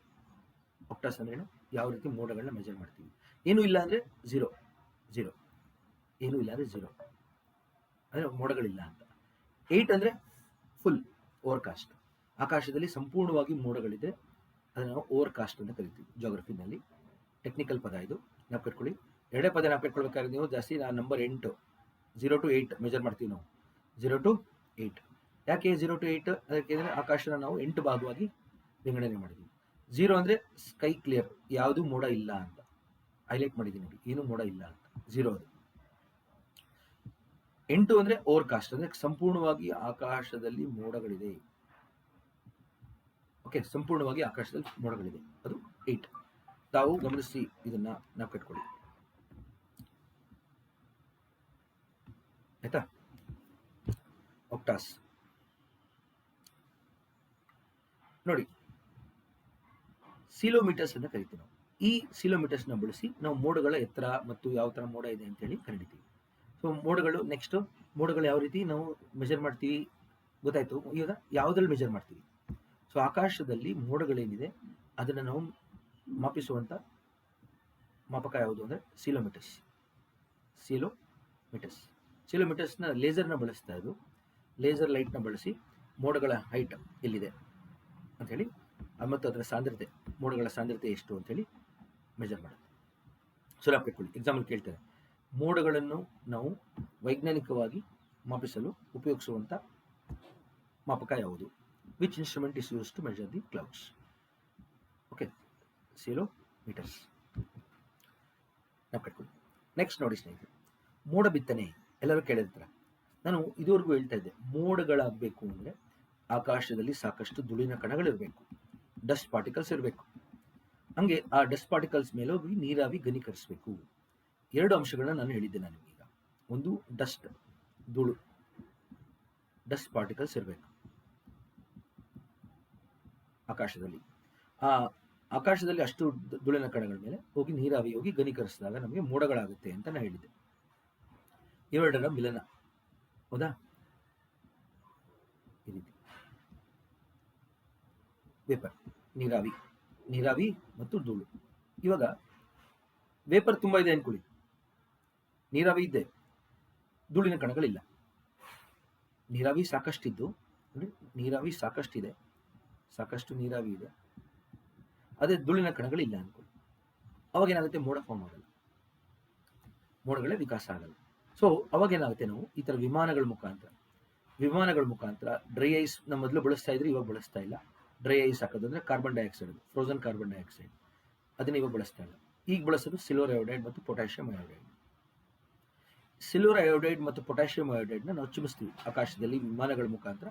ಆಕ್ಟಾಸ್ ಅಂದ್ರೇನು, ಯಾವ ರೀತಿ ಮೋಡಗಳನ್ನ ಮೆಜರ್ ಮಾಡ್ತೀವಿ. ಏನೂ ಇಲ್ಲ ಅಂದರೆ ಝೀರೋ, ಏನೂ ಇಲ್ಲ ಅಂದರೆ ಝೀರೋ ಅಂದರೆ ಮೋಡಗಳಿಲ್ಲ ಅಂತ. 8 ಅಂದರೆ ಫುಲ್ ಓವರ್ಕಾಸ್ಟ್, ಆಕಾಶದಲ್ಲಿ ಸಂಪೂರ್ಣವಾಗಿ ಮೋಡಗಳಿದೆ, ಅದನ್ನು ನಾವು ಓವರ್ಕಾಸ್ಟ್ ಅಂತ ಕರಿತೀವಿ ಜಾಗ್ರಫಿನಲ್ಲಿ. ಟೆಕ್ನಿಕಲ್ ಪದ ಇದು, ಜ್ಞಾಪಕಿಟ್ಕೊಳ್ಳಿ. ಎರಡೇ ಪದ ಜ್ಞಾಪಕಿಟ್ಕೊಳ್ಬೇಕಾದ್ರೆ ನೀವು ಜಾಸ್ತಿ ನಂಬರ್ 8, 0 to 8 ಮೆಜರ್ ಮಾಡ್ತೀವಿ ನಾವು. 0 to 8 ಯಾಕೆ 0 to 8? ಅದಕ್ಕೆ ಅಂದರೆ ಆಕಾಶನ ನಾವು 8 ಭಾಗವಾಗಿ ವಿಂಗಡಣೆ ಮಾಡಿದ್ದೀವಿ. 0 ಅಂದರೆ ಸ್ಕೈ ಕ್ಲಿಯರ್, ಯಾವುದೂ ಮೋಡ ಇಲ್ಲ ಅಂತ ಹೈಲೈಟ್ ಮಾಡಿದ್ದೀನಿ ನೋಡಿ, ಏನೂ ಮೋಡ ಇಲ್ಲ ಅಂತ 0 ಅದು. 8 ಅಂದರೆ ಓವರ್ಕಾಸ್ಟ್, ಅಂದರೆ ಸಂಪೂರ್ಣವಾಗಿ ಆಕಾಶದಲ್ಲಿ ಮೋಡಗಳಿದೆ. ಓಕೆ, ಸಂಪೂರ್ಣವಾಗಿ ಆಕಾಶದಲ್ಲಿ ಮೋಡಗಳಿದೆ, ಅದು 8. ತಾವು ಗಮನಿಸಿ ಇದನ್ನ ಜ್ಞಾಪಕಿಟ್ಕೊಳ್ಳಿ ಆಯ್ತಾ. ಆಕ್ಟಾಸ್ ನೋಡಿ, ಸಿಲೋಮೀಟರ್ಸ್ ಅಂತ ಕರಿತೀವಿ ನಾವು. ಈ ಸಿಲೋಮೀಟರ್ಸ್ನ ಬಳಸಿ ನಾವು ಮೋಡಗಳ ಎತ್ತರ ಮತ್ತು ಯಾವ ಥರ ಮೋಡ ಇದೆ ಅಂತೇಳಿ ಕಂಡಿದ್ದೀವಿ. ಸೊ ಮೋಡಗಳು, ನೆಕ್ಸ್ಟ್ ಮೋಡಗಳು ಯಾವ ರೀತಿ ನಾವು ಮೆಜರ್ ಮಾಡ್ತೀವಿ ಗೊತ್ತಾಯ್ತು. ಈಗ ಯಾವುದ್ರಲ್ಲಿ ಮೆಜರ್ ಮಾಡ್ತೀವಿ? ಸೊ ಆಕಾಶದಲ್ಲಿ ಮೋಡಗಳೇನಿದೆ ಅದನ್ನು ನಾವು ಮಾಪಿಸುವಂಥ ಮಾಪಕ ಯಾವುದು ಅಂದರೆ ಸಿಲೋಮೀಟರ್ಸ್. ಸಿಲೋಮೀಟರ್ಸ್ನ ಲೇಸರ್ನ ಬಳಸ್ತಾ ಇದ್ದು, ಲೇಸರ್ ಲೈಟ್ನ ಬಳಸಿ ಮೋಡಗಳ ಹೈಟ್ ಎಲ್ಲಿದೆ ಅಂಥೇಳಿ ಮತ್ತು ಅದರ ಸಾಂದ್ರತೆ, ಮೋಡಗಳ ಸಾಂದ್ರತೆ ಎಷ್ಟು ಅಂಥೇಳಿ ಮೆಜರ್ ಮಾಡುತ್ತೆ. ಸೊ ಜ್ಞಾಪಕಿಟ್ಕೊಳ್ಳಿ, ಎಕ್ಸಾಂಪಲ್ ಕೇಳ್ತಾರೆ, ಮೋಡಗಳನ್ನು ನಾವು ವೈಜ್ಞಾನಿಕವಾಗಿ ಮಾಪಿಸಲು ಉಪಯೋಗಿಸುವಂಥ ಮಾಪಕ ಯಾವುದು? Which instrument is use to measure the clouds? Okay, ceilometers ಜ್ಞಾಪಕಿಟ್ಕೊಳ್ಳಿ. ನೆಕ್ಸ್ಟ್ ನೋಡಿ ಸ್ನೇಹಿತರೆ, ಮೋಡ ಬಿತ್ತನೆ ಎಲ್ಲರೂ ಕೇಳಿರ್ತಾರೆ. ನಾನು ಇದುವರೆಗೂ ಹೇಳ್ತಾ ಇದ್ದೆ, ಮೋಡಗಳಾಗಬೇಕು ಅಂದರೆ ಆಕಾಶದಲ್ಲಿ ಸಾಕಷ್ಟು ಧೂಳಿನ ಕಣಗಳಿರಬೇಕು, ಡಸ್ಟ್ ಪಾರ್ಟಿಕಲ್ಸ್ ಇರಬೇಕು. ಹಂಗೆ ಆ ಡಸ್ಟ್ ಪಾರ್ಟಿಕಲ್ಸ್ ಮೇಲೆ ಹೋಗಿ ನೀರಾವಿ ಘನೀಕರಿಸಬೇಕು. 2 ಅಂಶಗಳನ್ನ ನಾನು ಹೇಳಿದ್ದೆ ನನಗೀಗ. ಒಂದು ಡಸ್ಟ್, ಧೂಳು, ಡಸ್ಟ್ ಪಾರ್ಟಿಕಲ್ಸ್ ಇರಬೇಕು ಆಕಾಶದಲ್ಲಿ. ಆ ಆಕಾಶದಲ್ಲಿ ಅಷ್ಟು ಧೂಳಿನ ಕಣಗಳ ಮೇಲೆ ಹೋಗಿ ನೀರಾವಿ ಹೋಗಿ ಘನೀಕರಿಸಿದಾಗ ನಮಗೆ ಮೋಡಗಳಾಗುತ್ತೆ ಅಂತ ನಾನು ಹೇಳಿದ್ದೆ. ಇವೆರಡರ ಮಿಲನ, ಹೌದಾ? ಈ ರೀತಿ ವೇಪರ್, ನೀರಾವಿ ಮತ್ತು ಧೂಳು. ಇವಾಗ ವೇಪರ್ ತುಂಬ ಇದೆ ಅನ್ಕೊಳ್ಳಿ, ನೀರಾವಿ ಇದೆ, ಧೂಳಿನ ಕಣಗಳಿಲ್ಲ. ನೀರಾವಿ ಸಾಕಷ್ಟಿದ್ದು ನೋಡಿ, ನೀರಾವಿ ಸಾಕಷ್ಟಿದೆ, ಸಾಕಷ್ಟು ನೀರಾವಿ ಇದೆ, ಅದೇ ಧೂಳಿನ ಕಣಗಳು ಇಲ್ಲ ಅನ್ಕೊಳ್ಳಿ. ಅವಾಗ ಏನಾಗುತ್ತೆ, ಮೋಡ ಫಾರ್ಮ್ ಆಗಲ್ಲ, ಮೋಡಗಳೇ ವಿಕಾಸ ಆಗಲ್ಲ. ಸೊ ಅವಾಗ ಏನಾಗುತ್ತೆ, ನಾವು ಈ ಥರ ವಿಮಾನಗಳ ಮುಖಾಂತರ ಡ್ರೈ ಐಸ್ ನಮ್ಮ ಮೊದಲು ಬಳಸ್ತಾ ಇದ್ರೆ ಇವಾಗ ಬಳಸ್ತಾ ಇಲ್ಲ. ಡ್ರೈ ಐಸ್ ಹಾಕೋದು ಅಂದರೆ carbon dioxide, frozen carbon dioxide, ಅದನ್ನ ಇವಾಗ ಬಳಸ್ತಾ ಇಲ್ಲ. ಈಗ ಬಳಸೋದು ಸಿಲ್ವರ್ ಅಯೋಡೈಡ್ ಮತ್ತು ಪೊಟ್ಯಾಷಿಯಂ ಅಯೋಡೈಡ್. ಸಿಲ್ವರ್ ಅಯೋಡೈಡ್ ಮತ್ತು ಪೊಟ್ಯಾಷಿಯಂ ಅಯೋಡೈಡ್ನ ನಾವು ಚಿಮಿಸ್ತೀವಿ ಆಕಾಶದಲ್ಲಿ, ವಿಮಾನಗಳ ಮುಖಾಂತರ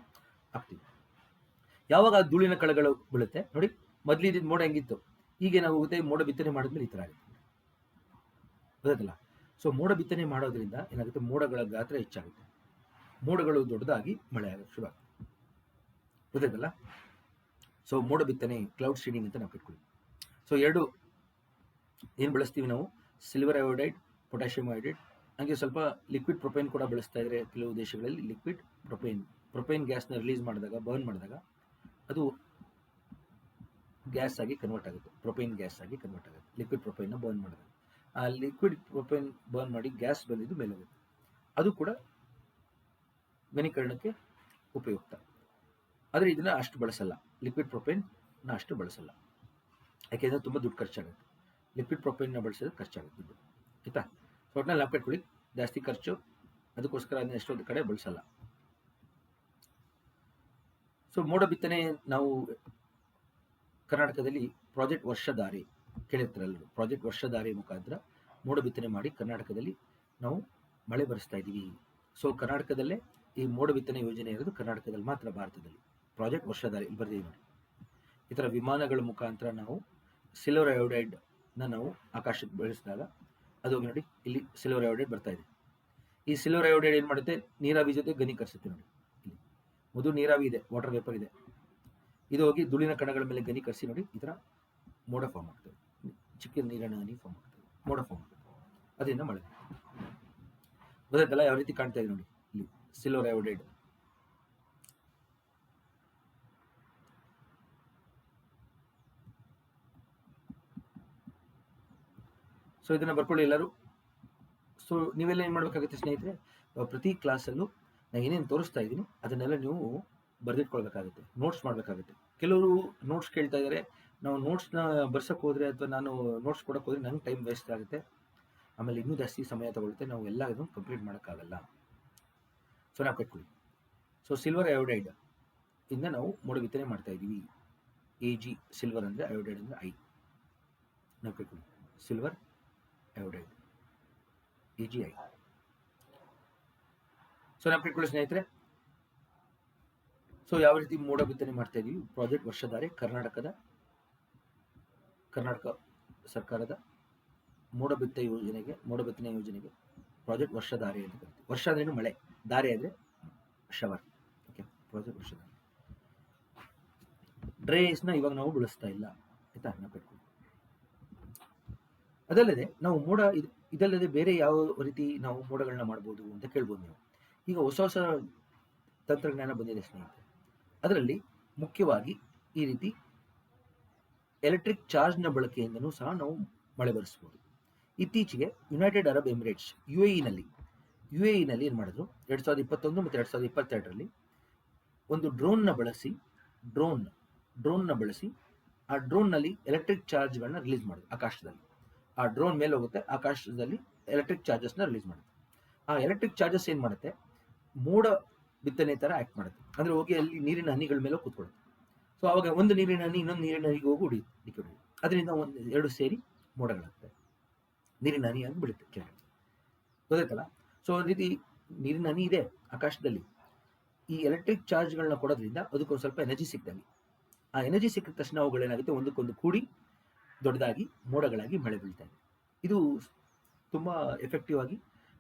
ಹಾಕ್ತೀವಿ. ಯಾವಾಗ ಆ ಧೂಳಿನ ಕಣಗಳು ಬೀಳುತ್ತೆ ನೋಡಿ, ಮೊದಲಿದ್ದ ಮೋಡ ಹೆಂಗಿತ್ತು, ಈಗ ಏನಾಗುತ್ತೆ, ಮೋಡ ಬಿತ್ತನೆ ಮಾಡಿದ್ಮೇಲೆ ಈ ಥರ ಆಗುತ್ತೆ, ಗೊತ್ತಲ್ಲ. ಸೊ ಮೋಡ ಬಿತ್ತನೆ ಮಾಡೋದ್ರಿಂದ ಏನಾಗುತ್ತೆ, ಮೋಡಗಳ ಗಾತ್ರ ಹೆಚ್ಚಾಗುತ್ತೆ, ಮೋಡಗಳು ದೊಡ್ಡದಾಗಿ ಮಳೆ ಆಗೋಕ್ಕೆ ಶುರು ಆಗುತ್ತೆ, ಗೊತ್ತಾಯ್ತಲ್ಲ. ಸೊ ಮೋಡ ಬಿತ್ತನೆ, ಕ್ಲೌಡ್ ಸೀಡಿಂಗ್ ಅಂತ ನಾವು ಕಟ್ಕೊಳ್ಳಿ. ಸೊ ಎರಡು ಏನು ಬಳಸ್ತೀವಿ ನಾವು, ಸಿಲ್ವರ್ ಅಯೋಡೈಡ್, ಪೊಟ್ಯಾಷಿಯಂ ಅಯೋಡೈಡ್. ಹಾಗೆ ಸ್ವಲ್ಪ ಲಿಕ್ವಿಡ್ ಪ್ರೊಪೈನ್ ಕೂಡ ಬಳಸ್ತಾ ಇದ್ದಾರೆ ಕೆಲವು ದೇಶಗಳಲ್ಲಿ. ಲಿಕ್ವಿಡ್ ಪ್ರೊಪೈನ್ ಗ್ಯಾಸ್ನ ರಿಲೀಸ್ ಮಾಡಿದಾಗ, ಬರ್ನ್ ಮಾಡಿದಾಗ ಅದು ಗ್ಯಾಸ್ ಆಗಿ ಕನ್ವರ್ಟ್ ಆಗುತ್ತೆ, ಪ್ರೊಪೈನ್ ಗ್ಯಾಸ್ ಆಗಿ ಕನ್ವರ್ಟ್ ಆಗುತ್ತೆ. ಲಿಕ್ವಿಡ್ ಪ್ರೊಪೈನ್ನ ಬರ್ನ್ ಮಾಡಿದಾಗ ಆ ಲಿಕ್ವಿಡ್ ಪ್ರೊಪೈನ್ ಬರ್ನ್ ಮಾಡಿ ಗ್ಯಾಸ್ ಬಂದಿದ್ದು ಮೇಲೆ ಹೋಗುತ್ತೆ, ಅದು ಕೂಡ ಘನೀಕರಣಕ್ಕೆ ಉಪಯುಕ್ತ. ಆದರೆ ಇದನ್ನ ಅಷ್ಟು ಬಳಸಲ್ಲ, ಲಿಕ್ವಿಡ್ ಪ್ರೊಪೈನ್ನ ಅಷ್ಟು ಬಳಸಲ್ಲ, ಯಾಕೆಂದರೆ ತುಂಬ ದುಡ್ಡು ಖರ್ಚಾಗುತ್ತೆ. ಲಿಕ್ವಿಡ್ ಪ್ರೊಪೈನ್ನ ಬಳಸಿದ್ರೆ ಖರ್ಚಾಗುತ್ತೆ ದುಡ್ಡು, ಆಯ್ತಾ. ಸೊ ಒಟ್ಟಿನಲ್ಲಿ ನೆನಪಿಟ್ಕೊಳ್ಳಿ, ಜಾಸ್ತಿ ಖರ್ಚು, ಅದಕ್ಕೋಸ್ಕರ ಅದನ್ನ ಎಷ್ಟೊಂದು ಕಡೆ ಬಳಸಲ್ಲ. ಸೊ ಮೋಡ ಬಿತ್ತನೆ ನಾವು ಕರ್ನಾಟಕದಲ್ಲಿ ಪ್ರಾಜೆಕ್ಟ್ ವರ್ಷಧಾರೆ ಕೇಳಿರ್ತಾರಲ್ಲ, ಪ್ರಾಜೆಕ್ಟ್ ವರ್ಷಧಾರೆ ಮುಖಾಂತರ ಮೋಡ ಬಿತ್ತನೆ ಮಾಡಿ ಕರ್ನಾಟಕದಲ್ಲಿ ನಾವು ಮಳೆ ಬರೆಸ್ತಾ ಇದ್ದೀವಿ. ಸೊ ಕರ್ನಾಟಕದಲ್ಲೇ ಈ ಮೋಡ ಬಿತ್ತನೆ ಯೋಜನೆ ಇರೋದು ಕರ್ನಾಟಕದಲ್ಲಿ ಮಾತ್ರ, ಭಾರತದಲ್ಲಿ. ಪ್ರಾಜೆಕ್ಟ್ ವರ್ಷಧಾರೆ ಇಲ್ಲಿ ಬರ್ತೀವಿ ನೋಡಿ. ಈ ಥರ ವಿಮಾನಗಳ ಮುಖಾಂತರ ನಾವು ಸಿಲ್ವರ್ ಅಯೋಡೈಡ್ನ ನಾವು ಆಕಾಶಕ್ಕೆ ಬೆಳೆಸಿದಾಗ ಅದು ನೋಡಿ, ಇಲ್ಲಿ ಸಿಲ್ವರ್ ಅಯೋಡೈಡ್ ಬರ್ತಾ ಇದೆ. ಈ ಸಿಲ್ವರ್ ಅಯೋಡೈಡ್ ಏನು ಮಾಡುತ್ತೆ, ನೀರಾವಿ ಜೊತೆ ಘನೀಕರಿಸುತ್ತೆ ನೋಡಿ. ಇಲ್ಲಿ ಮೊದಲು ನೀರಾವಿ ಇದೆ, ವಾಟರ್ ವೇಪರ್ ಇದೆ, ಇದು ಹೋಗಿ ಧೂಳಿನ ಕಣಗಳ ಮೇಲೆ ಘನೀಕರಿಸಿ ನೋಡಿ, ಈ ಥರ ಮೋಡ ಫಾರ್ಮ್ ಆಗ್ತದೆ, ಚಿಕ್ಕ ನೀರಿನ ಹನಿ ಫಾರ್ಮ್ ಆಗ್ತದೆ, ಮೋಡ ಫಾರ್ಮ್ ಆಗ್ತದೆ, ಅದರಿಂದ ಮಳೆ. ಗೊತ್ತಾಯ್ತಲ್ಲ ಯಾವ ರೀತಿ ಕಾಣ್ತಾ ಇದೆ ನೋಡಿ, ಇಲ್ಲಿ ಸಿಲ್ವರ್ ಅಯೋಡೈಡ್. ಸೊ ಇದನ್ನ ಬರ್ಕೊಳ್ಳಿ ಎಲ್ಲರೂ. ಸೊ ನೀವೆಲ್ಲ ಏನು ಮಾಡಬೇಕಾಗುತ್ತೆ ಸ್ನೇಹಿತರೆ, ಪ್ರತಿ ಕ್ಲಾಸಲ್ಲೂ ನಾನು ಏನೇನು ತೋರಿಸ್ತಾ ಇದ್ದೀನಿ ಅದನ್ನೆಲ್ಲ ನೀವು ಬರೆದಿಟ್ಕೊಳ್ಬೇಕಾಗುತ್ತೆ, ನೋಟ್ಸ್ ಮಾಡಬೇಕಾಗುತ್ತೆ. ಕೆಲವರು ನೋಟ್ಸ್ ಕೇಳ್ತಾ ಇದ್ದಾರೆ, ನಾವು ನೋಟ್ಸ್ನ ಬರ್ಸೋಕೆ ಹೋದರೆ ಅಥವಾ ನಾನು ನೋಟ್ಸ್ ಕೊಡೋಕೆ ಹೋದರೆ ನಂಗೆ ಟೈಮ್ ವೇಸ್ಟ್ ಆಗುತ್ತೆ, ಆಮೇಲೆ ಇನ್ನೂ ಜಾಸ್ತಿ ಸಮಯ ತಗೊಳುತ್ತೆ, ನಾವು ಎಲ್ಲ ಅದನ್ನು ಕಂಪ್ಲೀಟ್ ಮಾಡೋಕ್ಕಾಗಲ್ಲ. ಸೊ ನಾವು ಕಟ್ಕೊಳ್ಳಿ. ಸೊ ಸಿಲ್ವರ್ ಅಯೋಡೈಡ್ ಇಂದ ನಾವು ಮೋಡ ಬಿತ್ತನೆ ಮಾಡ್ತಾ ಇದ್ದೀವಿ. AG ಸಿಲ್ವರ್ ಅಂದರೆ, ಅಯೋಡೈಡ್ ಅಂದರೆ I. ನಾವು ಕಟ್ಕೊಳ್ಳಿ, ಸಿಲ್ವರ್ ಅಯೋಡೈಡ್ AgI. ಸೊ ನಾವು ಕಟ್ಕೊಳ್ಳಿ ಸ್ನೇಹಿತರೆ. ಸೊ ಯಾವ ರೀತಿ ಮೋಡ ಬಿತ್ತನೆ ಮಾಡ್ತಾ ಇದೀವಿ, ಪ್ರಾಜೆಕ್ಟ್ ವರ್ಷಧಾರೆ, ಕರ್ನಾಟಕ ಸರ್ಕಾರದ ಮೋಡ ಬಿತ್ತನೆ ಯೋಜನೆಗೆ ಪ್ರಾಜೆಕ್ಟ್ ವರ್ಷಧಾರೆ ಅಂತ ಕರಿತೀವಿ. ವರ್ಷ ಅಂದ್ರೆ ಮಳೆ, ಧಾರೆ ಆದರೆ ಶವರ್. ಓಕೆ, ಪ್ರಾಜೆಕ್ಟ್ ವರ್ಷಧಾರೆ. ಡ್ರೈ ಐಸ್ನ ಇವಾಗ ನಾವು ಬಳಸ್ತಾ ಇಲ್ಲ, ಆಯ್ತಾ, ನಾವು ಕಟ್ಕೊಳ್ಳಿ. ಅದಲ್ಲದೆ ನಾವು ಇದಲ್ಲದೆ ಬೇರೆ ಯಾವ ರೀತಿ ನಾವು ಮೋಡಗಳನ್ನ ಮಾಡ್ಬೋದು ಅಂತ ಕೇಳ್ಬೋದು ನೀವು. ಈಗ ಹೊಸ ಹೊಸ ತಂತ್ರಜ್ಞಾನ ಬಂದಿದೆ ಸ್ನೇಹಿತರೆ. ಅದರಲ್ಲಿ ಮುಖ್ಯವಾಗಿ ಈ ರೀತಿ ಎಲೆಕ್ಟ್ರಿಕ್ ಚಾರ್ಜ್ನ ಬಳಕೆಯಿಂದನೂ ಸಹ ನಾವು ಮಳೆ ಬರೆಸ್ಬೋದು. ಇತ್ತೀಚೆಗೆ ಯುನೈಟೆಡ್ ಅರಬ್ ಎಮಿರೇಟ್ಸ್ UAE ನಲ್ಲಿ ಏನು ಮಾಡಿದ್ರು, 2021 ಮತ್ತು 2022ರಲ್ಲಿ ಒಂದು ಡ್ರೋನ್ನ ಬಳಸಿ ಆ ಡ್ರೋನ್ನಲ್ಲಿ ಎಲೆಕ್ಟ್ರಿಕ್ ಚಾರ್ಜ್ಗಳನ್ನ ರಿಲೀಸ್ ಮಾಡಿದ್ರು ಆಕಾಶದಲ್ಲಿ. ಆ ಡ್ರೋನ್ ಮೇಲೆ ಹೋಗುತ್ತೆ, ಆಕಾಶದಲ್ಲಿ ಎಲೆಕ್ಟ್ರಿಕ್ ಚಾರ್ಜಸ್ನ ರಿಲೀಸ್ ಮಾಡುತ್ತೆ. ಆ ಎಲೆಕ್ಟ್ರಿಕ್ ಚಾರ್ಜಸ್ ಏನು ಮಾಡುತ್ತೆ, ಮೋಡ ಬಿತ್ತನೆ ಥರ ಆ್ಯಕ್ಟ್ ಮಾಡುತ್ತೆ. ಅಂದರೆ ಹೋಗಿ ಅಲ್ಲಿ ನೀರಿನ ಹನಿಗಳ ಮೇಲೆ ಕೂತ್ಕೊಳ್ಳುತ್ತೆ. ಸೊ ಆವಾಗ ಒಂದು ನೀರಿನ ಹನಿ ಇನ್ನೊಂದು ನೀರಿನ ಹನಿಗೆ ಹೋಗಿ ಹೊಡಿಯುತ್ತೆ, ಅದರಿಂದ ಎರಡು ಸೇರಿ ಮೋಡಗಳಾಗ್ತವೆ, ನೀರಿನ ಹನಿಯಾಗಿ ಬಿಡುತ್ತೆ ಕೆಳಗೆ, ಗೊತ್ತಾಯ್ತಲ್ಲ. ಸೊ ಒಂದು ರೀತಿ ನೀರಿನ ಹನಿ ಇದೆ ಆಕಾಶದಲ್ಲಿ, ಈ ಎಲೆಕ್ಟ್ರಿಕ್ ಚಾರ್ಜ್ಗಳನ್ನ ಕೊಡೋದ್ರಿಂದ ಅದಕ್ಕೊಂದು ಸ್ವಲ್ಪ ಎನರ್ಜಿ ಸಿಕ್ಕಿದಾಗ, ಆ ಎನರ್ಜಿ ಸಿಕ್ಕಿದ ತಕ್ಷಣ ಅವುಗಳೇನಾಗುತ್ತೆ, ಒಂದಕ್ಕೊಂದು ಕೂಡಿ ದೊಡ್ಡದಾಗಿ ಮೋಡಗಳಾಗಿ ಮಳೆ ಬೀಳ್ತಾ ಇದೆ. ಇದು ತುಂಬ ಎಫೆಕ್ಟಿವ್ ಆಗಿ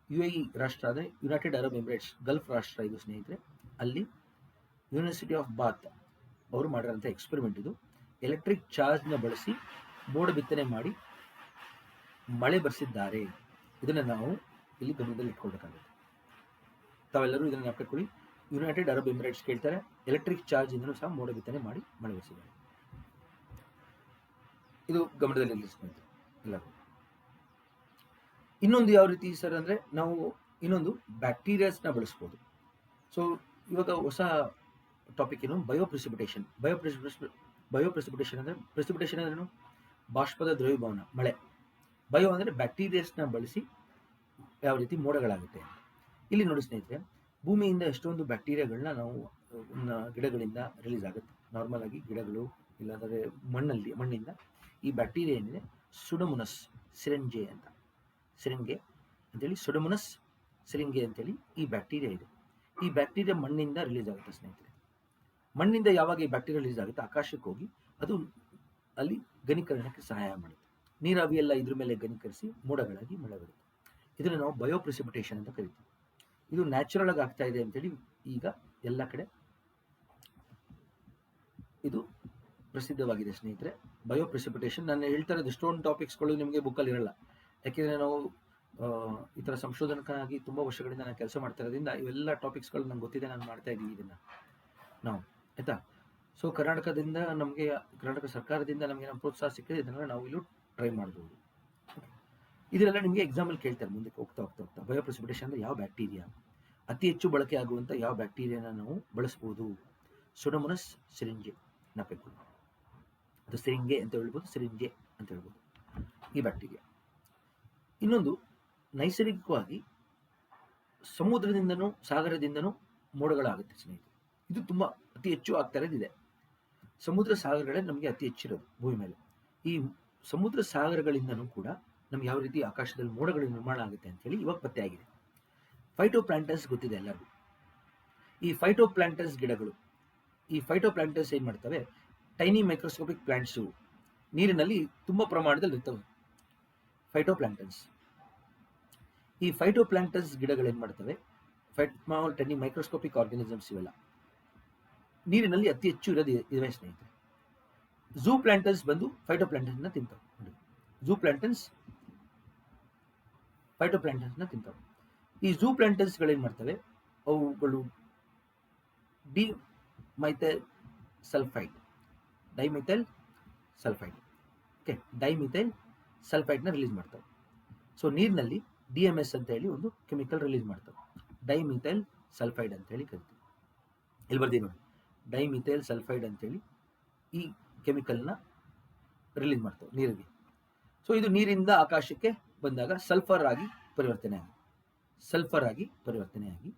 UAE ರಾಷ್ಟ್ರ ಅಂದರೆ ಯುನೈಟೆಡ್ ಅರಬ್ ಎಮಿರೇಟ್ಸ್, ಗಲ್ಫ್ ರಾಷ್ಟ್ರ ಇದು ಸ್ನೇಹಿತರೆ. ಅಲ್ಲಿ ಯೂನಿವರ್ಸಿಟಿ ಆಫ್ ಬಾತ್ ಅವರು ಮಾಡಿರೋಂಥ ಎಕ್ಸ್ಪೆರಿಮೆಂಟ್ ಇದು. ಎಲೆಕ್ಟ್ರಿಕ್ ಚಾರ್ಜ್ನ ಬಳಸಿ ಮೋಡ ಬಿತ್ತನೆ ಮಾಡಿ ಮಳೆ ಬರೆಸಿದ್ದಾರೆ. ಇದನ್ನು ನಾವು ಇಲ್ಲಿ ಗಮನದಲ್ಲಿ ಇಟ್ಕೊಳ್ಬೇಕಾಗುತ್ತೆ. ತಾವೆಲ್ಲರೂ ಇದನ್ನು ನೆನಪಿಟ್ಕೊಳ್ಳಿ. ಯುನೈಟೆಡ್ ಅರಬ್ ಎಮಿರೇಟ್ಸ್ ಕೇಳ್ತಾರೆ, ಎಲೆಕ್ಟ್ರಿಕ್ ಚಾರ್ಜ್ ಇಂದನೂ ಸಹ ಮೋಡ ಬಿತ್ತನೆ ಮಾಡಿ ಮಳೆ ಬರೆಸಿದ್ದಾರೆ. ಇದು ಗಮನದಲ್ಲಿ ಸ್ನೇಹಿತರೆ ಎಲ್ಲರೂ. ಇನ್ನೊಂದು ಯಾವ ರೀತಿ ಸರ್ ಅಂದರೆ, ನಾವು ಇನ್ನೊಂದು ಬ್ಯಾಕ್ಟೀರಿಯಾಸ್ನ ಬಳಸ್ಬೋದು. ಸೊ ಇವಾಗ ಹೊಸ ಟಾಪಿಕ್ ಏನು, ಬಯೋಪ್ರೆಸಿಪಿಟೇಷನ್. ಬಯೋಪ್ರೆಸಿಪಿಟೇಷನ್ ಅಂದರೆ, ಪ್ರೆಸಿಪಿಟೇಷನ್ ಅಂದ್ರೇನು? ಬಾಷ್ಪದ ದ್ರವೀಭವನ, ಮಳೆ. ಬಯೋ ಅಂದರೆ ಬ್ಯಾಕ್ಟೀರಿಯಾಸ್ನ ಬಳಸಿ ಯಾವ ರೀತಿ ಮೋಡಗಳಾಗುತ್ತೆ. ಇಲ್ಲಿ ನೋಡಿ ಸ್ನೇಹಿತರೆ, ಭೂಮಿಯಿಂದ ಎಷ್ಟೊಂದು ಬ್ಯಾಕ್ಟೀರಿಯಾಗಳನ್ನ ನಾವು ಗಿಡಗಳಿಂದ ರಿಲೀಸ್ ಆಗುತ್ತೆ. ನಾರ್ಮಲ್ ಆಗಿ ಗಿಡಗಳು ಇಲ್ಲಾಂದರೆ ಮಣ್ಣಿಂದ ಈ ಬ್ಯಾಕ್ಟೀರಿಯಾ ಏನಿದೆ, ಸುಡೋಮೋನಸ್ ಸಿರಿಂಜೆ ಅಂತೇಳಿ, ಸುಡೋಮೋನಸ್ ಸಿರಿಂಜೆ ಅಂತೇಳಿ ಈ ಬ್ಯಾಕ್ಟೀರಿಯಾ ಇದೆ. ಈ ಬ್ಯಾಕ್ಟೀರಿಯಾ ಮಣ್ಣಿಂದ ರಿಲೀಸ್ ಆಗುತ್ತೆ ಸ್ನೇಹಿತರೆ. ಮಣ್ಣಿಂದ ಯಾವಾಗ ಈ ಬ್ಯಾಕ್ಟೀರಿಯಾ ರಿಲೀಸ್ ಆಗುತ್ತೆ, ಆಕಾಶಕ್ಕೆ ಹೋಗಿ ಅದು ಅಲ್ಲಿ ಘನೀಕರಣಕ್ಕೆ ಸಹಾಯ ಮಾಡುತ್ತೆ. ನೀರಾವಿ ಎಲ್ಲ ಇದ್ರ ಮೇಲೆ ಘನೀಕರಿಸಿ ಮೋಡಗಳಾಗಿ ಮಳೆ ಬರುತ್ತೆ. ಇದನ್ನು ನಾವು ಬಯೋಪ್ರೆಸಿಪಿಟೇಷನ್ ಅಂತ ಕರಿತೀವಿ. ಇದು ನ್ಯಾಚುರಲ್ ಆಗಿ ಆಗ್ತಾ ಇದೆ ಅಂತೇಳಿ ಈಗ ಎಲ್ಲ ಕಡೆ ಇದು ಪ್ರಸಿದ್ಧವಾಗಿದೆ ಸ್ನೇಹಿತರೆ. ಬಯೋಪ್ರೆಸಿಪಿಟೇಷನ್ ನಾನು ಹೇಳ್ತಾ ಇರೋದು ಎಷ್ಟೊಂದು ಟಾಪಿಕ್ಸ್ಗಳು ನಿಮಗೆ ಬುಕ್ಕಲ್ಲಿ ಇರಲ್ಲ. ಯಾಕೆಂದರೆ ನಾವು ಈ ಥರ ಸಂಶೋಧನಕ್ಕಾಗಿ ತುಂಬ ವರ್ಷಗಳಿಂದ ನಾನು ಕೆಲಸ ಮಾಡ್ತಾ ಇರೋದ್ರಿಂದ ಇವೆಲ್ಲ ಟಾಪಿಕ್ಸ್ಗಳು ನಂಗೆ ಗೊತ್ತಿದೆ, ನಾನು ಮಾಡ್ತಾ ಇದ್ದೀವಿ ಇದನ್ನು ನಾವು, ಆಯಿತಾ. ಸೊ ಕರ್ನಾಟಕ ಸರ್ಕಾರದಿಂದ ನಮಗೆ ನಮ್ಮ ಪ್ರೋತ್ಸಾಹ ಸಿಕ್ಕಿದೆ. ಇದನ್ನು ನಾವು ಇಲ್ಲೂ ಟ್ರೈ ಮಾಡ್ಬೋದು. ಇದೆಲ್ಲ ನಿಮಗೆ ಎಕ್ಸಾಂಪಲ್ ಕೇಳ್ತಾರೆ ಮುಂದಕ್ಕೆ ಹೋಗ್ತಾ. ಬಯೋಪ್ರೆಸಿಪಿಟೇಷನ್ ಅಂದರೆ ಯಾವ ಬ್ಯಾಕ್ಟೀರಿಯಾ, ಅತಿ ಹೆಚ್ಚು ಬಳಕೆ ಆಗುವಂಥ ಯಾವ ಬ್ಯಾಕ್ಟೀರಿಯಾನ ನಾವು ಬಳಸ್ಬೋದು? ಸುಡೋಮೋನಸ್ ಸಿರಿಂಜೆ ನಪೆಕು, ಅದು ಸಿರಿಂಗೆ ಅಂತ ಹೇಳ್ಬೋದು, ಸಿರಿಂಜೆ ಅಂತ ಹೇಳ್ಬೋದು ಈ ಬ್ಯಾಕ್ಟೀರಿಯಾ. ಇನ್ನೊಂದು, ನೈಸರ್ಗಿಕವಾಗಿ ಸಮುದ್ರದಿಂದನೂ ಸಾಗರದಿಂದನೂ ಮೋಡಗಳಾಗುತ್ತೆ ಸ್ನೇಹಿತರೆ. ಇದು ತುಂಬ ಅತಿ ಹೆಚ್ಚು ಆಗ್ತಾ ಇರೋದಿದೆ. ಸಮುದ್ರ ಸಾಗರಗಳೇ ನಮಗೆ ಅತಿ ಹೆಚ್ಚಿರೋದು ಭೂಮಿ ಮೇಲೆ. ಈ ಸಮುದ್ರ ಸಾಗರಗಳಿಂದನೂ ಕೂಡ ನಮ್ಗೆ ಯಾವ ರೀತಿ ಆಕಾಶದಲ್ಲಿ ಮೋಡಗಳು ನಿರ್ಮಾಣ ಆಗುತ್ತೆ ಅಂತೇಳಿ ಇವಾಗ ಪತ್ತೆ ಆಗಿದೆ. ಫೈಟೋಪ್ಲಾಂಟನ್ಸ್ ಗೊತ್ತಿದೆ ಎಲ್ಲರಿಗೂ. ಈ ಫೈಟೋಪ್ಲಾಂಟನ್ಸ್ ಗಿಡಗಳು, ಈ ಫೈಟೋಪ್ಲಾಂಟನ್ಸ್ ಏನು ಮಾಡ್ತವೆ, ಟೈನಿ ಮೈಕ್ರೋಸ್ಕೋಪಿಕ್ ಪ್ಲಾಂಟ್ಸು ನೀರಿನಲ್ಲಿ ತುಂಬ ಪ್ರಮಾಣದಲ್ಲಿ ಇರ್ತವೆ ಫೈಟೋಪ್ಲಾಂಟನ್ಸ್. ಈ ಫೈಟೋಪ್ಲಾಂಟನ್ಸ್ ಗಿಡಗಳು ಏನು ಮಾಡ್ತವೆ, ಸ್ಮಾಲ್ ಟೈನಿ ಮೈಕ್ರೋಸ್ಕೋಪಿಕ್ ಆರ್ಗಾನಿಸಮ್ಸ್ ಇವೆಲ್ಲ ನೀರಿನಲ್ಲಿ ಅತಿ ಹೆಚ್ಚು ಇರೋದು ಇವೆ ಸ್ನೇಹಿತರೆ. ಝೂ ಪ್ಲಾಂಟನ್ಸ್ ಬಂದು ಫೈಟೋಪ್ಲಾಂಟನ್ಸ್ನ ತಿಂತವೆ. ಝೂ ಪ್ಲಾಂಟನ್ಸ್ ಫೈಟೋಪ್ಲಾಂಟನ್ಸ್ನ ತಿಂತವೆ. ಈ ಝೂ ಪ್ಲಾಂಟನ್ಸ್ಗಳೇನು ಮಾಡ್ತವೆ, ಅವುಗಳು ಡೈಮಿಥೈಲ್ ಸಲ್ಫೈಡ್ನ ರಿಲೀಸ್ ಮಾಡ್ತವೆ. ಸೊ ನೀರಿನಲ್ಲಿ DMS ಅಂತ ಹೇಳಿ ಒಂದು ಕೆಮಿಕಲ್ ರಿಲೀಸ್ ಮಾಡ್ತವೆ. ಡೈಮಿಥೈಲ್ ಸಲ್ಫೈಡ್ ಅಂತ ಹೇಳಿ ಕರಿತೀವಿ. ಇಲ್ಲಿ ಬರ್ತೀವಿ ನೋಡಿ, ಡೈಮಿಥೈಲ್ ಸಲ್ಫೈಡ್ ಅಂತೇಳಿ ಈ ಕೆಮಿಕಲ್ನ ರಿಲೀಸ್ ಮಾಡ್ತವೆ ನೀರಿಗೆ. ಸೊ ಇದು ನೀರಿಂದ ಆಕಾಶಕ್ಕೆ ಬಂದಾಗ ಸಲ್ಫರ್ ಆಗಿ ಪರಿವರ್ತನೆ ಆಗಿ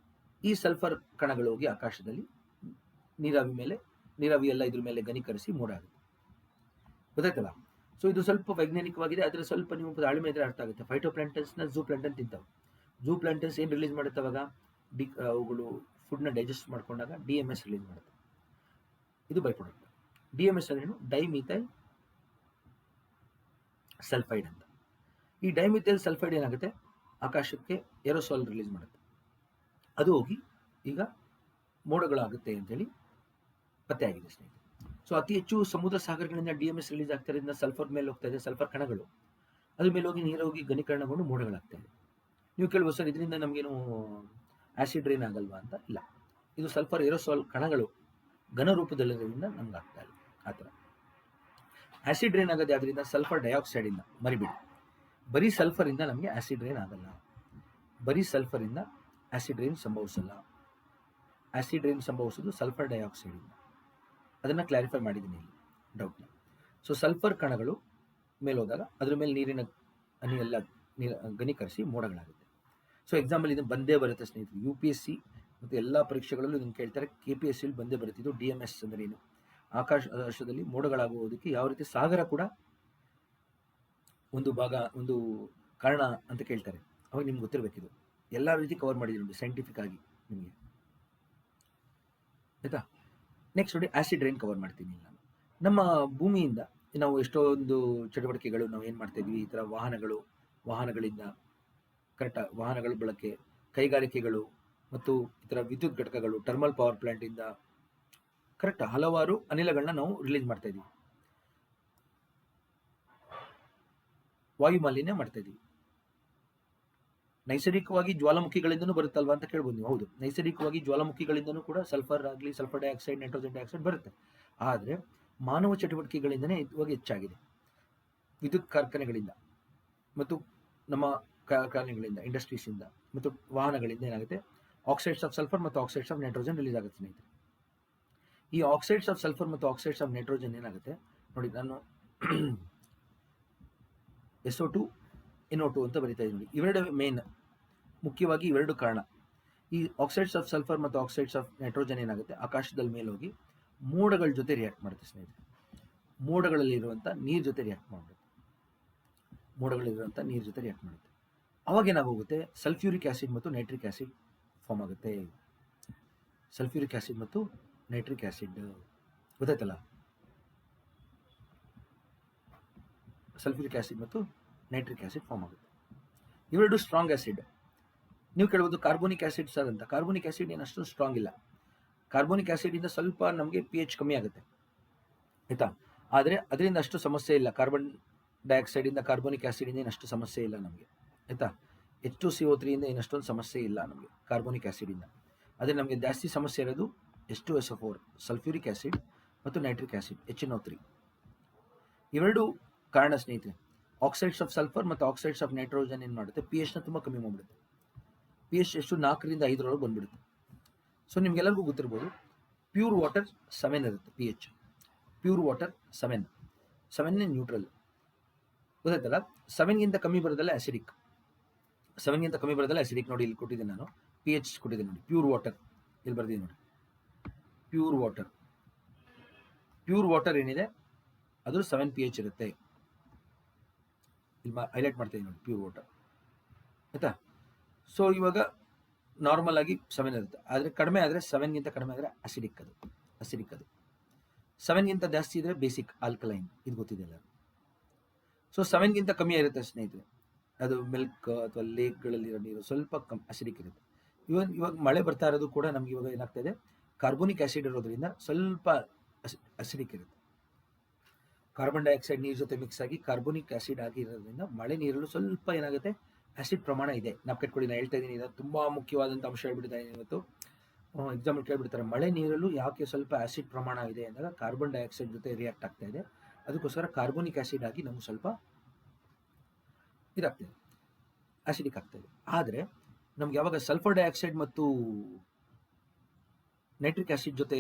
ಈ ಸಲ್ಫರ್ ಕಣಗಳು ಹೋಗಿ ಆಕಾಶದಲ್ಲಿ ನೀರಾವಿ ಎಲ್ಲ ಇದ್ರ ಮೇಲೆ ಘನೀಕರಿಸಿ ಮೋಡ ಆಗುತ್ತೆ. ಗೊತ್ತಾಯ್ತಲ್ಲ? ಸೊ ಇದು ಸ್ವಲ್ಪ ವೈಜ್ಞಾನಿಕವಾಗಿದೆ, ಆದರೆ ಸ್ವಲ್ಪ ನೀವು ತಾಳ್ಮೆ ಇದ್ರೆ ಅರ್ಥ ಆಗುತ್ತೆ. ಫೈಟೋಪ್ಲಾಂಟನ್ಸ್ನ ಝೂ ಪ್ಲಾಂಟನ್ ತಿಂತಾವೆ. ಝೂ ಪ್ಲಾಂಟನ್ಸ್ ಏನು ರಿಲೀಸ್ ಮಾಡುತ್ತೆ ಅವಾಗ, ಅವುಗಳು ಫುಡ್ನ ಡೈಜೆಸ್ಟ್ ಮಾಡ್ಕೊಂಡಾಗ DMS ರಿಲೀಸ್ ಮಾಡುತ್ತೆ. ಇದು ಬೈ ಪ್ರಾಡಕ್ಟ್. DMS ಅಂದ್ರೇನು? ಡೈಮಿಥೈಲ್ ಸಲ್ಫೈಡ್ ಅಂತ. ಈ ಡೈಮಿಥೈಲ್ ಸಲ್ಫೈಡ್ ಏನಾಗುತ್ತೆ, ಆಕಾಶಕ್ಕೆ ಏರೋಸಾಲ್ ರಿಲೀಸ್ ಮಾಡುತ್ತೆ. ಅದು ಹೋಗಿ ಈಗ ಮೋಡಗಳಾಗುತ್ತೆ ಅಂತೇಳಿ ಪತ್ತೆ ಆಗಿದೆ ಸ್ನೇಹಿತರೆ. ಸೊ ಅತಿ ಹೆಚ್ಚು ಸಮುದ್ರ ಸಾಗರಗಳಿಂದ DMS ರಿಲೀಸ್ ಆಗ್ತಾ ಇರೋದ್ರಿಂದ ಸಲ್ಫರ್ ಮೇಲೆ ಹೋಗ್ತಾ ಇದೆ, ಸಲ್ಫರ್ ಕಣಗಳು ಅದ್ರ ಮೇಲೆ ಹೋಗಿ ನೀರು ಹೋಗಿ ಘನೀಕರಣಗೊಂಡು ಮೋಡಗಳಾಗ್ತಾ ಇದೆ. ನೀವು ಕೇಳ್ಬೋದು, ಸರ್ ಇದರಿಂದ ನಮಗೇನು ಆಸಿಡ್ ರೈನ್ ಆಗಲ್ವಾ ಅಂತ. ಇಲ್ಲ, ಇದು ಸಲ್ಫರ್ ಏರೋಸಾಲ್ ಕಣಗಳು ಘನ ರೂಪದಲ್ಲಿರೋದ್ರಿಂದ ನಮ್ಗೆ ಆಗ್ತಾ ಇಲ್ಲ ಆ ಥರ. ಆಸಿಡ್ ರೈನ್ ಆಗೋದು ಯಾವುದರಿಂದ? ಸಲ್ಫರ್ ಡೈಆಕ್ಸೈಡಿಂದ. ಮರಿಬೇಡಿ, ಬರೀ ಸಲ್ಫರಿಂದ ನಮಗೆ ಆಸಿಡ್ ರೈನ್ ಆಗಲ್ಲ. ಬರೀ ಸಲ್ಫರಿಂದ ಆಸಿಡ್ ರೈನ್ ಸಂಭವಿಸಲ್ಲ. ಆಸಿಡ್ ರೈನ್ ಸಂಭವಿಸೋದು ಸಲ್ಫರ್ ಡೈಆಕ್ಸೈಡಿಂದ. ಅದನ್ನು ಕ್ಲಾರಿಫೈ ಮಾಡಿದ್ದೀನಿ ಇಲ್ಲಿ ಡೌಟ್ನ. ಸೊ ಸಲ್ಫರ್ ಕಣಗಳು ಮೇಲೆ ಹೋದಾಗ ಅದ್ರ ಮೇಲೆ ನೀರಿನ ಹನಿ ಎಲ್ಲ ಘನೀಕರಿಸಿ ಮೋಡಗಳಾಗುತ್ತೆ. ಸೊ ಎಕ್ಸಾಂಪಲ್ ಇದು ಬಂದೇ ಬರುತ್ತೆ ಸ್ನೇಹಿತರೆ. UPSC ಮತ್ತು ಎಲ್ಲ ಪರೀಕ್ಷೆಗಳಲ್ಲೂ ಇದನ್ನು ಕೇಳ್ತಾರೆ. KPSCಯಲ್ಲಿ ಬಂದೇ ಬರುತ್ತೆ. ಇದು DMS ಅಂದರೆ ಏನು, ಆಕಾಶದಲ್ಲಿ ಮೋಡಗಳಾಗುವುದಕ್ಕೆ ಯಾವ ರೀತಿ ಸಾಗರ ಕೂಡ ಒಂದು ಕಾರಣ ಅಂತ ಕೇಳ್ತಾರೆ. ಅವಾಗ ನಿಮ್ಗೆ ಗೊತ್ತಿರಬೇಕಿದು. ಎಲ್ಲ ರೀತಿ ಕವರ್ ಮಾಡಿದ್ದೀನಿ ನೋಡಿ ಸೈಂಟಿಫಿಕ್ ಆಗಿ ನಿಮಗೆ, ಆಯಿತಾ. ನೆಕ್ಸ್ಟ್ ನೋಡಿ, ಆಸಿಡ್ ರೈನ್ ಕವರ್ ಮಾಡ್ತೀನಿ ನಾನು. ನಮ್ಮ ಭೂಮಿಯಿಂದ ನಾವು ಎಷ್ಟೊಂದು ಚಟುವಟಿಕೆಗಳು ನಾವು ಏನು ಮಾಡ್ತಾ ಇದ್ವಿ, ಈ ಥರ ವಾಹನಗಳಿಂದ ಕರೆಕ್ಟಾಗಿ ವಾಹನಗಳ ಬಳಕೆ, ಕೈಗಾರಿಕೆಗಳು ಮತ್ತು ಈ ಥರ ವಿದ್ಯುತ್ ಘಟಕಗಳು, ಥರ್ಮಲ್ ಪವರ್ ಪ್ಲಾಂಟಿಂದ ಕರೆಕ್ಟ್ ಹಲವಾರು ಅನಿಲಗಳನ್ನ ನಾವು ರಿಲೀಸ್ ಮಾಡ್ತಾ ಇದ್ದೀವಿ. ವಾಯು ಮಾಲಿನ್ಯ ಮಾಡ್ತಾ ಇದ್ದೀವಿ. ನೈಸರ್ಗಿಕವಾಗಿ ಜ್ವಾಲಾಮುಖಿಗಳಿಂದನೂ ಬರುತ್ತಲ್ವಾ ಅಂತ ಕೇಳ್ಬೋದು ನೀವು. ಹೌದು, ನೈಸರ್ಗಿಕವಾಗಿ ಜ್ವಾಲಾಮುಖಿಗಳಿಂದನೂ ಕೂಡ ಸಲ್ಫರ್ ಆಗಲಿ, ಸಲ್ಫರ್ ಡೈಆಕ್ಸೈಡ್, ನೈಟ್ರೋಜನ್ ಡೈಆಕ್ಸೈಡ್ ಬರುತ್ತೆ. ಆದರೆ ಮಾನವ ಚಟುವಟಿಕೆಗಳಿಂದನೇ ಇವಾಗ ಹೆಚ್ಚಾಗಿದೆ. ವಿದ್ಯುತ್ ಕಾರ್ಖಾನೆಗಳಿಂದ ಮತ್ತು ನಮ್ಮ ಕಾರ್ಖಾನೆಗಳಿಂದ, ಇಂಡಸ್ಟ್ರೀಸಿಂದ ಮತ್ತು ವಾಹನಗಳಿಂದ ಏನಾಗುತ್ತೆ, ಆಕ್ಸೈಡ್ಸ್ ಆಫ್ ಸಲ್ಫರ್ ಮತ್ತು ಆಕ್ಸೈಡ್ಸ್ ಆಫ್ ನೈಟ್ರೋಜನ್ ರಿಲೀಸ್ ಆಗುತ್ತೆ ಸ್ನೇಹಿತರೆ. ಈ ಆಕ್ಸೈಡ್ಸ್ ಆಫ್ ಸಲ್ಫರ್ ಮತ್ತು ಆಕ್ಸೈಡ್ಸ್ ಆಫ್ ನೈಟ್ರೋಜನ್ ಏನಾಗುತ್ತೆ ನೋಡಿ, ನಾನು SO2 NO2 ಅಂತ ಬರಿತಾ ಇದ್ದೀನಿ ನೋಡಿ. ಇವೆರಡು ಮೇನ್, ಮುಖ್ಯವಾಗಿ ಇವೆರಡು ಕಾರಣ. ಈ ಆಕ್ಸೈಡ್ಸ್ ಆಫ್ ಸಲ್ಫರ್ ಮತ್ತು ಆಕ್ಸೈಡ್ಸ್ ಆಫ್ ನೈಟ್ರೋಜನ್ ಏನಾಗುತ್ತೆ, ಆಕಾಶದಲ್ಲಿ ಮೇಲೆ ಹೋಗಿ ಮೋಡಗಳ ಜೊತೆ ರಿಯಾಕ್ಟ್ ಮಾಡುತ್ತೆ ಸ್ನೇಹಿತರೆ. ಮೋಡಗಳಲ್ಲಿರುವಂಥ ನೀರು ಜೊತೆ ರಿಯಾಕ್ಟ್ ಮಾಡುತ್ತೆ. ಮೋಡಗಳಲ್ಲಿರುವಂಥ ನೀರು ಜೊತೆ ರಿಯಾಕ್ಟ್ ಮಾಡುತ್ತೆ. ಅವಾಗ ಏನಾಗೋಗುತ್ತೆ, ಸಲ್ಫ್ಯೂರಿಕ್ ಆಸಿಡ್ ಮತ್ತು ನೈಟ್ರಿಕ್ ಆಸಿಡ್ ಫಾರ್ಮ್ ಆಗುತ್ತೆ. ಸಲ್ಫ್ಯೂರಿಕ್ ಆಸಿಡ್ ಮತ್ತು ನೈಟ್ರಿಕ್ ಆಸಿಡ್ ಗೊತ್ತಾಯ್ತಲ್ಲ. ಸಲ್ಫ್ಯೂರಿಕ್ ಆಸಿಡ್ ಮತ್ತು ನೈಟ್ರಿಕ್ ಆಸಿಡ್ ಫಾರ್ಮ್ ಆಗುತ್ತೆ. ಇವೆರಡು ಸ್ಟ್ರಾಂಗ್ ಆಸಿಡ್. ನೀವು ಕೇಳ್ಬೋದು ಕಾರ್ಬೋನಿಕ್ ಆಸಿಡ್ ಸರ್ ಅಂತ. ಕಾರ್ಬೋನಿಕ್ ಆಸಿಡ್ ಏನು ಅಷ್ಟೊಂದು ಸ್ಟ್ರಾಂಗ್ ಇಲ್ಲ. ಕಾರ್ಬೋನಿಕ್ ಆಸಿಡಿಂದ ಸ್ವಲ್ಪ ನಮಗೆ pH ಕಮ್ಮಿ ಆಗುತ್ತೆ ಆಯಿತಾ, ಆದರೆ ಅದರಿಂದ ಅಷ್ಟು ಸಮಸ್ಯೆ ಇಲ್ಲ. ಕಾರ್ಬನ್ ಡೈಆಕ್ಸೈಡಿಂದ ಕಾರ್ಬೋನಿಕ್ ಆಸಿಡಿಂದ ಏನಷ್ಟು ಸಮಸ್ಯೆ ಇಲ್ಲ ನಮಗೆ ಆಯಿತಾ. H2CO3 ಇಂದ ಏನಷ್ಟೊಂದು ಸಮಸ್ಯೆ ಇಲ್ಲ ನಮಗೆ ಕಾರ್ಬೋನಿಕ್ ಆಸಿಡಿಂದ. ಆದರೆ ನಮಗೆ ಜಾಸ್ತಿ ಸಮಸ್ಯೆ ಇರೋದು H2SO4, ಸಲ್ಫ್ಯೂರಿಕ್ ಆಸಿಡ್ ಮತ್ತು ನೈಟ್ರಿಕ್ ಆಸಿಡ್ HNO3. ಇವೆರಡು ಕಾರಣ ಸ್ನೇಹಿತರೆ. ಆಕ್ಸೈಡ್ಸ್ ಆಫ್ ಸಲ್ಫರ್ ಮತ್ತು ಆಕ್ಸೈಡ್ಸ್ ಆಫ್ ನೈಟ್ರೋಜನ್ ಏನು ಮಾಡುತ್ತೆ, pHನ ತುಂಬ ಕಮ್ಮಿ ಮಾಡಿಬಿಡುತ್ತೆ. pH ಎಷ್ಟು 4ರಿಂದ 5 ಬಂದ್ಬಿಡುತ್ತೆ. ಸೊ ನಿಮ್ಗೆಲ್ಲರಿಗೂ ಗೊತ್ತಿರ್ಬೋದು, ಪ್ಯೂರ್ ವಾಟರ್ 7 ಇರುತ್ತೆ pH. ಪ್ಯೂರ್ ವಾಟರ್ 7 ನ್ಯೂಟ್ರಲ್ ಗೊತ್ತಾಯ್ತಲ್ಲ. 7ಗಿಂತ ಕಮ್ಮಿ ಬರೋದಲ್ಲ ಆಸಿಡಿಕ್. 7ಗಿಂತ ಕಮ್ಮಿ ಬರೋದಲ್ಲ ಆಸಿಡಿಕ್. ನೋಡಿ ಇಲ್ಲಿ ಕೊಟ್ಟಿದ್ದೀನಿ ನಾನು, pH ಕೊಟ್ಟಿದ್ದೀನಿ ನೋಡಿ. ಪ್ಯೂರ್ ವಾಟರ್ ಇಲ್ಲಿ ಬರ್ದಿದ್ದೀನಿ ನೋಡಿ. ಪ್ಯೂರ್ ವಾಟರ್ ಏನಿದೆ ಅದು 7 pH ಇರುತ್ತೆ. ಇಲ್ಲಿ ಹೈಲೈಟ್ ಮಾಡ್ತೀನಿ ನೋಡಿ, ಪ್ಯೂರ್ ವಾಟರ್ ಆಯ್ತಾ. ಸೊ ಇವಾಗ ನಾರ್ಮಲ್ ಆಗಿ 7 ಇರುತ್ತೆ, ಆದರೆ ಕಡಿಮೆ ಆದರೆ 7ಗಿಂತ ಕಡಿಮೆ ಆದರೆ ಅಸಿಡಿಕ್ ಅದು. 7ಗಿಂತ ಜಾಸ್ತಿ ಇದ್ರೆ ಬೇಸಿಕ್ ಆಲ್ಕಲೈನ್, ಇದು ಗೊತ್ತಿದೆ ಎಲ್ಲ. ಸೊ 7ಗಿಂತ ಕಮ್ಮಿ ಇರುತ್ತೆ ಸ್ನೇಹಿತರೆ, ಅದು ಮಿಲ್ಕ್ ಅಥವಾ ಲೇಕ್ಗಳಲ್ಲಿರೋ ನೀರು ಸ್ವಲ್ಪ ಅಸಿಡಿಕ್ ಇರುತ್ತೆ. ಇವಾಗ ಮಳೆ ಬರ್ತಾ ಇರೋದು ಕೂಡ ನಮ್ಗೆ ಇವಾಗ ಏನಾಗ್ತಾ ಇದೆ, ಕಾರ್ಬೋನಿಕ್ ಆಸಿಡ್ ಇರೋದ್ರಿಂದ ಸ್ವಲ್ಪ ಅಸಿಡಿಕ್ ಇರುತ್ತೆ. ಕಾರ್ಬನ್ ಡೈಆಕ್ಸೈಡ್ ನೀರು ಜೊತೆ ಮಿಕ್ಸ್ ಆಗಿ ಕಾರ್ಬೋನಿಕ್ ಆಸಿಡ್ ಆಗಿರೋದ್ರಿಂದ ಮಳೆ ನೀರಲ್ಲೂ ಸ್ವಲ್ಪ ಏನಾಗುತ್ತೆ, ಆಸಿಡ್ ಪ್ರಮಾಣ ಇದೆ. ನಾವು ಕೆಟ್ಕೊಳ್ಳಿ, ನಾನು ಹೇಳ್ತಾ ಇದ್ದೀನಿ, ಇದು ತುಂಬ ಮುಖ್ಯವಾದಂಥ ಅಂಶ ಹೇಳ್ಬಿಡ್ತಾ ಇದ್ದೀನಿ ಇವತ್ತು. ಎಕ್ಸಾಂಪಲ್ ಕೇಳ್ಬಿಡ್ತಾರೆ, ಮಳೆ ನೀರಲ್ಲೂ ಯಾಕೆ ಸ್ವಲ್ಪ ಆಸಿಡ್ ಪ್ರಮಾಣ ಇದೆ ಅಂದಾಗ ಕಾರ್ಬನ್ ಡೈಆಕ್ಸೈಡ್ ಜೊತೆ ರಿಯಾಕ್ಟ್ ಆಗ್ತಾ ಇದೆ, ಅದಕ್ಕೋಸ್ಕರ ಕಾರ್ಬೋನಿಕ್ ಆಸಿಡ್ ಆಗಿ ನಮ್ಗೆ ಸ್ವಲ್ಪ ಇದಾಗ್ತದೆ, ಆಸಿಡಿಕ್ ಆಗ್ತದೆ. ಆದರೆ ನಮ್ಗೆ ಯಾವಾಗ ಸಲ್ಫರ್ ಡೈಆಕ್ಸೈಡ್ ಮತ್ತು ನೈಟ್ರಿಕ್ ಆಸಿಡ್ ಜೊತೆ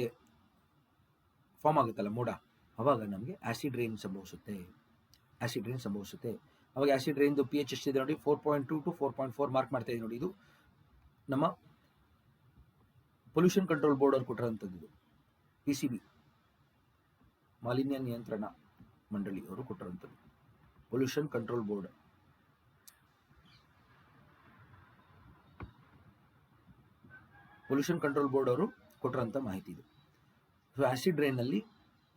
ಫಾರ್ಮ್ ಆಗುತ್ತಲ್ಲ ಮೋಡ, ಅವಾಗ ನಮಗೆ ಆಸಿಡ್ ರೈನ್ ಸಂಭವಿಸುತ್ತೆ. ಅವಾಗ ಆಸಿಡ್ ರೈನ್ದು pH ಎಷ್ಟಿದೆ ನೋಡಿ, 4.2 to 4.4 ಮಾರ್ಕ್ ಮಾಡ್ತಾ ಇದೆ ನೋಡಿ. ಇದು ನಮ್ಮ ಪೊಲ್ಯೂಷನ್ ಕಂಟ್ರೋಲ್ ಬೋರ್ಡ್ ಅವ್ರು ಕೊಟ್ಟಿರೋಂಥದ್ದು. ಇದು PCB, ಮಾಲಿನ್ಯ ನಿಯಂತ್ರಣ ಮಂಡಳಿ ಅವರು ಕೊಟ್ಟಿರೋಂಥದ್ದು. ಪೊಲ್ಯೂಷನ್ ಕಂಟ್ರೋಲ್ ಬೋರ್ಡ್ ಅವರು ಕೊಟ್ಟಿರೋಂಥ ಮಾಹಿತಿ ಇದು. ಸೊ ಆಸಿಡ್ ರೈನಲ್ಲಿ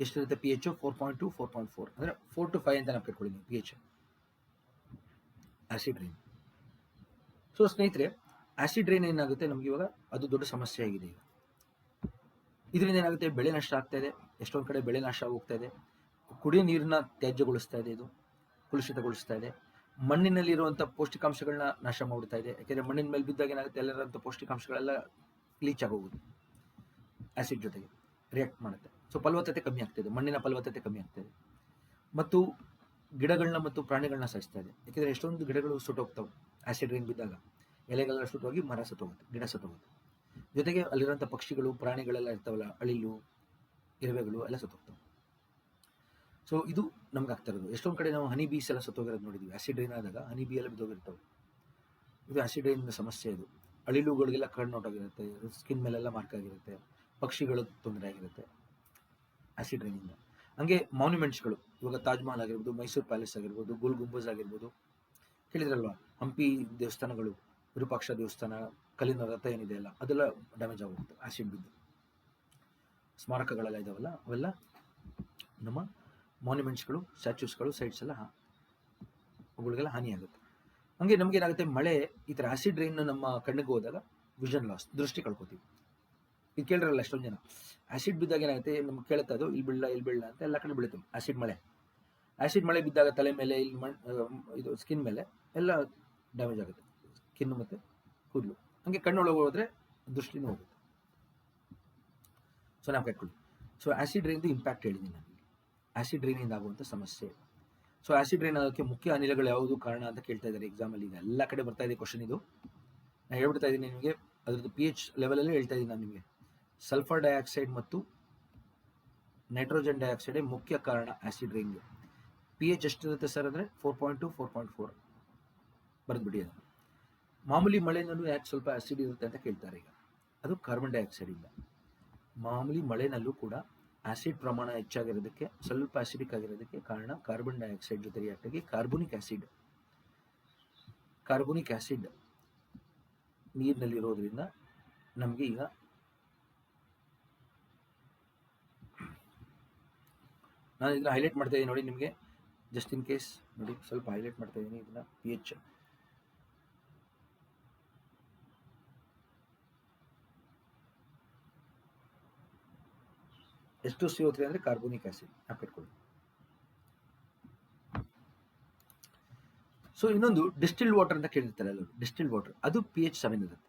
ಎಷ್ಟಿರುತ್ತೆ pH, 4.2 4.4, ಅಂದರೆ 4 to 5 ಅಂತ ನಾವು ಕೆಟ್ಕೊಳ್ಳಿ pH ಆಸಿಡ್ ರೈನ್. ಸೊ ಸ್ನೇಹಿತರೆ, ಆಸಿಡ್ ರೈನ್ ಏನಾಗುತ್ತೆ ನಮ್ಗೆ ಇವಾಗ ಅದು ದೊಡ್ಡ ಸಮಸ್ಯೆ ಆಗಿದೆ. ಈಗ ಇದರಿಂದ ಏನಾಗುತ್ತೆ, ಬೆಳೆ ನಷ್ಟ ಆಗ್ತಾ ಇದೆ. ಎಷ್ಟೊಂದು ಕಡೆ ಬೆಳೆ ನಾಶ ಹೋಗ್ತಾ ಇದೆ. ಕುಡಿಯೋ ನೀರನ್ನ ತ್ಯಾಜ್ಯಗೊಳಿಸ್ತಾ ಇದೆ, ಇದು ಕಲುಷಿತಗೊಳಿಸ್ತಾ ಇದೆ. ಮಣ್ಣಿನಲ್ಲಿರುವಂಥ ಪೌಷ್ಟಿಕಾಂಶಗಳನ್ನ ನಾಶ ಮಾಡ್ತಾ ಇದೆ. ಯಾಕೆಂದರೆ ಮಣ್ಣಿನ ಮೇಲೆ ಬಿದ್ದಾಗ ಏನಾಗುತ್ತೆ, ಎಲ್ಲರಂಥ ಪೌಷ್ಟಿಕಾಂಶಗಳೆಲ್ಲ ಲೀಚ್ ಆಗೋಗುತ್ತೆ, ಆಸಿಡ್ ಜೊತೆಗೆ ರಿಯಾಕ್ಟ್ ಮಾಡುತ್ತೆ. ಸೊ ಫಲವತ್ತತೆ ಕಮ್ಮಿ ಆಗ್ತಾಯಿದೆ, ಮಣ್ಣಿನ ಫಲವತ್ತತೆ ಕಮ್ಮಿ ಆಗ್ತಾಯಿದೆ. ಮತ್ತು ಗಿಡಗಳನ್ನ ಮತ್ತು ಪ್ರಾಣಿಗಳನ್ನ ಸಾಯಿಸ್ತಾ ಇದೆ. ಯಾಕೆಂದರೆ ಎಷ್ಟೊಂದು ಗಿಡಗಳು ಸುಟ್ಟೋಗ್ತಾವೆ ಆಸಿಡ್ ರೈನ್ ಬಿದ್ದಾಗ. ಎಲೆಗಳೆಲ್ಲ ಸುಟ್ಟೋಗಿ ಮರ ಸತ್ತೋಗುತ್ತೆ, ಗಿಡ ಸತ್ತೋಗುತ್ತೆ. ಜೊತೆಗೆ ಅಲ್ಲಿರೋಂಥ ಪಕ್ಷಿಗಳು, ಪ್ರಾಣಿಗಳೆಲ್ಲ ಇರ್ತಾವಲ್ಲ, ಅಳಿಲು, ಇರುವೆಗಳು ಎಲ್ಲ ಸತ್ತೋಗ್ತವೆ. ಸೊ ಇದು ನಮ್ಗೆ ಆಗ್ತಾ ಇರೋದು. ಎಷ್ಟೊಂದು ಕಡೆ ನಾವು ಹನಿ ಬೀಸ್ ಎಲ್ಲ ಸತ್ತೋಗಿರೋದು ನೋಡಿದ್ವಿ. ಆಸಿಡ್ ರೈನ್ ಆದಾಗ ಹನಿ ಬಿ ಎಲ್ಲ ಬಿದ್ದೋಗಿರ್ತವೆ. ಇದು ಆಸಿಡ್ ರೈನ್ ಸಮಸ್ಯೆ. ಇದು ಅಳಿಲುಗಳಿಗೆಲ್ಲ ಕಣ್ಣು ಹೊಟ್ಟೋಗಿರುತ್ತೆ, ಸ್ಕಿನ್ ಮೇಲೆಲ್ಲ ಮಾರ್ಕ್ ಆಗಿರುತ್ತೆ, ಪಕ್ಷಿಗಳು ತೊಂದರೆ ಆಗಿರುತ್ತೆ ಆಸಿಡ್ ರೈನಿಂದ. ಹಂಗೆ ಮಾನ್ಯುಮೆಂಟ್ಸ್ಗಳು, ಇವಾಗ ತಾಜ್ ಮಹಲ್ ಆಗಿರ್ಬೋದು, ಮೈಸೂರು ಪ್ಯಾಲೇಸ್ ಆಗಿರ್ಬೋದು, ಗೋಲ್ ಗುಂಬಜ್ ಆಗಿರ್ಬೋದು, ಕೇಳಿದ್ರಲ್ವಾ, ಹಂಪಿ ದೇವಸ್ಥಾನಗಳು, ವಿರೂಪಾಕ್ಷ ದೇವಸ್ಥಾನ, ಕಲ್ಲಿನ ರಥ ಏನಿದೆ ಅಲ್ಲ, ಅದೆಲ್ಲ ಡ್ಯಾಮೇಜ್ ಆಗೋಗುತ್ತೆ ಆಸಿಡ್ ಬಿದ್ದು. ಸ್ಮಾರಕಗಳೆಲ್ಲ ಇದಾವಲ್ಲ, ಅವೆಲ್ಲ ನಮ್ಮ ಮಾನ್ಯುಮೆಂಟ್ಸ್ಗಳು, ಸ್ಟ್ಯಾಚ್ಯೂಸ್ಗಳು, ಸೈಟ್ಸ್ ಎಲ್ಲ ಅವುಗಳಿಗೆಲ್ಲ ಹಾನಿಯಾಗುತ್ತೆ. ಹಂಗೆ ನಮ್ಗೆ ಏನಾಗುತ್ತೆ, ಮಳೆ ಈ ಥರ ಆಸಿಡ್ ರೈನ್ ನಮ್ಮ ಕಣ್ಣಿಗೆ ಹೋದಾಗ ವಿಷನ್ ಲಾಸ್, ದೃಷ್ಟಿ ಕಳ್ಕೊತೀವಿ. ಇದು ಕೇಳಿರಲ್ಲ ಎಷ್ಟೊಂದು ಜನ, ಆಸಿಡ್ ಬಿದ್ದಾಗ ಏನಾಗುತ್ತೆ ನಮ್ಗೆ ಕೇಳುತ್ತೆ, ಅದು ಇಲ್ಲಿ ಬೀಳಲ್ಲ ಅಂತ ಎಲ್ಲ ಕಡೆ ಬೀಳುತ್ತೆ ಆಸಿಡ್ ಮಳೆ ಬಿದ್ದಾಗ ತಲೆ ಮೇಲೆ, ಇಲ್ಲಿ ಇದು ಸ್ಕಿನ್ ಮೇಲೆ ಎಲ್ಲ ಡ್ಯಾಮೇಜ್ ಆಗುತ್ತೆ, ಸ್ಕಿನ್ ಮತ್ತು ಕೂದಲು. ಹಂಗೆ ಕಣ್ಣೊಳಗೆ ಹೋದರೆ ದೃಷ್ಟಿನೂ ಹೋಗುತ್ತೆ. ಸೊ ನಾವು ಕಟ್ಕೊಳ್ಳಿ. ಸೊ ಆಸಿಡ್ ರೈನ್ದು ಇಂಪ್ಯಾಕ್ಟ್ ಹೇಳಿದ್ದೀನಿ ನಾನು, ಆಸಿಡ್ ರೈನಿಂದ ಆಗುವಂಥ ಸಮಸ್ಯೆ. ಸೊ ಆಸಿಡ್ ರೈನ್ ಆಗೋಕ್ಕೆ ಮುಖ್ಯ ಅನಿಲಗಳು ಯಾವುದು ಕಾರಣ ಅಂತ ಕೇಳ್ತಾ ಇದ್ದಾರೆ ಎಕ್ಸಾಮಲ್ಲಿ. ಈಗ ಎಲ್ಲ ಕಡೆ ಬರ್ತಾ ಇದೆ ಕ್ವಶನ್ ಇದು. ನಾನು ಹೇಳ್ಬಿಡ್ತಾ ಇದ್ದೀನಿ ನಿಮಗೆ, ಅದರದ್ದು ಪಿ ಎಚ್ ಲೆವೆಲಲ್ಲೇ ಹೇಳ್ತಾ ಇದ್ದೀನಿ ನಾನು ನಿಮಗೆ. ಸಲ್ಫರ್ ಡೈಆಕ್ಸೈಡ್ ಮತ್ತು ನೈಟ್ರೋಜನ್ ಡೈಆಕ್ಸೈಡ್ ಮುಖ್ಯ ಕಾರಣ ಆಸಿಡ್ ರೈನ್ಗೆ. ಪಿ ಎಚ್ ಎಷ್ಟಿರುತ್ತೆ ಸರ್ ಅಂದರೆ 4.2 4.4 ಬರೆದ್ಬಿಡಿ. ಅದು ಮಾಮೂಲಿ ಮಳೆನಲ್ಲೂ ಯಾಕೆ ಸ್ವಲ್ಪ ಆಸಿಡ್ ಇರುತ್ತೆ ಅಂತ ಕೇಳ್ತಾರೆ ಈಗ. ಅದು ಕಾರ್ಬನ್ ಡೈಆಕ್ಸೈಡ್ ಇಂದ. ಮಾಮೂಲಿ ಮಳೆನಲ್ಲೂ ಕೂಡ ಆಸಿಡ್ ಪ್ರಮಾಣ ಹೆಚ್ಚಾಗಿರೋದಕ್ಕೆ, ಸ್ವಲ್ಪ ಆಸಿಡಿಕ್ ಆಗಿರೋದಕ್ಕೆ ಕಾರಣ ಕಾರ್ಬನ್ ಡೈಆಕ್ಸೈಡ್ ಜೊತೆ ರಿಯಾಕ್ಟ್ ಆಗಿ ಕಾರ್ಬೋನಿಕ್ ಆಸಿಡ್ ನೀರಿನಲ್ಲಿರೋದ್ರಿಂದ ನಮಗೆ ಈಗ ನಾನು ಇದನ್ನ ಹೈಲೈಟ್ ಮಾಡ್ತಾ ಇದ್ದೀನಿ ನೋಡಿ ನಿಮಗೆ, ಜಸ್ಟ್ ಇನ್ ಕೇಸ್ ನೋಡಿ, ಸ್ವಲ್ಪ ಹೈಲೈಟ್ ಮಾಡ್ತಾ ಇದ್ದೀನಿ ಇದನ್ನ. ಪಿ ಎಚ್ ಎಷ್ಟು CO3 ಅಂದರೆ ಕಾರ್ಬೋನಿಕ್ ಆಸಿಡ್ ಹಾಕಿಟ್ಕೊಳ್ಳಿ. ಸೊ ಇನ್ನೊಂದು ಡಿಸ್ಟಿಲ್ಡ್ ವಾಟರ್ ಅಂತ ಕೇಳಿರ್ತಾರೆ ಅಲ್ಲ, ಡಿಸ್ಟಿಲ್ಡ್ ವಾಟರ್ ಅದು ಪಿ ಎಚ್ 7 ಇರುತ್ತೆ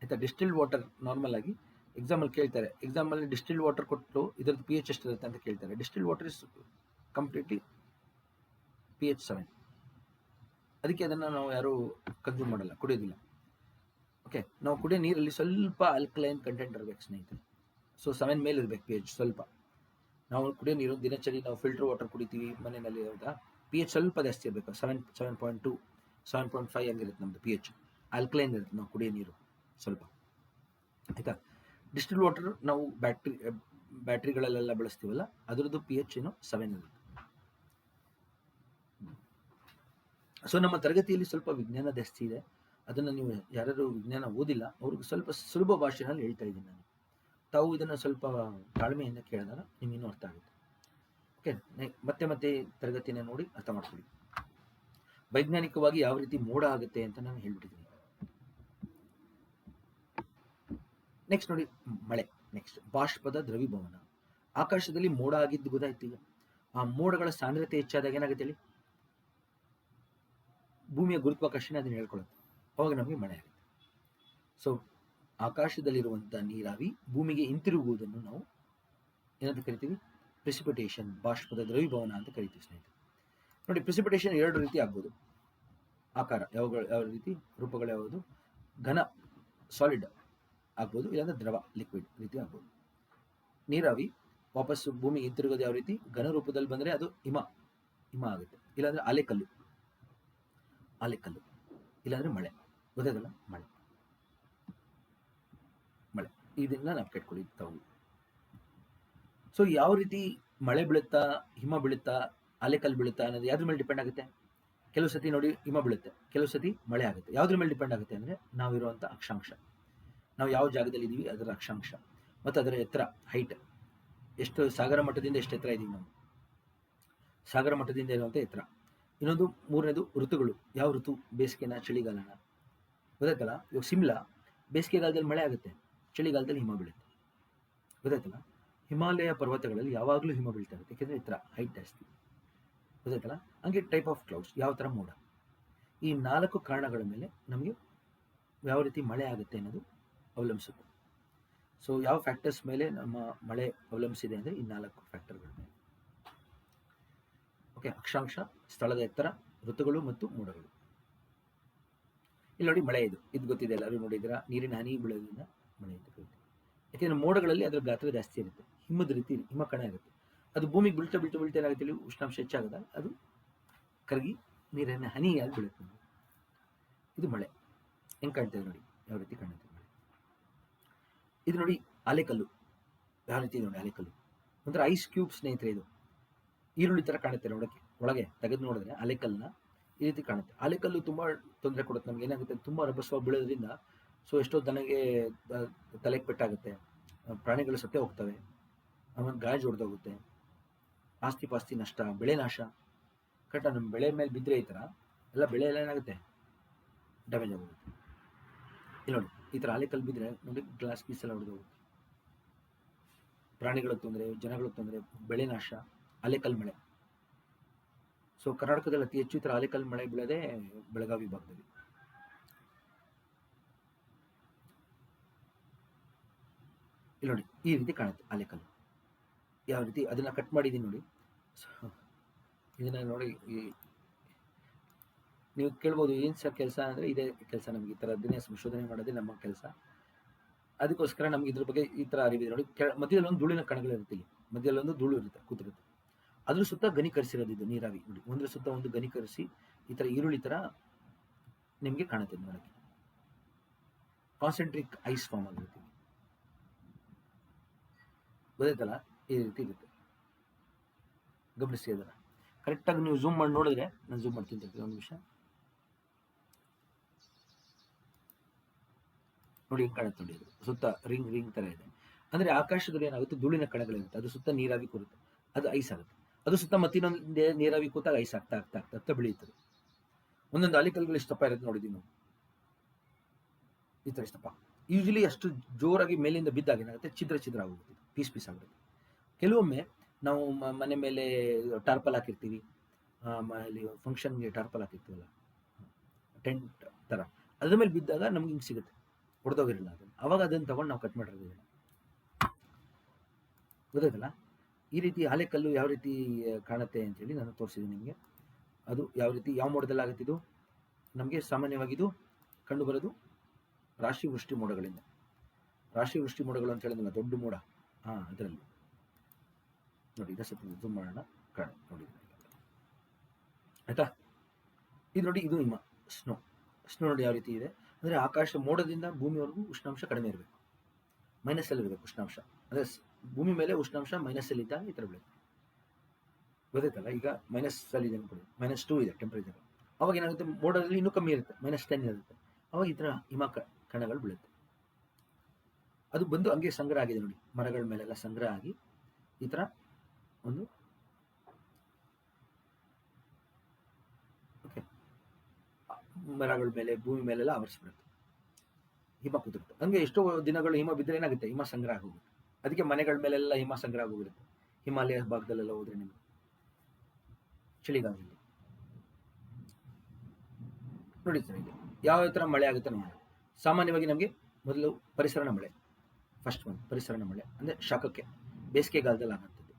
ಆಯ್ತಾ. ಡಿಸ್ಟಿಲ್ಡ್ ವಾಟರ್ ನಾರ್ಮಲ್ ಆಗಿ ಎಕ್ಸಾಮಲ್ಲಿ ಕೇಳ್ತಾರೆ, ಎಕ್ಸಾಮಲ್ಲಿ ಡಿಸ್ಟಿಲ್ಡ್ ವಾಟರ್ ಕೊಟ್ಟು ಇದರದ್ದು ಪಿ ಎಚ್ ಎಷ್ಟಿರುತ್ತೆ ಅಂತ ಕೇಳ್ತಾರೆ. Distilled water is completely P H 7. ಅದಕ್ಕೆ ಅದನ್ನು ನಾವು ಯಾರೂ ಕನ್ಸ್ಯೂಮ್ ಮಾಡಲ್ಲ, ಕುಡಿಯೋದಿಲ್ಲ. ಓಕೆ, ನಾವು ಕುಡಿಯೋ ನೀರಲ್ಲಿ ಸ್ವಲ್ಪ ಆಲ್ಕಲೈನ್ ಕಂಟೆಂಟ್ ಇರಬೇಕು ಸ್ನೇಹಿತರೆ. ಸೊ 7 ಮೇಲೆ ಇರಬೇಕು ಪಿ ಎಚ್ ಸ್ವಲ್ಪ. ನಾವು ಕುಡಿಯೋ ನೀರು ದಿನಚರಿ ನಾವು ಫಿಲ್ಟರ್ ವಾಟರ್ ಕುಡಿತೀವಿ ಮನೆಯಲ್ಲಿ, ಹೌದಾ, ಪಿ ಎಚ್ ಸ್ವಲ್ಪ ಜಾಸ್ತಿ ಇರಬೇಕು. 7.2 7.5 ಹಂಗಿರುತ್ತೆ ನಮ್ಮದು ಪಿ ಎಚ್. ಆಲ್ಕಲೈನ್ ಇರುತ್ತೆ ನಾವು ಕುಡಿಯೋ ನೀರು ಸ್ವಲ್ಪ ಆಯಿತಾ. ಡಿಸ್ಟಿಲ್ಡ್ ವಾಟರ್ ನಾವು ಬ್ಯಾಟ್ರಿಗಳಲ್ಲೆಲ್ಲ ಬಳಸ್ತೀವಲ್ಲ, ಅದರದ್ದು ಪಿ ಎಚ್ ಏನು 7 ಇರುತ್ತೆ. ಸೊ ನಮ್ಮ ತರಗತಿಯಲ್ಲಿ ಸ್ವಲ್ಪ ವಿಜ್ಞಾನ ಜಾಸ್ತಿ ಇದೆ. ಅದನ್ನು ನೀವು ಯಾರು ವಿಜ್ಞಾನ ಓದಿಲ್ಲ ಅವ್ರಿಗೆ ಸ್ವಲ್ಪ ಸುಲಭ ಭಾಷೆನಲ್ಲಿ ಹೇಳ್ತಾ ಇದ್ದೀನಿ ನಾನು. ತಾವು ಇದನ್ನು ಸ್ವಲ್ಪ ತಾಳ್ಮೆಯಿಂದ ಕೇಳಿದಾಗ ನಿಮ್ಗೆ ಇನ್ನೂ ಅರ್ಥ ಆಗುತ್ತೆ. ಓಕೆ, ಮತ್ತೆ ತರಗತಿನ ನೋಡಿ ಅರ್ಥ ಮಾಡ್ಕೊಳ್ಳಿ. ವೈಜ್ಞಾನಿಕವಾಗಿ ಯಾವ ರೀತಿ ಮೋಡ ಆಗುತ್ತೆ ಅಂತ ನಾನು ಹೇಳ್ಬಿಟ್ಟಿದ್ದೀನಿ. ನೆಕ್ಸ್ಟ್ ನೋಡಿ ಮಳೆ. ನೆಕ್ಸ್ಟ್ ಬಾಷ್ಪದ ದ್ರವೀಭವನ. ಆಕಾಶದಲ್ಲಿ ಮೋಡ ಆಗಿದ್ದು ಗೊತ್ತಾಯ್ತು. ಈಗ ಆ ಮೋಡಗಳ ಸಾಂದ್ರತೆ ಹೆಚ್ಚಾದಾಗ ಏನಾಗುತ್ತೆ ಹೇಳಿ? ಭೂಮಿಯ ಗುರುತ್ವಾಕರ್ಷಣೆ ಅದನ್ನು ಹೇಳ್ಕೊಳ್ಳುತ್ತೆ, ಅವಾಗ ನಮಗೆ ಮಳೆ ಆಗುತ್ತೆ. ಸೊ ಆಕಾಶದಲ್ಲಿರುವಂಥ ನೀರಾವಿ ಭೂಮಿಗೆ ಹಿಂತಿರುಗುವುದನ್ನು ನಾವು ಏನಂತ ಕರಿತೀವಿ? ಪ್ರೆಸಿಪಿಟೇಷನ್, ಬಾಷ್ಪದ ದ್ರವೀಭವನ ಅಂತ ಕರಿತೀವಿ ಸ್ನೇಹಿತರೆ. ನೋಡಿ, ಪ್ರೆಸಿಪಿಟೇಷನ್ 2 ರೀತಿ ಆಗ್ಬೋದು. ಆಕಾರ ಯಾವ ರೀತಿ, ರೂಪಗಳು ಯಾವುದು? ಘನ ಸಾಲಿಡ್ ಆಗ್ಬೋದು, ಇಲ್ಲಾಂದ್ರೆ ದ್ರವ ಲಿಕ್ವಿಡ್ ರೀತಿ ಆಗ್ಬೋದು. ನೀರಾವಿ ವಾಪಸ್ಸು ಭೂಮಿಗೆ ಹಿಂತಿರುಗೋದು ಯಾವ ರೀತಿ? ಘನ ರೂಪದಲ್ಲಿ ಬಂದರೆ ಅದು ಹಿಮ ಆಗುತ್ತೆ, ಇಲ್ಲಾಂದ್ರೆ ಆಲೆಕಲ್ಲು, ಇಲ್ಲಾಂದ್ರೆ ಮಳೆ. ಗೊತ್ತಾಗಲ್ಲ, ಮಳೆ ಇದನ್ನ ನಾವು ಕೆಟ್ಕೊಳ್ಳಿ ತಾವು. ಸೊ ಯಾವ ರೀತಿ ಮಳೆ ಬೀಳುತ್ತಾ, ಹಿಮ ಬೀಳುತ್ತಾ, ಆಲೆಕಲ್ಲು ಬೀಳುತ್ತಾ ಅನ್ನೋದು ಯಾವ್ದ್ರ ಮೇಲೆ ಡಿಪೆಂಡ್ ಆಗುತ್ತೆ? ಕೆಲವು ಸತಿ ನೋಡಿ ಹಿಮ ಬೀಳುತ್ತೆ, ಕೆಲವು ಸತಿ ಮಳೆ ಆಗುತ್ತೆ. ಯಾವ್ದ್ರ ಮೇಲೆ ಡಿಪೆಂಡ್ ಆಗುತ್ತೆ ಅಂದರೆ ನಾವಿರುವಂಥ ಅಕ್ಷಾಂಶ, ನಾವು ಯಾವ ಜಾಗದಲ್ಲಿ ಇದ್ದೀವಿ ಅದರ ಅಕ್ಷಾಂಶ ಮತ್ತು ಅದರ ಎತ್ತರ, ಹೈಟ್, ಎಷ್ಟು ಸಾಗರ ಮಟ್ಟದಿಂದ ಎಷ್ಟು ಎತ್ತರ ಇದ್ದೀವಿ ನಾವು, ಸಾಗರ ಮಟ್ಟದಿಂದ ಇರುವಂಥ ಎತ್ತರ. ಇನ್ನೊಂದು ಮೂರನೇದು ಋತುಗಳು. ಯಾವ ಋತು? ಬೇಸಿಗೆನ, ಚಳಿಗಾಲನ? ಗೊತ್ತಾಯ್ತಲ್ಲ. ಇವಾಗ ಶಿಮ್ಲಾ ಬೇಸಿಗೆಗಾಲದಲ್ಲಿ ಮಳೆ ಆಗುತ್ತೆ, ಚಳಿಗಾಲದಲ್ಲಿ ಹಿಮ ಬೀಳುತ್ತೆ. ಗೊತ್ತಾಯ್ತಲ್ಲ. ಹಿಮಾಲಯ ಪರ್ವತಗಳಲ್ಲಿ ಯಾವಾಗಲೂ ಹಿಮ ಬೀಳ್ತಾ ಇರುತ್ತೆ, ಯಾಕೆಂದರೆ ಎತ್ತರ, ಹೈಟ್ ಜಾಸ್ತಿ. ಗೊತ್ತಾಯ್ತಲ್ಲ. ಹಂಗೆ ಟೈಪ್ ಆಫ್ ಕ್ಲೌಡ್ಸ್, ಯಾವ ಥರ ಮೋಡ. ಈ 4 ಕಾರಣಗಳ ಮೇಲೆ ನಮಗೆ ಯಾವ ರೀತಿ ಮಳೆ ಆಗುತ್ತೆ ಅನ್ನೋದು ಅವಲಂಬಿಸುತ್ತೆ. ಸೊ ಯಾವ ಫ್ಯಾಕ್ಟರ್ಸ್ ಮೇಲೆ ನಮ್ಮ ಮಳೆ ಅವಲಂಬಿಸಿದೆ ಅಂದರೆ ಈ 4 ಫ್ಯಾಕ್ಟರ್ಗಳ ಮೇಲೆ. ಓಕೆ, ಅಕ್ಷಾಂಶ, ಸ್ಥಳದ ಎತ್ತರ, ಋತುಗಳು ಮತ್ತು ಮೋಡಗಳು. ಇಲ್ಲಿ ನೋಡಿ ಮಳೆ, ಇದು ಗೊತ್ತಿದೆ, ಎಲ್ಲರೂ ನೋಡಿದ್ದೀರಾ. ನೀರಿನ ಹನಿ ಬೀಳೋದ್ರಿಂದ ಮಳೆ ಅಂತ ಕರೀತೀವಿ. ಯಾಕೆಂದರೆ ಮೋಡಗಳಲ್ಲಿ ಅದರ ಗಾತ್ರ ಜಾಸ್ತಿ ಇರುತ್ತೆ, ಹಿಮದ ರೀತಿ ಹಿಮಕಣ ಇರುತ್ತೆ. ಅದು ಭೂಮಿಗೆ ಬೀಳ್ತಾ ಏನಾಗುತ್ತೆ? ಉಷ್ಣಾಂಶ ಹೆಚ್ಚಾಗದ ಅದು ಕರಗಿ ನೀರಿನ ಹನಿಯಾಗಿ ಬೀಳುತ್ತೆ. ಇದು ಮಳೆ. ಹೆಂಗೆ ಕಾಣ್ತದೆ ನೋಡಿ, ಯಾವ ರೀತಿ ಕಾಣುತ್ತೆ ಮಳೆ. ಇದು ನೋಡಿ ಆಲೆಕಲ್ಲು, ಯಾವ ರೀತಿ ಇದೆ ನೋಡಿ ಆಲೆಕಲ್ಲು. ಒಂಥರ ಐಸ್ ಕ್ಯೂಬ್ ಸ್ನೇಹಿತರೆ. ಇದು ಈರುಳ್ಳಿ ಥರ ಕಾಣುತ್ತೆ ನೋಡೋಕ್ಕೆ, ಒಳಗೆ ತೆಗೆದು ನೋಡಿದ್ರೆ ಆಲೆಕಲ್ಲನ್ನ ಈ ರೀತಿ ಕಾಣುತ್ತೆ. ಆಲೆಕಲ್ಲು ತುಂಬ ತೊಂದರೆ ಕೊಡುತ್ತೆ ನಮ್ಗೆ. ಏನಾಗುತ್ತೆ? ತುಂಬ ರಭಸವಾಗಿ ಬೀಳೋದ್ರಿಂದ ಸೊ ಎಷ್ಟೋ ದನಗೆ ತಲೆಗೆ ಪೆಟ್ಟಾಗುತ್ತೆ, ಪ್ರಾಣಿಗಳು ಸತ್ತೇ ಹೋಗ್ತವೆ, ಆಮೇಲೆ ಗಾಯ ಜೋಡ್ದೋಗುತ್ತೆ, ಆಸ್ತಿ ಪಾಸ್ತಿ ನಷ್ಟ, ಬೆಳೆ ನಾಶ. ಕರೆಕ್ಟಾ? ನಮ್ಮ ಬೆಳೆ ಮೇಲೆ ಬಿದ್ದರೆ ಈ ಥರ ಎಲ್ಲ ಬೆಳೆ ಎಲ್ಲ ಏನಾಗುತ್ತೆ? ಡ್ಯಾಮೇಜ್ ಆಗೋಗುತ್ತೆ. ಇಲ್ಲಿ ನೋಡಿ, ಈ ಥರ ಆಲೆಕಲ್ಲು ಬಿದ್ದರೆ ನೋಡಿ ಗ್ಲಾಸ್ ಪೀಸ್ ಎಲ್ಲ ಹೊಡೆದೋಗುತ್ತೆ. ಪ್ರಾಣಿಗಳ ತೊಂದರೆ, ಜನಗಳ ತೊಂದರೆ, ಬೆಳೆ ನಾಶ, ಆಲೆಕಲ್ಲು ಮಳೆ. ಸೊ ಕರ್ನಾಟಕದಲ್ಲಿ ಅತಿ ಹೆಚ್ಚು ಈ ಥರ ಆಲೆಕಲ್ಲು ಮಳೆ ಬೀಳೋದೇ ಬೆಳಗಾವಿ ಭಾಗದಲ್ಲಿ. ಇಲ್ಲಿ ನೋಡಿ ಈ ರೀತಿ ಕಾಣುತ್ತೆ ಆಲೆಕಲ್ಲು. ಯಾವ ರೀತಿ ಅದನ್ನು ಕಟ್ ಮಾಡಿದ್ದೀನಿ ನೋಡಿ. ಇದನ್ನು ನೋಡಿ, ನೀವು ಕೇಳ್ಬೋದು ಏನು ಸರ್ ಕೆಲಸ ಅಂದರೆ ಇದೇ ಕೆಲಸ, ನಮಗೆ ಈ ಥರ ದಿನ ಸಂಶೋಧನೆ ಮಾಡೋದೇ ನಮ್ಮ ಕೆಲಸ. ಅದಕ್ಕೋಸ್ಕರ ನಮ್ಗೆ ಇದ್ರ ಬಗ್ಗೆ ಈ ಥರ ಅರಿವಿದೆ ನೋಡಿ. ಮಧ್ಯದಲ್ಲಿ ಒಂದು ಧೂಳಿನ ಕಣಗಳಿರುತ್ತೆ, ಇಲ್ಲಿ ಮಧ್ಯದಲ್ಲಿ ಒಂದು ಧೂಳು ಇರುತ್ತೆ, ಕೂತಿರುತ್ತೆ. ಅದ್ರ ಸುತ್ತ ಘನೀಕರಿಸಿರೋದು ಇದು ನೀರಾವಿ ನೋಡಿ. ಒಂದ್ರ ಸುತ್ತ ಒಂದು ಘನೀಕರಿಸಿ ಈ ಥರ ಈರುಳ್ಳಿ ಥರ ನಿಮಗೆ ಕಾಣುತ್ತೆ ನೋಡಕ್ಕೆ. ಕಾನ್ಸಂಟ್ರಿಕ್ ಐಸ್ ಫಾರ್ಮ್ ಆಗಿರುತ್ತೆ, ಗೊತ್ತಾಯ್ತಲ್ಲ, ಈ ರೀತಿ ಇರುತ್ತೆ. ಗಮನಿಸಿ ಅದನ್ನು ಕರೆಕ್ಟಾಗಿ ನೀವು ಝೂಮ್ ಮಾಡಿ ನೋಡಿದ್ರೆ, ನಾನು ಝೂಮ್ ಮಾಡ್ತೀನಿ ಒಂದು ನಿಮಿಷ ನೋಡಿ, ಹೆಂಗೆ ಕಾಣುತ್ತೆ ನೋಡಿ. ಅದು ಸುತ್ತ ರಿಂಗ್ ರಿಂಗ್ ಥರ ಇದೆ. ಅಂದರೆ ಆಕಾಶದಲ್ಲಿ ಏನಾಗುತ್ತೆ, ಧೂಳಿನ ಕಣಗಳಿರುತ್ತೆ, ಅದು ಸುತ್ತ ನೀರಾವಿ ಕೂರುತ್ತೆ, ಅದು ಐಸ್ ಆಗುತ್ತೆ. ಅದು ಸುತ್ತ ಮತ್ತಿನ್ನೊಂದು ನೀರಾವಿ ಕೂತಾಗ ಐಸ್ ಆಗ್ತಾ ಆಗ್ತಾ ಆಗ್ತಾ ಆಗ್ತಾ ಬೆಳೆಯುತ್ತದೆ. ಒಂದೊಂದು ಆಲಿಕಲ್ಗಳು ಇಷ್ಟಪ್ಪ ಇರುತ್ತೆ ನೋಡಿದ್ದೀವಿ ನಾವು, ಈ ಥರ ಇಷ್ಟಪ್ಪ. ಯೂಶಲಿ ಅಷ್ಟು ಜೋರಾಗಿ ಮೇಲಿಂದ ಬಿದ್ದಾಗ ಏನಾಗುತ್ತೆ, ಛಿದ್ರ ಛಿದ್ರ ಆಗೋಗುತ್ತೆ, ಪೀಸ್ ಪೀಸ್ ಆಗುತ್ತೆ. ಕೆಲವೊಮ್ಮೆ ನಾವು ಮನೆ ಮೇಲೆ ಟಾರ್ಪಲ್ ಹಾಕಿರ್ತೀವಿ, ಇಲ್ಲಿ ಫಂಕ್ಷನ್ಗೆ ಟಾರ್ಪಲ್ ಹಾಕಿರ್ತೀವಲ್ಲ, ಟೆಂಟ್ ಥರ, ಅದ್ರ ಮೇಲೆ ಬಿದ್ದಾಗ ನಮ್ಗೆ ಹಿಂಗೆ ಸಿಗುತ್ತೆ, ಹೊಡೆದೋಗಿರಲ್ಲ ಅದನ್ನು. ಅವಾಗ ಅದನ್ನು ತಗೊಂಡು ನಾವು ಕಟ್ ಮಾಡಿರೋದು, ಗೊತ್ತಾಯ್ತಲ್ಲ. ಈ ರೀತಿ ಆಲೆಕಲ್ಲು ಯಾವ ರೀತಿ ಕಾಣುತ್ತೆ ಅಂತೇಳಿ ನಾನು ತೋರಿಸಿದ್ದೀನಿ ನಿಮಗೆ. ಅದು ಯಾವ ರೀತಿ ಯಾವ ಮೋಡದಲ್ಲಿ ಆಗುತ್ತೆ, ಇದು ನಮಗೆ ಸಾಮಾನ್ಯವಾಗಿ ಕಂಡು ಬರೋದು ರಾಶಿ ವೃಷ್ಟಿ ಮೋಡಗಳಿಂದ. ರಾಶಿ ವೃಷ್ಟಿ ಮೋಡಗಳು ಅಂತ ಹೇಳಿದ್ನಲ್ಲ, ದೊಡ್ಡ ಮೋಡ, ಅದರಲ್ಲಿ ನೋಡಿ. ಇದರ ಸ್ವಲ್ಪ ಝೂಮ್ ಮಾಡೋಣ, ನೋಡಿ ಆಯ್ತಾ. ಇದು ನೋಡಿ, ಇದು ಹಿಮ, ಸ್ನೋ. ಸ್ನೋ ನೋಡಿ ಯಾವ ರೀತಿ ಇದೆ ಅಂದರೆ, ಆಕಾಶ ಮೋಡದಿಂದ ಭೂಮಿವರೆಗೂ ಉಷ್ಣಾಂಶ ಕಡಿಮೆ ಇರಬೇಕು, ಮೈನಸ್ಸಲ್ಲಿ ಇರಬೇಕು ಉಷ್ಣಾಂಶ. ಅಂದರೆ ಭೂಮಿ ಮೇಲೆ ಉಷ್ಣಾಂಶ ಮೈನಸ್ಸಲ್ಲಿ ಇದ್ದಾಗ ಈ ಥರ ಬೆಳೆಯುತ್ತೆ, ಗೊತ್ತಾಯ್ತಲ್ಲ. ಈಗ -ಅಲ್ಲಿ ಇದೆ ಅನ್ಕೊಳ್ಳಿ, -2 ಇದೆ ಟೆಂಪರೇಚರ್. ಅವಾಗ ಏನಾಗುತ್ತೆ, ಮೋಡದಲ್ಲಿ ಇನ್ನೂ ಕಮ್ಮಿ ಇರುತ್ತೆ, -10 ಇರುತ್ತೆ. ಅವಾಗ ಈ ಥರ ಹಿಮ ಕಣಗಳು ಬೀಳುತ್ತೆ. ಅದು ಬಂದು ಹಂಗೆ ಸಂಗ್ರಹ ಆಗಿದೆ ನೋಡಿ, ಮರಗಳ ಮೇಲೆಲ್ಲ ಸಂಗ್ರಹ ಆಗಿ ಈ ಥರ ಒಂದು ಓಕೆ ಮರಗಳ ಮೇಲೆ ಭೂಮಿ ಮೇಲೆಲ್ಲ ಆವರಿಸ್ಬಿಡುತ್ತೆ, ಹಿಮ ಕೂತಿರುತ್ತೆ. ಹಂಗೆ ಎಷ್ಟೋ ದಿನಗಳು ಹಿಮ ಬಿದ್ದರೆ ಏನಾಗುತ್ತೆ, ಹಿಮ ಸಂಗ್ರಹ ಆಗೋಗುತ್ತೆ. ಅದಕ್ಕೆ ಮನೆಗಳ ಮೇಲೆಲ್ಲ ಹಿಮ ಸಂಗ್ರಹ ಆಗೋಗಿರುತ್ತೆ. ಹಿಮಾಲಯ ಭಾಗದಲ್ಲೆಲ್ಲ ಹೋದ್ರೆ ನಿಮಗೆ ಚಳಿಗಾಲದಲ್ಲಿ ನೋಡಿ ಸರ್, ಇದು ಯಾವ ಥರ ಮಳೆ ಆಗುತ್ತೆ ನೋಡೋಣ. ಸಾಮಾನ್ಯವಾಗಿ ನಮಗೆ ಮೊದಲು ಪರಿಸರಣ ಮಳೆ, ಫಸ್ಟ್ ಒಂದು ಪರಿಸರಣ ಮಳೆ ಅಂದರೆ ಶಾಖಕ್ಕೆ, ಬೇಸಿಗೆಗಾಲದಲ್ಲಿ ಆಗುತ್ತದೆ,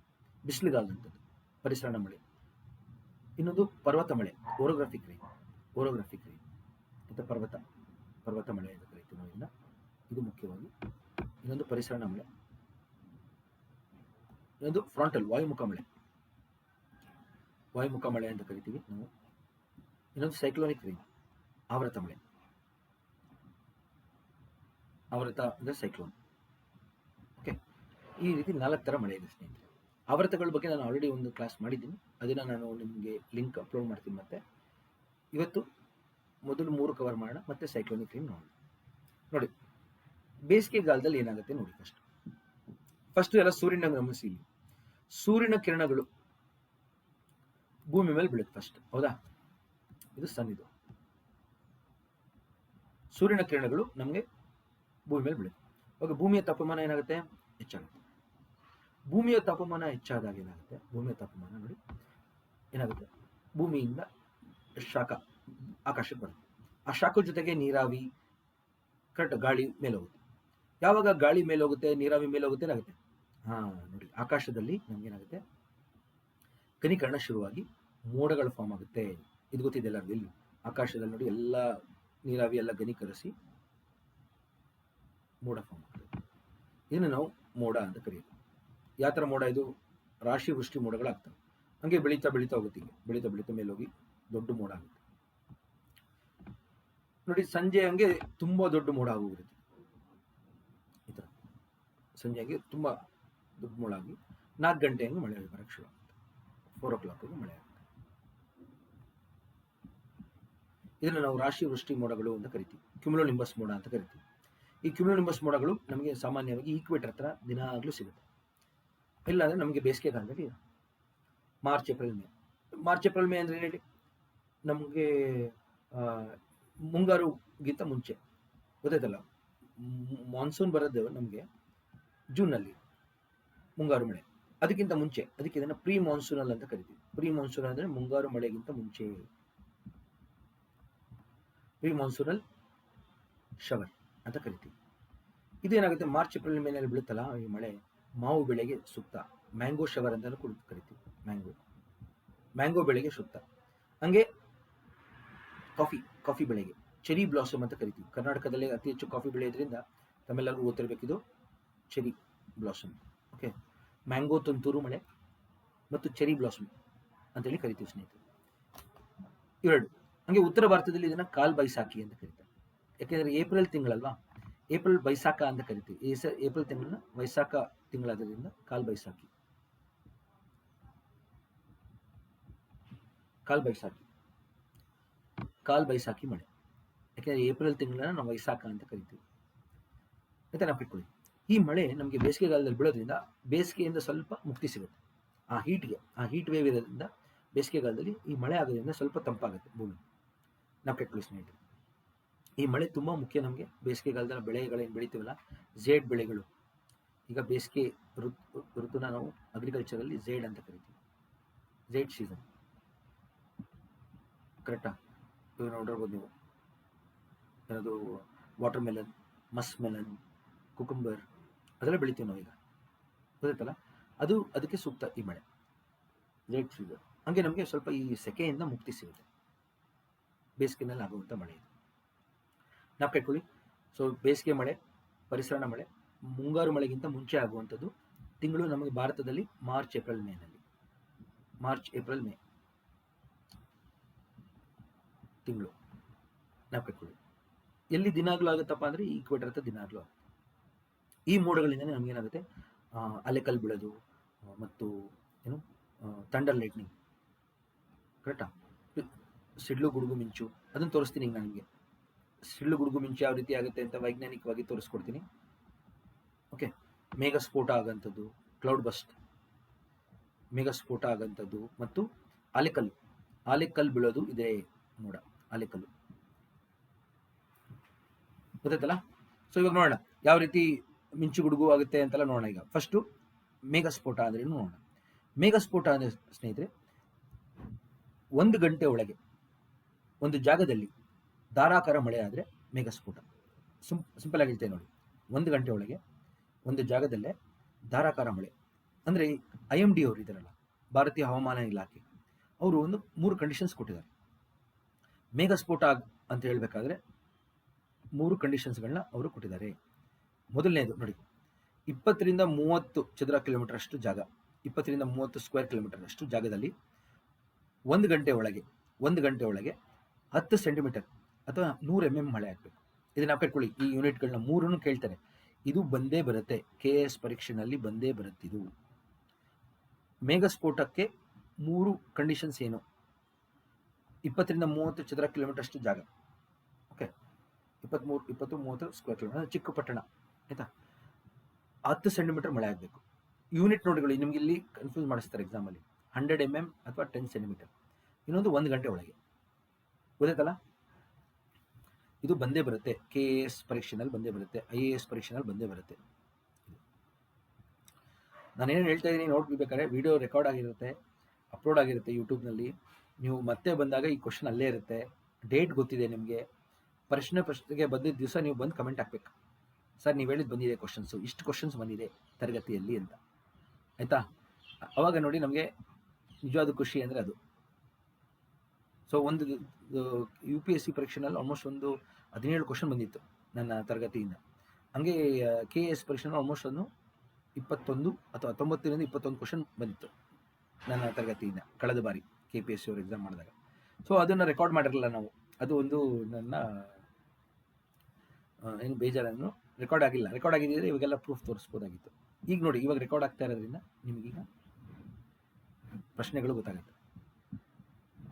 ಬಿಸಿಲುಗಾಲದಂಥದ್ದು ಪರಿಸರಣ ಮಳೆ. ಇನ್ನೊಂದು ಪರ್ವತ ಮಳೆ, ಓರೋಗ್ರಫಿಕ್ ರೈನ್ ಮತ್ತು ಪರ್ವತ ಮಳೆ ಅಂತ ಕರಿತೀವಿ ನಾವು. ಇದು ಮುಖ್ಯವಾಗಿ. ಇನ್ನೊಂದು ಪರಿಸರಣ ಮಳೆ, ಇನ್ನೊಂದು ಫ್ರಾಂಟಲ್ ವಾಯುಮುಖ ಮಳೆ ಅಂತ ಕರಿತೀವಿ ನಾವು. ಇನ್ನೊಂದು ಸೈಕ್ಲೋನಿಕ್ ರೈನ್, ಆವೃತ ಮಳೆ. ಆವೃತ ಅಂದರೆ ಸೈಕ್ಲೋನ್. ಓಕೆ, ಈ ರೀತಿ 4 ಥರ ಮಳೆ ಇದೆ ಸ್ನೇಹಿತರೆ. ಆವೃತಗಳ ಬಗ್ಗೆ ನಾನು ಆಲ್ರೆಡಿ ಒಂದು ಕ್ಲಾಸ್ ಮಾಡಿದ್ದೀನಿ, ಅದನ್ನು ನಾನು ನಿಮಗೆ ಲಿಂಕ್ ಅಪ್ಲೋಡ್ ಮಾಡ್ತೀನಿ. ಮತ್ತೆ ಇವತ್ತು ಮೊದಲು 3 ಕವರ್ ಮಾಡೋಣ, ಮತ್ತೆ ಸೈಕ್ಲೋನಿಕ್ ರೈನ್ ನೋಡೋಣ. ನೋಡಿ, ಬೇಸಿಗೆಗಾಲದಲ್ಲಿ ಏನಾಗುತ್ತೆ ನೋಡಿ. ಫಸ್ಟ್ ಎಲ್ಲ ಸೂರ್ಯನ ಗಮನಿಸಿ. ಸೂರ್ಯನ ಕಿರಣಗಳು ಭೂಮಿ ಮೇಲೆ ಬೀಳುತ್ತೆ ಫಸ್ಟ್, ಹೌದಾ. ಇದು ಸನ್. ಇದು ಸೂರ್ಯನ ಕಿರಣಗಳು ನಮಗೆ ಭೂಮಿ ಮೇಲೆ ಬೀಳುತ್ತೆ. ಅವಾಗ ಭೂಮಿಯ ತಾಪಮಾನ ಏನಾಗುತ್ತೆ, ಹೆಚ್ಚಾಗುತ್ತೆ. ಭೂಮಿಯ ತಾಪಮಾನ ಹೆಚ್ಚಾದಾಗ ಏನಾಗುತ್ತೆ, ಭೂಮಿಯ ತಾಪಮಾನ ನೋಡಿ ಏನಾಗುತ್ತೆ, ಭೂಮಿಯಿಂದ ಶಾಖ ಆಕಾಶಕ್ಕೆ ಬರುತ್ತೆ. ಆ ಶಾಖದ ಜೊತೆಗೆ ನೀರಾವಿ, ಕರೆಕ್ಟ್ ಗಾಳಿ ಮೇಲೆ ಹೋಗುತ್ತೆ. ಯಾವಾಗ ಗಾಳಿ ಮೇಲೆ ಹೋಗುತ್ತೆ, ನೀರಾವಿ ಮೇಲೆ ಹೋಗುತ್ತೆ, ಏನಾಗುತ್ತೆ, ನೋಡಿ ಆಕಾಶದಲ್ಲಿ ನಮಗೇನಾಗುತ್ತೆ, ಘನೀಕರಣ ಶುರುವಾಗಿ ಮೋಡಗಳು ಫಾರ್ಮ್ ಆಗುತ್ತೆ. ಇದು ಗೊತ್ತಿದೆ ಎಲ್ಲರಿಗೂ. ಇಲ್ಲಿ ಆಕಾಶದಲ್ಲಿ ನೋಡಿ ಎಲ್ಲ ನೀರಾವಿ ಎಲ್ಲ ಘನೀಕರಿಸಿ ಮೋಡ ಫಾರ್ಮ್ ಆಗುತ್ತೆ. ಇದನ್ನು ನಾವು ಮೋಡ ಅಂತ ಕರೆಯೋದು. ಯಾವ ಥರ ಮೋಡ ಇದು, ರಾಶಿ ವೃಷ್ಟಿ ಮೋಡಗಳಾಗ್ತವೆ. ಹಂಗೆ ಬೆಳೀತಾ ಹೋಗುತ್ತೆ, ಹೀಗೆ ಬೆಳೀತಾ ಮೇಲೆ ಹೋಗಿ ದೊಡ್ಡ ಮೋಡ ಆಗುತ್ತೆ ನೋಡಿ. ಸಂಜೆ ಹಂಗೆ ತುಂಬಾ ದೊಡ್ಡ ಮೋಡ ಆಗೋಗಿರುತ್ತೆ. ಈ ಥರ ಸಂಜೆ ಹಂಗೆ ತುಂಬ ದೊಡ್ಡ ಮೋಡ ಆಗಿ 4 ಗಂಟೆ ಹಂಗೆ ಮಳೆ ಬರೋಕ್ಕೆ ಶುರು ಆಗುತ್ತೆ. 4 o'clock ಮಳೆ ಆಗುತ್ತೆ. ಇದನ್ನು ನಾವು ರಾಶಿ ವೃಷ್ಟಿ ಮೋಡಗಳು ಅಂತ ಕರಿತೀವಿ, ಕ್ಯುಮುಲೋನಿಂಬಸ್ ಮೋಡ ಅಂತ ಕರಿತೀವಿ. ಈ ಕ್ಯುಮುಲೋನಿಂಬಸ್ ಮೋಡಗಳು ನಮಗೆ ಸಾಮಾನ್ಯವಾಗಿ ಈಕ್ವೇಟರ್ ಹತ್ರ ದಿನಾಗಲೂ ಸಿಗುತ್ತೆ. ಇಲ್ಲಾಂದರೆ ನಮಗೆ ಬೇಸಿಗೆ ಕಾಲದಲ್ಲಿ ಮಾರ್ಚ್ ಏಪ್ರಿಲ್ ಮೇ ಅಂದರೆ ಹೇಳಿ, ನಮಗೆ ಮುಂಗಾರುಗಿಂತ ಮುಂಚೆ, ಗೊತ್ತಾಯ್ತಲ್ಲ. ಮಾನ್ಸೂನ್ ಬರೋದು ನಮಗೆ ಜೂನಲ್ಲಿ, ಮುಂಗಾರು ಮಳೆ ಅದಕ್ಕಿಂತ ಮುಂಚೆ. ಅದಕ್ಕೆ ಇದನ್ನು ಪ್ರೀ ಮಾನ್ಸೂನಲ್ ಅಂತ ಕರಿತೀವಿ. ಪ್ರೀ ಮಾನ್ಸೂನ್ ಅಂದರೆ ಮುಂಗಾರು ಮಳೆಗಿಂತ ಮುಂಚೆ, ಪ್ರೀ ಮಾನ್ಸೂನಲ್ ಶವರ್ ಅಂತ ಕರಿತೀವಿ. ಇದೇನಾಗುತ್ತೆ, ಮಾರ್ಚ್ ಏಪ್ರಿಲ್ ಮೇನಲ್ಲಿ ಬೀಳುತ್ತಲ್ಲ ಈ ಮಳೆ, ಮಾವು ಬೆಳೆಗೆ ಸೂಕ್ತ. ಮ್ಯಾಂಗೋ ಶವರ್ ಅಂತಲೂ ಕರಿತೀವಿ. ಮ್ಯಾಂಗೋ ಬೆಳೆಗೆ ಸೂಕ್ತ. ಹಂಗೆ ಕಾಫಿ ಬೆಳೆಗೆ ಚೆರಿ ಬ್ಲಾಸಮ್ ಅಂತ ಕರಿತೀವಿ. ಕರ್ನಾಟಕದಲ್ಲಿ ಅತಿ ಹೆಚ್ಚು ಕಾಫಿ ಬೆಳೆಯೋದ್ರಿಂದ ತಮ್ಮೆಲ್ಲರಿಗೂ ಗೊತ್ತಿರಬೇಕಿದು ಚೆರಿ ಬ್ಲಾಸಮ್. ಓಕೆ, ಮ್ಯಾಂಗೋ ತುಂತುರು ಮಳೆ ಮತ್ತು ಚೆರಿ ಬ್ಲಾಸಮ್ ಅಂತೇಳಿ ಕರಿತೀವಿ ಸ್ನೇಹಿತರೆ, ಇವೆರಡು. ಹಂಗೆ ಉತ್ತರ ಭಾರತದಲ್ಲಿ ಇದನ್ನ ಕಾಲ್ ಬೈಸಾಖಿ ಅಂತ ಕರೀತಾರೆ. ಯಾಕೆಂದ್ರೆ ಏಪ್ರಿಲ್ ತಿಂಗಳಲ್ವಾ, ಏಪ್ರಿಲ್ ಬೈಸಾಖ ಅಂತ ಕರಿತೀವಿ. ಏಪ್ರಿಲ್ ತಿಂಗಳನ್ನ ವೈಸಾಖ ತಿಂಗಳಾದ್ರಿಂದ ಕಾಲ್ ಬೈಸಾಖಿ ಮಳೆ. ಯಾಕೆಂದ್ರೆ ಏಪ್ರಿಲ್ ತಿಂಗಳನ್ನ ನಾವು ವೈಸಾಖ ಅಂತ ಕರಿತೀವಿ. ಆಯ್ತಾ, ನಾವು ಇಟ್ಕೊಳ್ಳಿ. ಈ ಮಳೆ ನಮಗೆ ಬೇಸಿಗೆಗಾಲದಲ್ಲಿ ಬೀಳೋದ್ರಿಂದ ಬೇಸಿಗೆಯಿಂದ ಸ್ವಲ್ಪ ಮುಕ್ತಿ ಸಿಗುತ್ತೆ. ಆ ಹೀಟ್ ವೇವ್ ಇರೋದ್ರಿಂದ ಬೇಸಿಗೆಗಾಲದಲ್ಲಿ ಈ ಮಳೆ ಆಗೋದ್ರಿಂದ ಸ್ವಲ್ಪ ತಂಪಾಗುತ್ತೆ ಭೂಮಿ. ನಾವು ಇಟ್ಕೊಳ್ಳಿ ಸ್ನೇಹಿತರೆ, ಈ ಮಳೆ ತುಂಬ ಮುಖ್ಯ ನಮಗೆ. ಬೇಸಿಗೆಗಾಲದಲ್ಲಿ ಬೆಳೆಗಳೇನು ಬೆಳಿತೀವಲ್ಲ, ಝೇಡ್ ಬೆಳೆಗಳು. ಈಗ ಬೇಸಿಗೆ ಋತುನ ನಾವು ಅಗ್ರಿಕಲ್ಚರಲ್ಲಿ ಝೇಡ್ ಅಂತ ಕರಿತೀವಿ, ಝೇಡ್ ಸೀಸನ್. ಕರೆಕ್ಟಾ? ಇವಾಗ ನೋಡಿರ್ಬೋದು ನೀವು, ಏನದು ವಾಟರ್ ಮೆಲನ್, ಮಸ್ ಮೆಲನ್, ಕುಕುಂಬರ್ ಅದೆಲ್ಲ ಬೆಳಿತೀವಿ ನಾವೀಗ, ಗೊತ್ತಾಯ್ತಲ್ಲ? ಅದಕ್ಕೆ ಸೂಕ್ತ ಈ ಮಳೆ, ಲೇಟ್ ಸೀಸನ್. ಹಂಗೆ ನಮಗೆ ಸ್ವಲ್ಪ ಈ ಸೆಕೆಯಿಂದ ಮುಕ್ತಿ ಸಿಗುತ್ತೆ, ಬೇಸಿಗೆನಲ್ಲಿ ಆಗುವಂಥ ಮಳೆ ಇದು. ನಾವು ಕಟ್ಕೊಳ್ಳಿ. ಸೊ ಬೇಸಿಗೆ ಮಳೆ, ಪರಿಸರಣ ಮಳೆ, ಮುಂಗಾರು ಮಳೆಗಿಂತ ಮುಂಚೆ ಆಗುವಂಥದ್ದು ತಿಂಗಳು ನಮಗೆ ಭಾರತದಲ್ಲಿ ಮಾರ್ಚ್ ಏಪ್ರಿಲ್ ಮೇ ತಿಂಗಳು. ನಾವು ಕಟ್ಕೊಳ್ಳಿ. ಎಲ್ಲಿ ದಿನಾಗ್ಲೂ ಆಗುತ್ತಪ್ಪ ಅಂದರೆ ಈ ಈಕ್ವೇಟರ್ ಹತ್ರ ದಿನಾಗ್ಲೂ ಆಗುತ್ತೆ. ಈ ಮೋಡಗಳಿಂದ ನಮಗೇನಾಗುತ್ತೆ, ಅಲೆಕಲ್ ಬೀಳೋದು ಮತ್ತು ಏನು ಥಂಡರ್ ಲೈಟ್ನಿಂಗ್, ಕರೆಕ್ಟಾ? ಸಿಡ್ಲು ಗುಡುಗು ಮಿಂಚು, ಅದನ್ನು ತೋರಿಸ್ತೀನಿ ಈಗ. ನನಗೆ ಸಿಡ್ಲು ಗುಡುಗು ಮಿಂಚು ಯಾವ ರೀತಿ ಆಗುತ್ತೆ ಅಂತ ವೈಜ್ಞಾನಿಕವಾಗಿ ತೋರಿಸ್ಕೊಡ್ತೀನಿ. ಓಕೆ, ಮೇಘಸ್ಫೋಟ ಆಗೋಂಥದ್ದು, ಕ್ಲೌಡ್ ಬಸ್ಟ್, ಮೇಘಸ್ಫೋಟ ಆಗೋಂಥದ್ದು ಮತ್ತು ಆಲೆಕಲ್ಲು ಬೀಳೋದು ಇದೆ ಮೋಡ, ಆಲೆಕಲ್ಲು, ಗೊತ್ತಾಯ್ತಲ್ಲ? ಸೊ ಇವಾಗ ನೋಡೋಣ ಯಾವ ರೀತಿ ಮಿಂಚು ಗುಡುಗು ಆಗುತ್ತೆ ಅಂತೆಲ್ಲ ನೋಡೋಣ. ಈಗ ಫಸ್ಟು ಮೇಘಸ್ಫೋಟ ಅಂದ್ರೇನು ನೋಡೋಣ. ಮೇಘಸ್ಫೋಟ ಅಂದರೆ ಸ್ನೇಹಿತರೆ, 1 ಗಂಟೆ ಒಳಗೆ ಒಂದು ಜಾಗದಲ್ಲಿ ಧಾರಾಕಾರ ಮಳೆ ಆದರೆ ಮೇಘಸ್ಫೋಟ. ಸಿಂಪಲ್ ಆಗಿ ಹೇಳ್ತೇವೆ ನೋಡಿ. 1 ಗಂಟೆ ಒಳಗೆ ಒಂದು ಜಾಗದಲ್ಲೇ ಧಾರಾಕಾರ ಮಳೆ ಅಂದರೆ IMD ಅವರು ಇದ್ದಾರಲ್ಲ, ಭಾರತೀಯ ಹವಾಮಾನ ಇಲಾಖೆ, ಅವರು ಒಂದು 3 ಕಂಡೀಷನ್ಸ್ ಕೊಟ್ಟಿದ್ದಾರೆ ಮೇಘಸ್ಫೋಟ ಅಂತ ಹೇಳಬೇಕಾದ್ರೆ. 3 ಕಂಡೀಷನ್ಸ್ಗಳನ್ನ ಅವರು ಕೊಟ್ಟಿದ್ದಾರೆ. ಮೊದಲನೇದು ನೋಡಿ, 20 ರಿಂದ 30 ಚದರ ಕಿಲೋಮೀಟರ್ ಅಷ್ಟು ಜಾಗ, 20 ರಿಂದ 30 ಸ್ಕ್ವೇರ್ ಕಿಲೋಮೀಟರ್ ಅಷ್ಟು ಜಾಗದಲ್ಲಿ 1 ಗಂಟೆ ಒಳಗೆ 10 ಸೆಂಟಿಮೀಟರ್ ಅಥವಾ 100 mm ಮಳೆ ಆಗಬೇಕು. ಇದನ್ನ ನಾವು ಕಟ್ಕೊಳ್ಳಿ. ಈ ಯೂನಿಟ್ಗಳನ್ನ 3 ಕೇಳ್ತಾರೆ. ಇದು ಬಂದೇ ಬರುತ್ತೆ, KS ಪರೀಕ್ಷೆನಲ್ಲಿ ಬಂದೇ ಬರುತ್ತೆ. ಇದು ಮೇಘಸ್ಫೋಟಕ್ಕೆ 3 ಕಂಡೀಷನ್ಸ್ ಏನು? 20 ರಿಂದ 30 ಚದರ ಕಿಲೋಮೀಟರ್ ಅಷ್ಟು ಜಾಗ, ಓಕೆ, 20-30 ಸ್ಕ್ವೇರ್ ಕಿಲೋಮೀಟರ್, ಚಿಕ್ಕ ಪಟ್ಟಣ, ಆಯ್ತಾ? 10 ಸೆಂಟಿಮೀಟರ್ ಮಳೆ ಆಗಬೇಕು. ಯೂನಿಟ್ ನೋಡ್ಕೊಳ್ಳಿ, ನಿಮ್ಗೆ ಇಲ್ಲಿ ಕನ್ಫ್ಯೂಸ್ ಮಾಡಿಸ್ತಾರೆ ಎಕ್ಸಾಮಲ್ಲಿ. 100 mm ಅಥವಾ 10 ಸೆಂಟಿಮೀಟರ್. ಇನ್ನೊಂದು 1 ಗಂಟೆ ಒಳಗೆ, ಗೊತ್ತಾಯ್ತಲ್ಲ? ಇದು ಬಂದೇ ಬರುತ್ತೆ, KS ಪರೀಕ್ಷೆನಲ್ಲಿ ಬಂದೇ ಬರುತ್ತೆ, IAS ಪರೀಕ್ಷೆನಲ್ಲಿ ಬಂದೇ ಬರುತ್ತೆ. ನಾನೇನು ಹೇಳ್ತಾ ಇದ್ದೀನಿ ನೋಡ್ಬೇಕಾದ್ರೆ ವಿಡಿಯೋ ರೆಕಾರ್ಡ್ ಆಗಿರುತ್ತೆ, ಅಪ್ಲೋಡ್ ಆಗಿರುತ್ತೆ ಯೂಟ್ಯೂಬ್ನಲ್ಲಿ. ನೀವು ಮತ್ತೆ ಬಂದಾಗ ಈ ಕ್ವಶನ್ ಅಲ್ಲೇ ಇರುತ್ತೆ, ಡೇಟ್ ಗೊತ್ತಿದೆ ನಿಮಗೆ. ಪ್ರಶ್ನೆಗೆ ಬಂದಿದ್ದ ದಿವಸ ನೀವು ಬಂದು ಕಮೆಂಟ್ ಹಾಕ್ಬೇಕು, ಸರ್ ನೀವು ಹೇಳಿದ್ದು ಬಂದಿದೆ ಕ್ವಶನ್ಸು, ಇಷ್ಟು ಕ್ವಶನ್ಸ್ ಬಂದಿದೆ ತರಗತಿಯಲ್ಲಿ ಅಂತ, ಆಯಿತಾ? ಅವಾಗ ನೋಡಿ ನಮಗೆ ನಿಜವಾದ ಖುಷಿ ಅಂದರೆ ಅದು. ಸೊ ಒಂದು UPSC ಪರೀಕ್ಷೆನಲ್ಲಿ ಆಲ್ಮೋಸ್ಟ್ ಒಂದು 17 ಕ್ವಶನ್ ಬಂದಿತ್ತು ನನ್ನ ತರಗತಿಯಿಂದ. ಹಾಗೆ KS ಪರೀಕ್ಷೆನಲ್ಲಿ ಆಲ್ಮೋಸ್ಟ್ ಒಂದು 21 ಅಥವಾ 19 ರಿಂದ 21 ಕ್ವಶನ್ ಬಂದಿತ್ತು ನನ್ನ ತರಗತಿಯಿಂದ ಕಳೆದ ಬಾರಿ KPSC ಅವರು ಎಕ್ಸಾಮ್ ಮಾಡಿದಾಗ. ಸೊ ಅದನ್ನು ರೆಕಾರ್ಡ್ ಮಾಡಿರಲಿಲ್ಲ ನಾವು, ಅದು ಒಂದು ನನ್ನ ಏನು ಬೇಜಾರನ್ನು. ರೆಕಾರ್ಡ್ ಆಗಿಲ್ಲ. ರೆಕಾರ್ಡ್ ಆಗಿದ್ದರೆ ಇವಾಗೆಲ್ಲ ಪ್ರೂಫ್ ತೋರಿಸ್ಬೋದಾಗಿತ್ತು. ಈಗ ನೋಡಿ, ಇವಾಗ ರೆಕಾರ್ಡ್ ಆಗ್ತಾ ಇರೋದ್ರಿಂದ ನಿಮಗೀಗ ಪ್ರಶ್ನೆಗಳು ಗೊತ್ತಾಗುತ್ತೆ.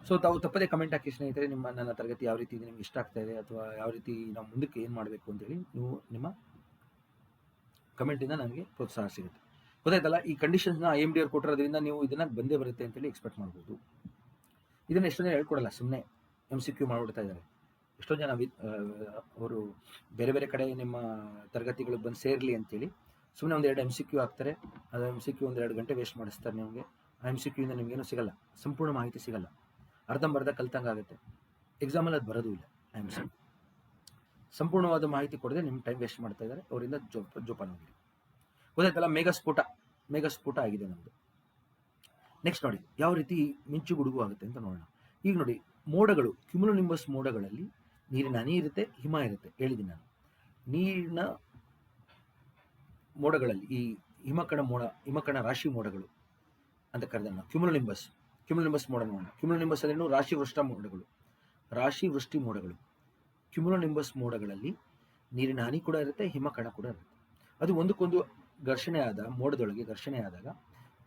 ಸೊ ತಾವು ತಪ್ಪದೇ ಕಮೆಂಟ್ ಹಾಕಿ ಸ್ನೇಹಿತರೆ, ನನ್ನ ತರಗತಿ ಯಾವ ರೀತಿ ಇದೆ, ನಿಮ್ಗೆ ಇಷ್ಟ ಆಗ್ತಾ ಇದೆ, ಅಥವಾ ಯಾವ ರೀತಿ ನಾವು ಮುಂದಕ್ಕೆ ಏನು ಮಾಡಬೇಕು ಅಂತೇಳಿ ನೀವು ನಿಮ್ಮ ಕಮೆಂಟಿಂದ ನನಗೆ ಪ್ರೋತ್ಸಾಹ ಸಿಗುತ್ತೆ, ಗೊತ್ತಾಯ್ತಲ್ಲ? ಈ ಕಂಡೀಷನ್ಸ್ನ IMD ಅವ್ರು ಕೊಟ್ಟಿರೋದ್ರಿಂದ ನೀವು ಇದನ್ನು ಬಂದೇ ಬರುತ್ತೆ ಅಂತೇಳಿ ಎಕ್ಸ್ಪೆಕ್ಟ್ ಮಾಡ್ಬೋದು. ಇದನ್ನು ಎಷ್ಟೋ ಜನ ಹೇಳ್ಕೊಡಲ್ಲ, ಸುಮ್ಮನೆ MCQ ಮಾಡಿಬಿಡ್ತಾ ಇದ್ದಾರೆ. ಎಷ್ಟೋ ಜನ ಅವರು ಬೇರೆ ಬೇರೆ ಕಡೆ ನಿಮ್ಮ ತರಗತಿಗಳಿಗೆ ಬಂದು ಸೇರಲಿ ಅಂತೇಳಿ ಸುಮ್ಮನೆ 1-2 MCQ ಹಾಕ್ತಾರೆ. ಅದು MCQ 1-2 ಗಂಟೆ ವೇಸ್ಟ್ ಮಾಡಿಸ್ತಾರೆ ನಿಮಗೆ. ಆ MCQ ಇಂದ ನಿಮಗೇನು ಸಿಗಲ್ಲ, ಸಂಪೂರ್ಣ ಮಾಹಿತಿ ಸಿಗಲ್ಲ, ಅರ್ಧಂಬರ್ಧ ಕಲ್ತಂಗೆ ಆಗುತ್ತೆ. ಎಕ್ಸಾಮಲ್ಲಿ ಅದು ಬರೋದು ಇಲ್ಲ. MCQ ಸಂಪೂರ್ಣವಾದ ಮಾಹಿತಿ ಕೊಡದೆ ನಿಮ್ಮ ಟೈಮ್ ವೇಸ್ಟ್ ಮಾಡ್ತಾ ಇದ್ದಾರೆ, ಅವರಿಂದ ಜೋಪಾನವಾಗಿರಿ, ಗೊತ್ತಾಯ್ತಲ್ಲ? ಮೇಘಸ್ಫೋಟ ಆಗಿದೆ ನಮ್ಮದು. ನೆಕ್ಸ್ಟ್ ನೋಡಿ ಯಾವ ರೀತಿ ಮಿಂಚು ಗುಡುಗು ಆಗುತ್ತೆ ಅಂತ ನೋಡೋಣ. ಈಗ ನೋಡಿ, ಮೋಡಗಳು, ಕ್ಯುಮುಲೋನಿಂಬಸ್ ಮೋಡಗಳಲ್ಲಿ ನೀರಿನ ಹನಿ ಇರುತ್ತೆ, ಹಿಮ ಇರುತ್ತೆ, ಹೇಳಿದ್ದೀನಿ ನಾನು. ನೀರಿನ ಮೋಡಗಳಲ್ಲಿ ಈ ಹಿಮಕಣ ರಾಶಿ ಮೋಡಗಳು ಅಂತ ಕರೆದ ನಾವು ಕ್ಯುಮುಲೋನಿಂಬಸ್ ಮೋಡ ನೋಡೋಣ. ಕ್ಯುಮುಲೋನಿಂಬಸ್ ಅಂದ್ರೇನು? ರಾಶಿ ವೃಷ್ಟಿ ಮೋಡಗಳು. ಕ್ಯುಮುಲೋನಿಂಬಸ್ ಮೋಡಗಳಲ್ಲಿ ನೀರಿನ ಹನಿ ಕೂಡ ಇರುತ್ತೆ, ಹಿಮಕಣ ಕೂಡ ಇರುತ್ತೆ. ಅದು ಒಂದಕ್ಕೊಂದು ಮೋಡದೊಳಗೆ ಘರ್ಷಣೆ ಆದಾಗ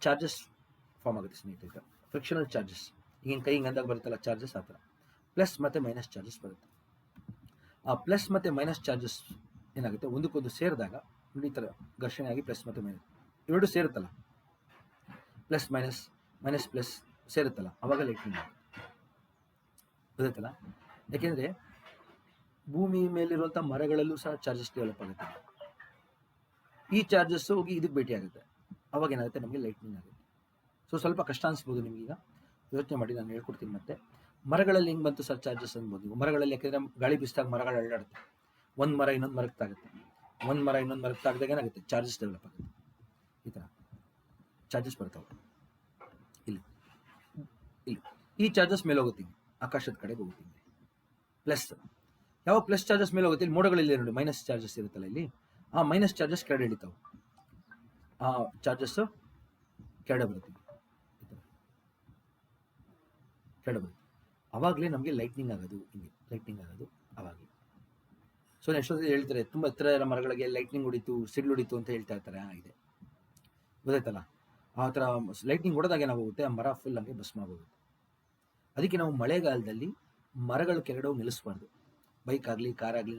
ಚಾರ್ಜಸ್ ಫಾರ್ಮ್ ಆಗುತ್ತೆ ಸ್ನೇಹಿತರೆ. ಫ್ರಿಕ್ಷನಲ್ ಚಾರ್ಜಸ್, ಈಗ ಕೈ ಅಂದಾಗ ಬರುತ್ತಲ್ಲ ಚಾರ್ಜಸ್, ಆ ಥರ ಪ್ಲಸ್ ಮತ್ತು ಮೈನಸ್ ಚಾರ್ಜಸ್ ಬರುತ್ತೆ. ಆ ಪ್ಲಸ್ ಮತ್ತು ಮೈನಸ್ ಚಾರ್ಜಸ್ ಏನಾಗುತ್ತೆ, ಒಂದಕ್ಕೊಂದು ಸೇರಿದಾಗ ಈ ಥರ ಘರ್ಷಣೆ ಆಗಿ ಪ್ಲಸ್ ಮತ್ತು ಮೈನಸ್ ಇವೆರಡು ಸೇರುತ್ತಲ್ಲ, ಪ್ಲಸ್ ಮೈನಸ್ ಪ್ಲಸ್ ಸೇರುತ್ತಲ್ಲ, ಅವಾಗ ಲೈಟ್ನಿಂಗ್ ಗೊತ್ತಾಯ್ತಲ್ಲ. ಯಾಕೆಂದರೆ ಭೂಮಿ ಮೇಲಿರುವಂಥ ಮರಗಳಲ್ಲೂ ಸಹ ಚಾರ್ಜಸ್ ಡೆವಲಪ್ ಆಗುತ್ತೆ. ಈ ಚಾರ್ಜಸ್ ಹೋಗಿ ಇದಕ್ಕೆ ಭೇಟಿ ಆಗುತ್ತೆ, ಅವಾಗ ಏನಾಗುತ್ತೆ, ನಮಗೆ ಲೈಟ್ನಿಂಗ್ ಆಗುತ್ತೆ. ಸೊ ಸ್ವಲ್ಪ ಕಷ್ಟ ಅನಿಸ್ಬೋದು ನಿಮಗೀಗ, ಯೋಚನೆ ಮಾಡಿ, ನಾನು ಹೇಳ್ಕೊಡ್ತೀನಿ. ಮತ್ತೆ ಮರಗಳಲ್ಲಿ ಹೆಂಗೆ ಬಂತು ಸರ್ ಚಾರ್ಜಸ್ ಅನ್ಬೋದು ನೀವು. ಮರಗಳಲ್ಲಿ ಯಾಕೆಂದರೆ ಗಾಳಿ ಬೀಸಿದಾಗ ಮರಗಳು ಅಳ್ಳಾಡುತ್ತೆ, ಒಂದು ಮರ ಇನ್ನೊಂದು ಮರಕ್ಕೆ ತಾಗುತ್ತೆ, ಒಂದು ಮರ ಇನ್ನೊಂದು ಮರಕ್ಕೆ ತಾಗಿದಾಗ ಏನಾಗುತ್ತೆ, ಚಾರ್ಜಸ್ ಡೆವಲಪ್ ಆಗುತ್ತೆ. ಈ ಥರ ಚಾರ್ಜಸ್ ಬರ್ತಾವೆ. ಇಲ್ಲಿ ಈ ಚಾರ್ಜಸ್ ಮೇಲೆ ಹೋಗುತ್ತೀವಿ, ಆಕಾಶದ ಕಡೆಗೆ ಹೋಗುತ್ತೀವಿ. ಪ್ಲಸ್ ಯಾವ ಪ್ಲಸ್ ಚಾರ್ಜಸ್ ಮೇಲೆ ಹೋಗುತ್ತೆ, ಇಲ್ಲಿ ಮೋಡಗಳಲ್ಲಿ ನೋಡಿ ಮೈನಸ್ ಚಾರ್ಜಸ್ ಇರುತ್ತಲ್ಲ, ಇಲ್ಲಿ ಆ ಮೈನಸ್ ಚಾರ್ಜಸ್ ಕೆಳಗಡೆ ಇಳಿತಾವೆ, ಆ ಚಾರ್ಜಸ್ ಕೆಳಗಡೆ ಬರುತ್ತೆ, ಕೆಳಗಡೆ ಬರುತ್ತೆ. ಅವಾಗಲೇ ನಮಗೆ ಲೈಟ್ನಿಂಗ್ ಆಗೋದು, ಅವಾಗ. ಸೊ ಎಷ್ಟೊತ್ತಿಗೆ ಹೇಳ್ತಾರೆ, ತುಂಬ ಎತ್ತರ ಮರಗಳಿಗೆ ಲೈಟ್ನಿಂಗ್ ಹೊಡಿತು, ಸಿಡ್ಲು ಹೊಡಿತು ಅಂತ ಹೇಳ್ತಾ ಇರ್ತಾರೆ. ಇದೆ ಗೊತ್ತಾಯ್ತಲ್ಲ, ಆ ಥರ ಲೈಟ್ನಿಂಗ್ ಹೊಡೆದಾಗ ಏನಾಗೋಗುತ್ತೆ, ಆ ಮರ ಫುಲ್ ಹಂಗೆ ಭಸ್ಮ ಆಗೋಗುತ್ತೆ. ಅದಕ್ಕೆ ನಾವು ಮಳೆಗಾಲದಲ್ಲಿ ಮರಗಳು ಕೆಳಗಡೆ ಹೋಗಿ ನಿಲ್ಲಿಸಬಾರ್ದು. ಬೈಕ್ ಆಗಲಿ ಕಾರ್ ಆಗಲಿ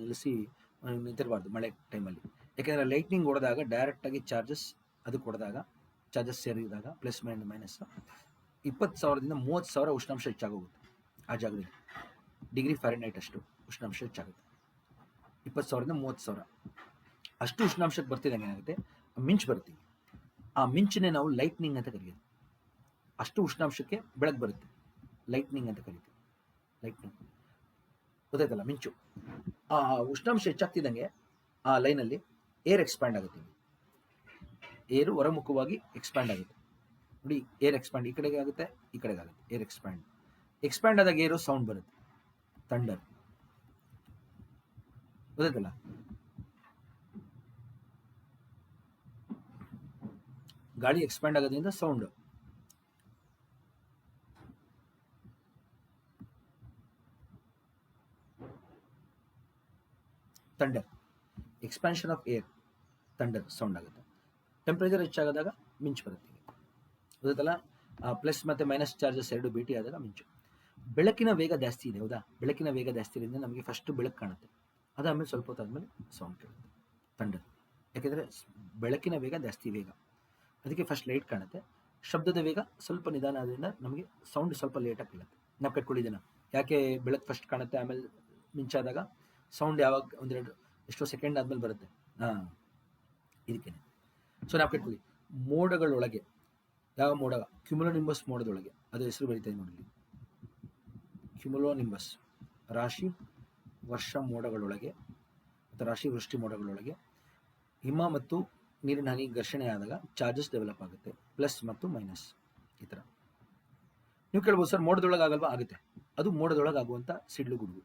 ನಿಂತಿರಬಾರ್ದು ಮಳೆ ಟೈಮಲ್ಲಿ. ಯಾಕೆಂದರೆ ಲೈಟ್ನಿಂಗ್ ಹೊಡೆದಾಗ ಡೈರೆಕ್ಟಾಗಿ ಚಾರ್ಜಸ್ ಅದಕ್ಕೆ ಹೊಡೆದಾಗ, ಚಾರ್ಜಸ್ ಸೇರಿದಾಗ ಪ್ಲಸ್ ಮೈನಸ್ 20,000ದಿಂದ 30,000 ಉಷ್ಣಾಂಶ ಹೆಚ್ಚಾಗೋಗುತ್ತೆ ಆ ಜಾಗದಲ್ಲಿ. ಡಿಗ್ರಿ ಫ್ಯಾರನ್ಹೈಟ್ ಅಷ್ಟು ಉಷ್ಣಾಂಶ ಹೆಚ್ಚಾಗುತ್ತೆ. 20,000ದಿಂದ 30,000 ಅಷ್ಟು ಉಷ್ಣಾಂಶಕ್ಕೆ ಬರ್ತಿದ್ದಂಗೆ ಏನಾಗುತ್ತೆ, ಮಿಂಚು ಬರ್ತೀವಿ. ಆ ಮಿಂಚನ್ನೇ ನಾವು ಲೈಟ್ನಿಂಗ್ ಅಂತ ಕರೆಯೋದು. ಅಷ್ಟು ಉಷ್ಣಾಂಶಕ್ಕೆ ಬೆಳಕು ಬರುತ್ತೆ, ಲೈಟ್ನಿಂಗ್ ಅಂತ ಕರಿತೀವಿ. ಲೈಟ್ನಿಂಗ್ ಗೊತ್ತಾಯ್ತಲ್ಲ, ಮಿಂಚು. ಆ ಉಷ್ಣಾಂಶ ಹೆಚ್ಚಾಗ್ತಿದ್ದಂಗೆ ಆ ಲೈನಲ್ಲಿ ಏರ್ ಎಕ್ಸ್ಪ್ಯಾಂಡ್ ಆಗುತ್ತೆ. ಏರು ಹೊರಮುಖವಾಗಿ ಎಕ್ಸ್ಪ್ಯಾಂಡ್ ಆಗುತ್ತೆ ನೋಡಿ. ಏರ್ ಎಕ್ಸ್ಪ್ಯಾಂಡ್ ಈ ಕಡೆಗೆ ಆಗುತ್ತೆ, ಈ ಕಡೆಗೆ ಆಗುತ್ತೆ. ಏರ್ ಎಕ್ಸ್ಪ್ಯಾಂಡ್ ಆದಾಗ ಏರು ಸೌಂಡ್ ಬರುತ್ತೆ, ಥಂಡರ್. ಗೊತ್ತಾಯ್ತಲ್ಲ. ಗಾಳಿ ಎಕ್ಸ್ಪ್ಯಾಂಡ್ ಆಗೋದ್ರಿಂದ sound. Thunder, expansion of air, thunder sound ಆಗುತ್ತೆ. ಟೆಂಪ್ರೇಚರ್ ಹೆಚ್ಚಾಗದಾಗ ಮಿಂಚು ಬರುತ್ತೆ. ಗೊತ್ತಲ್ಲ, ಪ್ಲಸ್ ಮತ್ತು ಮೈನಸ್ ಚಾರ್ಜಸ್ ಎರಡು ಭೇಟಿ ಆದಾಗ ಮಿಂಚು. ಬೆಳಕಿನ ವೇಗ ಜಾಸ್ತಿ ಇದೆ, ಹೌದಾ? ಬೆಳಕಿನ ವೇಗ ಜಾಸ್ತಿ ಇರೋದ್ರಿಂದ ನಮಗೆ ಫಸ್ಟ್ ಬೆಳಕು ಕಾಣುತ್ತೆ, ಅದಾದಮೇಲೆ ಸ್ವಲ್ಪ ಹೊತ್ತಾದ್ಮೇಲೆ ಸೌಂಡ್ ಕೇಳುತ್ತೆ, ಥಂಡರ್. ಯಾಕೆಂದರೆ ಬೆಳಕಿನ ವೇಗ ಜಾಸ್ತಿ ವೇಗ, ಅದಕ್ಕೆ ಫಸ್ಟ್ ಲೈಟ್ ಕಾಣುತ್ತೆ. ಶಬ್ದದ ವೇಗ ಸ್ವಲ್ಪ ನಿಧಾನ ಆದ್ರಿಂದ ನಮಗೆ ಸೌಂಡ್ ಸ್ವಲ್ಪ ಲೇಟಾಗಿ ಕೇಳುತ್ತೆ. ನಾವು ಕಟ್ಕೊಂಡಿದ್ದೇನೆ, ಯಾಕೆ ಬೆಳಕು ಫಸ್ಟ್ ಕಾಣುತ್ತೆ ಆಮೇಲೆ ಮಿಂಚಾದಾಗ ಸೌಂಡ್ ಯಾವಾಗ ಒಂದೆರಡು ಎಷ್ಟೋ ಸೆಕೆಂಡ್ ಆದಮೇಲೆ ಬರುತ್ತೆ. ಇದಕ್ಕೇನೆ. ಸೊ ನಾವು ಕಟ್ಕೊಳ್ಳಿ, ಮೋಡಗಳೊಳಗೆ ಯಾವ ಮೋಡ? ಕ್ಯುಮುಲೋನಿಂಬಸ್ ಮೋಡದೊಳಗೆ, ಅದು ಹೆಸರು ಬರೀತಾಯಿದೆ ನೋಡಿ, ಕ್ಯುಮುಲೋನಿಂಬಸ್ ರಾಶಿ ವರ್ಷ ಮೋಡಗಳೊಳಗೆ ಮತ್ತು ರಾಶಿ ವೃಷ್ಟಿ ಮೋಡಗಳೊಳಗೆ ಹಿಮ ಮತ್ತು ನೀರಿನ ಹನಿ ಘರ್ಷಣೆ ಆದಾಗ ಚಾರ್ಜಸ್ ಡೆವಲಪ್ ಆಗುತ್ತೆ, ಪ್ಲಸ್ ಮತ್ತು ಮೈನಸ್. ಈ ಥರ ನೀವು ಕೇಳ್ಬೋದು, ಸರ್ ಮೋಡದೊಳಗೆ ಆಗಲ್ವಾ? ಆಗುತ್ತೆ. ಅದು ಮೋಡದೊಳಗೆ ಆಗುವಂಥ ಸಿಡ್ಲು ಗುಡುಗು.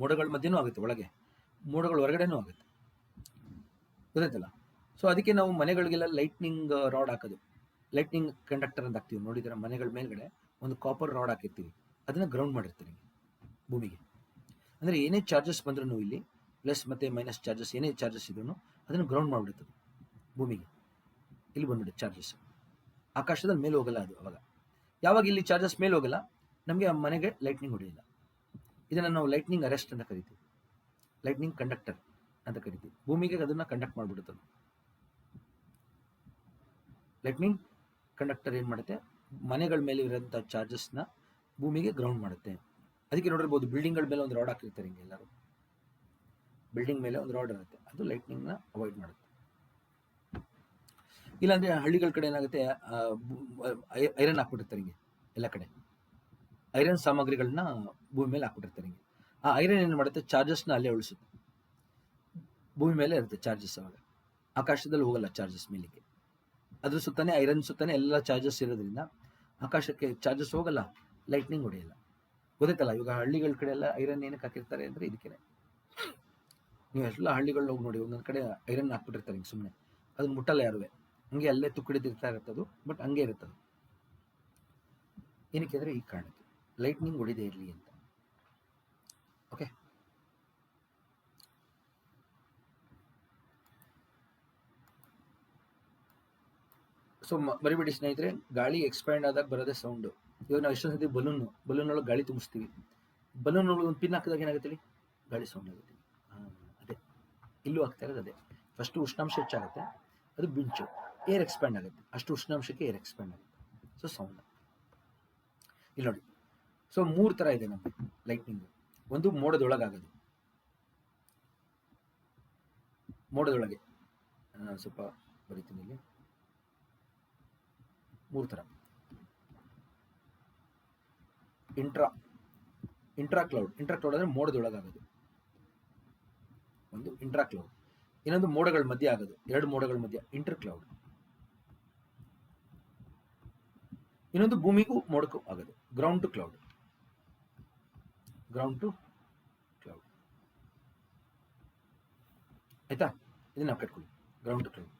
ಮೋಡಗಳ ಮಧ್ಯೆನೂ ಆಗುತ್ತೆ, ಒಳಗೆ ಮೋಡಗಳ ಹೊರಗಡೆನೂ ಆಗುತ್ತೆ. ಗೊತ್ತಾಯ್ತಲ್ಲ. ಸೊ ಅದಕ್ಕೆ ನಾವು ಮನೆಗಳಿಗೆಲ್ಲ ಲೈಟ್ನಿಂಗ್ ರಾಡ್ ಹಾಕೋದು, ಲೈಟ್ನಿಂಗ್ ಕಂಡಕ್ಟರ್ ಅಂತ ಹಾಕ್ತೀವಿ. ನೋಡಿದ್ರೆ ಮನೆಗಳ ಮೇಲ್ಗಡೆ ಒಂದು ಕಾಪರ್ ರಾಡ್ ಹಾಕಿರ್ತೀವಿ, ಅದನ್ನು ಗ್ರೌಂಡ್ ಮಾಡಿರ್ತೀವಿ ಭೂಮಿಗೆ. ಅಂದರೆ ಏನೇ ಚಾರ್ಜಸ್ ಬಂದ್ರೂ ಇಲ್ಲಿ ಪ್ಲಸ್ ಮತ್ತು ಮೈನಸ್ ಚಾರ್ಜಸ್ ಏನೇ ಚಾರ್ಜಸ್ ಇದ್ರೂ ಅದನ್ನು ಗ್ರೌಂಡ್ ಮಾಡಿಬಿಡ್ತದೆ ಭೂಮಿಗೆ. ಇಲ್ಲಿ ಬಂದ್ಬಿಡುತ್ತೆ ಚಾರ್ಜಸ್, ಆಕಾಶದಲ್ಲಿ ಮೇಲೆ ಹೋಗಲ್ಲ ಅದು. ಅವಾಗ ಯಾವಾಗ ಇಲ್ಲಿ ಚಾರ್ಜಸ್ ಮೇಲೆ ಹೋಗಲ್ಲ, ನಮಗೆ ಆ ಮನೆಗೆ ಲೈಟ್ನಿಂಗ್ ಹೊಡೆಯಿಲ್ಲ. ಇದನ್ನು ನಾವು ಲೈಟ್ನಿಂಗ್ ಅರೆಸ್ಟ್ ಅಂತ ಕರಿತೀವಿ, ಲೈಟ್ನಿಂಗ್ ಕಂಡಕ್ಟರ್ ಅಂತ ಕರಿತೀವಿ. ಭೂಮಿಗೆ ಅದನ್ನು ಕಂಡಕ್ಟ್ ಮಾಡಿಬಿಡುತ್ತದೆ. ಲೈಟ್ನಿಂಗ್ ಕಂಡಕ್ಟರ್ ಏನು ಮಾಡುತ್ತೆ, ಮನೆಗಳ ಮೇಲೆ ಇರೋಂಥ ಚಾರ್ಜಸ್ನ ಭೂಮಿಗೆ ಗ್ರೌಂಡ್ ಮಾಡುತ್ತೆ. ಅದಕ್ಕೆ ನೋಡಿರ್ಬೋದು, ಬಿಲ್ಡಿಂಗ್ಗಳ ಮೇಲೆ ಒಂದು ರಾಡ್ ಹಾಕಿರ್ತಾರೆ ಹಿಂಗೆ ಎಲ್ಲರೂ. ಬಿಲ್ಡಿಂಗ್ ಮೇಲೆ ಒಂದು ರಾಡ್ ಇರುತ್ತೆ, ಅದು ಲೈಟ್ನಿಂಗ್ನ ಅವಾಯ್ಡ್ ಮಾಡುತ್ತೆ. ಇಲ್ಲಾಂದರೆ ಹಳ್ಳಿಗಳ ಕಡೆ ಏನಾಗುತ್ತೆ, ಐರನ್ ಹಾಕ್ಬಿಟ್ಟಿರ್ತಾರೆ ಹಿಂಗೆ ಎಲ್ಲ ಕಡೆ. ಐರನ್ ಸಾಮಗ್ರಿಗಳನ್ನ ಭೂಮಿ ಮೇಲೆ ಹಾಕ್ಬಿಟ್ಟಿರ್ತಾರೆ ಹಿಂಗೆ. ಆ ಐರನ್ ಏನು ಮಾಡುತ್ತೆ, ಚಾರ್ಜಸ್ನ ಅಲ್ಲೇ ಉಳಿಸುತ್ತೆ. ಭೂಮಿ ಮೇಲೆ ಇರುತ್ತೆ ಚಾರ್ಜಸ್, ಅವಾಗ ಆಕಾಶದಲ್ಲಿ ಹೋಗಲ್ಲ ಚಾರ್ಜಸ್ ಮೇಲಿಗೆ. ಅದ್ರ ಸುತ್ತಾನೆ, ಐರನ್ ಸುತ್ತಾನೆ ಎಲ್ಲ ಚಾರ್ಜಸ್ ಇರೋದ್ರಿಂದ ಆಕಾಶಕ್ಕೆ ಚಾರ್ಜಸ್ ಹೋಗಲ್ಲ, ಲೈಟ್ನಿಂಗ್ ಹೊಡೆಯಲ್ಲ. ಗೊತ್ತಾಯ್ತಲ್ಲ. ಇವಾಗ ಹಳ್ಳಿಗಳ ಕಡೆ ಎಲ್ಲ ಐರನ್ ಏನಕ್ಕೆ ಹಾಕಿರ್ತಾರೆ ಅಂದರೆ ಇದಕ್ಕೆ. ನೀವು ಎಲ್ಲ ಹಳ್ಳಿಗಳು ಹೋಗಿ ನೋಡಿ, ಒಂದೊಂದು ಕಡೆ ಐರನ್ ಹಾಕ್ಬಿಟ್ಟಿರ್ತಾರೆ ಹಿಂಗೆ ಸುಮ್ಮನೆ, ಅದನ್ನ ಮುಟ್ಟಲ್ಲ ಯಾರುವೆ, ಹಂಗೆ ಅಲ್ಲೇ ತುಕ್ಕಿಡಿದಿರ್ತಾ ಇರುತ್ತದು, ಬಟ್ ಹಂಗೆ ಇರುತ್ತದು. ಏನಕ್ಕೆ ಅಂದರೆ ಈ ಕಾರಣಕ್ಕೆ ಲೈಟ್ನಿಂಗ್ ಹೊಡಿದೇ ಇರಲಿ ಅಂತ. ಓಕೆ, ಸೊ ಮರಿಬೇಡಿ ಸ್ನೇಹಿತರೆ, ಗಾಳಿ ಎಕ್ಸ್ಪ್ಯಾಂಡ್ ಆದಾಗ ಬರೋದೇ ಸೌಂಡು. ಇವಾಗ ನಾವು ಎಷ್ಟೊಂದು ಸತಿ ಬಲೂನ್ ಒಳಗೆ ಗಾಳಿ ತುಂಬಿಸ್ತೀವಿ, ಬಲೂನ್ ಒಳಗೆ ಒಂದು ಪಿನ್ ಹಾಕಿದಾಗ ಏನಾಗುತ್ತೆ, ಗಾಳಿ ಸೌಂಡ್ ಆಗುತ್ತೆ. ಅದೇ ಇಲ್ಲೂ ಆಗ್ತಾ ಇರೋದು ಅದೇ. ಫಸ್ಟು ಉಷ್ಣಾಂಶ ಹೆಚ್ಚಾಗುತ್ತೆ, ಅದು ಬಿಂಚು, ಏರ್ ಎಕ್ಸ್ಪ್ಯಾಂಡ್ ಆಗುತ್ತೆ, ಅಷ್ಟು ಉಷ್ಣಾಂಶಕ್ಕೆ ಏರ್ ಎಕ್ಸ್ಪ್ಯಾಂಡ್ ಆಗುತ್ತೆ, ಸೊ ಸೌಂಡ್. ಇಲ್ಲಿ ನೋಡಿ, ಸೊ 3 ಥರ ಇದೆ ನಮಗೆ ಲೈಟ್ನಿಂಗು. ಒಂದು ಮೋಡದೊಳಗಾಗೋದು, ಮೋಡದೊಳಗೆ ಸ್ವಲ್ಪ ಬರೀತೀನಿ ಇಲ್ಲಿ, 3 ಥರ. ಇಂಟ್ರಾ ಕ್ಲೌಡ್ ಅಂದರೆ ಮೋಡದೊಳಗಾಗೋದು ಒಂದು ಇಂಟ್ರಾ ಕ್ಲೌಡ್. ಇನ್ನೊಂದು ಮೋಡಗಳ ಮಧ್ಯೆ ಆಗೋದು, 2 ಮೋಡಗಳ ಮಧ್ಯೆ ಇಂಟರ್ ಕ್ಲೌಡ್. ಇನ್ನೊಂದು ಭೂಮಿಗೂ ಮೋಡಕ್ಕೂ ಆಗೋದು ಗ್ರೌಂಡ್ ಟು ಕ್ಲೌಡ್. ಆಯ್ತಾ, ಇದನ್ನ ಕಟ್ಕೊಳ್ಳಿ, ಗ್ರೌಂಡ್ ಟು ಕ್ಲೌಡ್.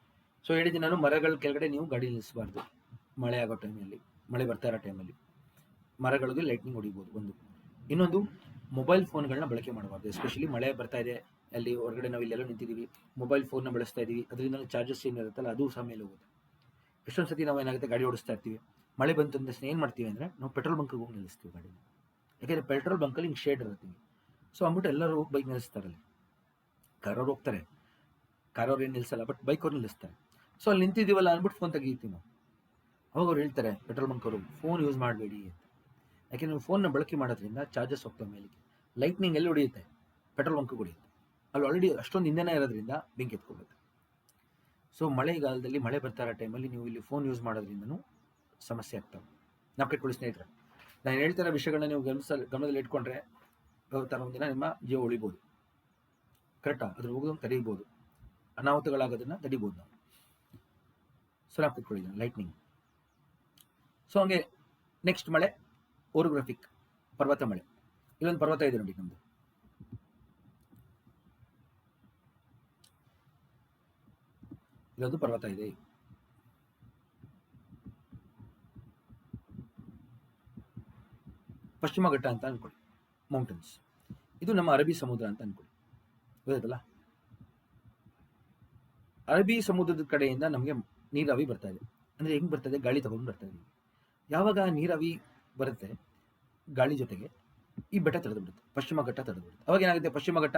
ಸೊ ಹೇಳಿದ್ದೀನಿ ನಾನು, ಮರಗಳ ಕೆಳಗಡೆ ನೀವು ಗಾಡಿ ನಿಲ್ಲಿಸಬಾರ್ದು. ಮಳೆ ಆಗೋ ಟೈಮಲ್ಲಿ, ಮಳೆ ಬರ್ತಾ ಇರೋ ಟೈಮಲ್ಲಿ ಮರಗಳಿಗೆ ಲೈಟ್ನಿಂಗ್ ಹೊಡಿಬೋದು ಒಂದು. ಇನ್ನೊಂದು, ಮೊಬೈಲ್ ಫೋನ್ಗಳನ್ನ ಬಳಕೆ ಮಾಡಬಾರ್ದು. ಎಸ್ಪೆಷಲಿ ಮಳೆ ಬರ್ತಾ ಇದೆ, ಅಲ್ಲಿ ಹೊರಗಡೆ ನಾವು ಇಲ್ಲೆಲ್ಲೋ ನಿಂತಿದ್ದೀವಿ, ಮೊಬೈಲ್ ಫೋನ್ನ ಬಳಸ್ತಾ ಇದ್ದೀವಿ, ಅದರಿಂದ ಚಾರ್ಜಸ್ ಏನಿರುತ್ತಲ್ಲ ಅದು ಸಹ ಮೇಲೆ ಹೋಗುತ್ತೆ. ಎಷ್ಟೊಂದು ಸತಿ ನಾವು ಏನಾಗುತ್ತೆ, ಗಾಡಿ ಓಡಿಸ್ತಾ ಇರ್ತೀವಿ, ಮಳೆ ಬಂತು ಅಂತ ಏನು ಮಾಡ್ತೀವಿ ಅಂದರೆ ನಾವು ಪೆಟ್ರೋಲ್ ಬಂಕ್ಗೆ ಹೋಗಿ ನಿಲ್ಲಿಸ್ತೀವಿ ಗಾಡಿನ. ಯಾಕೆಂದರೆ ಪೆಟ್ರೋಲ್ ಬಂಕಲ್ಲಿ ಹಿಂಗೆ ಶೇಡ್ ಇರುತ್ತೆ. ಸೊ ಅಂದ್ಬಿಟ್ಟು ಎಲ್ಲರೂ ಹೋಗಿ ಬೈಕ್ ನಿಲ್ಲಿಸ್ತಾರಲ್ಲಿ. ಕಾರವ್ರು ಹೋಗ್ತಾರೆ, ಕಾರವ್ರು ಏನು ನಿಲ್ಲಿಸಲ್ಲ, ಬಟ್ ಬೈಕ್ ಅವ್ರು ನಿಲ್ಲಿಸ್ತಾರೆ. ಸೊ ಅಲ್ಲಿ ನಿಂತಿದ್ದೀವಲ್ಲ ಅಂದ್ಬಿಟ್ಟು ಫೋನ್ ತೆಗಿತೀವಿ ನಾವು. ಅವಾಗ ಅವ್ರು ಹೇಳ್ತಾರೆ, ಪೆಟ್ರೋಲ್ ಬಂಕ್ ಅವರು, ಫೋನ್ ಯೂಸ್ ಮಾಡಬೇಡಿ ಅಂತ. ಯಾಕೆ ನೀವು ಫೋನ್ನ ಬಳಕೆ ಮಾಡೋದ್ರಿಂದ ಚಾರ್ಜಸ್ ಹೋಗ್ತವೆ ಮೇಲಿಗೆ. ಲೈಟ್ನಿಂಗ್ ಎಲ್ಲಿ ಹೊಡೆಯುತ್ತೆ, ಪೆಟ್ರೋಲ್ ಬಂಕ್ ಹೊಡೆಯುತ್ತೆ. ಅಲ್ಲಿ ಆಲ್ರೆಡಿ ಅಷ್ಟೊಂದು ಇಂಧನ ಇರೋದ್ರಿಂದ ಬೆಂಕಿ ಎತ್ಕೊಳುತ್ತೆ. ಸೊ ಮಳೆಗಾಲದಲ್ಲಿ ಮಳೆ ಬರ್ತಾ ಇರೋ ಟೈಮಲ್ಲಿ ನೀವು ಇಲ್ಲಿ ಫೋನ್ ಯೂಸ್ ಮಾಡೋದ್ರಿಂದನೂ ಸಮಸ್ಯೆ ಆಗ್ತವೆ. ನಾವು ಕಟ್ಕೊಳ್ಳಿ ಸ್ನೇಹಿತರೆ, ನಾನು ಹೇಳ್ತಿರೋ ವಿಷಯಗಳನ್ನ ನೀವು ಗಮನದಲ್ಲಿ ಇಟ್ಕೊಂಡ್ರೆ ಥರ ಒಂದಿನ ನಿಮ್ಮ ಜೀವ ಉಳಿಬೋದು. ಕರೆಕ್ಟಾ? ಅದ್ರ ಹೋಗೋದನ್ನು ತಡೀಬೋದು, ಅನಾಹುತಗಳಾಗೋದನ್ನು ತಡಿಬೋದು ನಾವು. ಸೊ ನಾವು ಕಟ್ಕೊಳ್ಳಿ ಲೈಟ್ನಿಂಗ್. ಸೊ ಹಂಗೆ ನೆಕ್ಸ್ಟ್ ಮಳೆ, ಓರೋಗ್ರಫಿಕ್, ಪರ್ವತ ಮಳೆ. ಇಲ್ಲೊಂದು ಪರ್ವತ ಇದೆ ನೋಡಿ ನಮ್ಮದು, ಇಲ್ಲೊಂದು ಪರ್ವತ ಇದೆ, ಪಶ್ಚಿಮ ಘಟ್ಟ ಅಂತ ಅನ್ಕೊಳ್ಳಿ, ಮೌಂಟನ್ಸ್. ಇದು ನಮ್ಮ ಅರಬ್ಬಿ ಸಮುದ್ರ ಅಂತ ಅನ್ಕೊಳ್ಳಿ, ಗೊತ್ತಾಯ್ತಲ್ಲ. ಅರಬ್ಬಿ ಸಮುದ್ರದ ಕಡೆಯಿಂದ ನಮಗೆ ನೀರಾವಿ ಬರ್ತಾ ಇದೆ. ಅಂದರೆ ಹೆಂಗೆ ಬರ್ತಾ ಇದೆ, ಗಾಳಿ ತಗೊಂಡು ಬರ್ತಾ ಇದೆ. ಯಾವಾಗ ನೀರಾವಿ ಬರುತ್ತೆ ಗಾಳಿ ಜೊತೆಗೆ, ಈ ಬೆಟ್ಟ ತಡೆದು ಬಿಡುತ್ತೆ, ಪಶ್ಚಿಮ ಘಟ್ಟ ತಡೆದು ಬಿಡುತ್ತೆ. ಅವಾಗ ಏನಾಗುತ್ತೆ, ಪಶ್ಚಿಮ ಘಟ್ಟ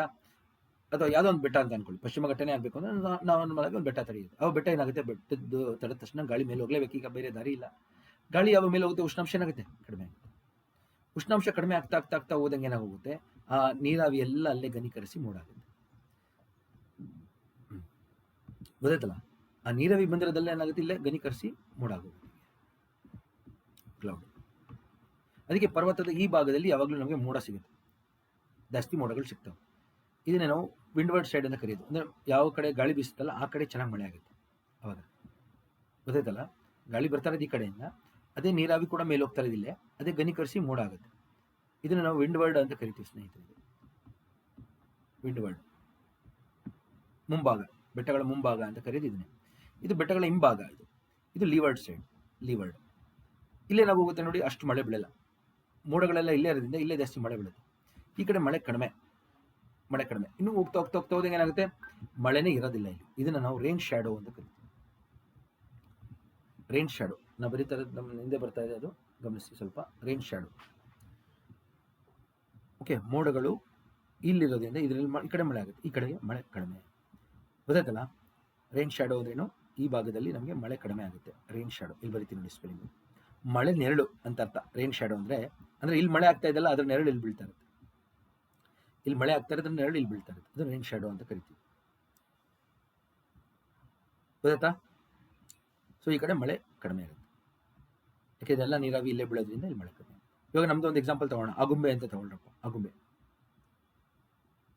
ಅಥವಾ ಯಾವುದೋ ಒಂದು ಬೆಟ್ಟ ಅಂತ ಅನ್ಕೊಳ್ಳಿ, ಪಶ್ಚಿಮ ಘಟ್ಟನೇ ಆಗಬೇಕು ಅಂದರೆ ನಾರ್ಮಲಾಗಿ ಒಂದು ಬೆಟ್ಟ ತಡೆಯುತ್ತೆ. ಅವಾಗ ಬೆಟ್ಟ ಏನಾಗುತ್ತೆ, ಬೆಟ್ಟದ್ದು ತಡೆದ ತಕ್ಷಣ ಗಾಳಿ ಮೇಲೆ ಹೋಗ್ಲೇಬೇಕು, ಈಗ ಬೇರೆ ದಾರಿ ಇಲ್ಲ. ಗಾಳಿ ಯಾವ ಮೇಲೆ ಹೋಗುತ್ತೆ, ಉಷ್ಣಾಂಶ ಏನಾಗುತ್ತೆ, ಕಡಿಮೆ ಆಗುತ್ತೆ. ಉಷ್ಣಾಂಶ ಕಡಿಮೆ ಆಗ್ತಾ ಆಗ್ತಾ ಆಗ್ತಾ ಹೋದಂಗೆ ಏನಾಗುತ್ತೆ, ಆ ನೀರಾವಿ ಎಲ್ಲ ಅಲ್ಲೇ ಘನೀಕರಿಸಿ ಮೋಡಾಗುತ್ತೆ. ಗೊತ್ತಾಯ್ತಲ್ಲ, ಆ ನೀರಾವಿ ಬಂದಿರೋದೆಲ್ಲ ಏನಾಗುತ್ತೆ, ಇಲ್ಲೇ ಘನೀಕರಿಸಿ ಮೋಡಾಗುತ್ತೆ ಕ್ಲೌಡ್. ಅದಕ್ಕೆ ಪರ್ವತದ ಈ ಭಾಗದಲ್ಲಿ ಯಾವಾಗಲೂ ನಮಗೆ ಮೋಡ ಸಿಗುತ್ತೆ, ಜಾಸ್ತಿ ಮೋಡಗಳು ಸಿಗ್ತವೆ. ಇದನ್ನೇ ನಾವು ವಿಂಡ್ವರ್ಡ್ ಸೈಡ್ ಅಂತ ಕರೆಯೋದು. ಅಂದರೆ ಯಾವ ಕಡೆ ಗಾಳಿ ಬೀಸುತ್ತಲ್ಲ ಆ ಕಡೆ ಚೆನ್ನಾಗಿ ಮಳೆ ಆಗುತ್ತೆ. ಅವಾಗ ಗೊತ್ತಾಯ್ತಲ್ಲ, ಗಾಳಿ ಬರ್ತಾ ಇರೋದು ಈ ಕಡೆಯಿಂದ, ಅದೇ ನೀರಾವಿ ಕೂಡ ಮೇಲೆ ಹೋಗ್ತಾ ಇರೋದಿಲ್ಲ, ಅದೇ ಘನೀಕರಿಸಿ ಮೋಡ ಆಗುತ್ತೆ. ಇದನ್ನು ನಾವು ವಿಂಡ್ವರ್ಡ್ ಅಂತ ಕರಿತೀವಿ ಸ್ನೇಹಿತರೆ. ವಿಂಡ್ವರ್ಡ್ ಮುಂಭಾಗ, ಬೆಟ್ಟಗಳ ಮುಂಭಾಗ ಅಂತ ಕರೆಯೋದು ಇದನ್ನೇ. ಇದು ಬೆಟ್ಟಗಳ ಹಿಂಭಾಗ, ಇದು ಲೀವರ್ಡ್ ಸೈಡ್, ಲೀವರ್ಡ್. ಇಲ್ಲೇ ನಾವು ಹೋಗುತ್ತೆ ನೋಡಿ, ಅಷ್ಟು ಮಳೆ ಬೀಳಲ್ಲ, ಮೋಡಗಳೆಲ್ಲ ಇಲ್ಲೇ ಇರೋದ್ರಿಂದ ಇಲ್ಲೇ ಜಾಸ್ತಿ ಮಳೆ ಬೀಳುತ್ತೆ. ಈ ಕಡೆ ಮಳೆ ಕಡಿಮೆ. ಇನ್ನು ಹೋಗ್ತಾ ಹೋಗ್ತಾ ಹೋಗ್ತಾ ಹೋದಂಗೆ ಏನಾಗುತ್ತೆ, ಮಳೆನೇ ಇರೋದಿಲ್ಲ ಇಲ್ಲಿ. ಇದನ್ನು ನಾವು ರೈನ್ ಶ್ಯಾಡೋ ಅಂತ ಕರಿತೀವಿ. ರೈನ್ ಶ್ಯಾಡೋ ನಾವು ಬರೀತಾ ಇರೋದು ನಮ್ಮ ಹಿಂದೆ ಬರ್ತಾ ಇದೆ, ಅದು ಗಮನಿಸಿ ಸ್ವಲ್ಪ. Rain shadow, okay. ಮೋಡಗಳು ಇಲ್ಲಿರೋದ್ರಿಂದ ಇದರಲ್ಲಿ ಈ ಕಡೆ ಮಳೆ ಆಗುತ್ತೆ, ಈ ಕಡೆಗೆ ಮಳೆ ಕಡಿಮೆ. ಗೊತ್ತಾಯ್ತಲ್ಲ, ರೈನ್ ಶ್ಯಾಡೋ ಅಂದ್ರೇನು, ಈ ಭಾಗದಲ್ಲಿ ನಮಗೆ ಮಳೆ ಕಡಿಮೆ ಆಗುತ್ತೆ. ರೈನ್ ಶ್ಯಾಡೋ ಇಲ್ಲಿ ಬರೀತೀನಿ ನೋಡಿ ಸ್ಪೆಲ್ಲಿಂಗ್. ಮಳೆ ನೆರಳು ಅಂತ ಅರ್ಥ. ರೈನ್ ಶ್ಯಾಡೋ ಅಂದರೆ ಇಲ್ಲಿ ಮಳೆ ಆಗ್ತಾ ಇದೆಯಲ್ಲ, ಅದ್ರ ನೆರಳು ಇಲ್ಲಿ ಬೀಳ್ತಾ ಇರುತ್ತೆ. ಇಲ್ಲಿ ಮಳೆ ಆಗ್ತಾ ಇರೋದ್ರ ನೆರಳು ಇಲ್ಲಿ ಬೀಳ್ತಾ ಇರುತ್ತೆ, ಅದು ರೈನ್ ಶ್ಯಾಡೋ ಅಂತ ಕರಿತೀವಿ. ಗೊತ್ತಾಯ್ತಾ? ಸೊ ಈ ಕಡೆ ಮಳೆ ಕಡಿಮೆ ಇರುತ್ತೆ, ಯಾಕೆ ಇದೆಲ್ಲ ನೀರಾವಿ ಇಲ್ಲೇ ಬೀಳೋದ್ರಿಂದ ಇಲ್ಲಿ ಮಳೆ ಕಡಿಮೆ. ಇವಾಗ ನಮ್ದು ಒಂದು ಎಕ್ಸಾಂಪಲ್ ತಗೋಣ, ಆಗುಂಬೆ ಅಂತ ತಗೊಳ್ರಪ್ಪ.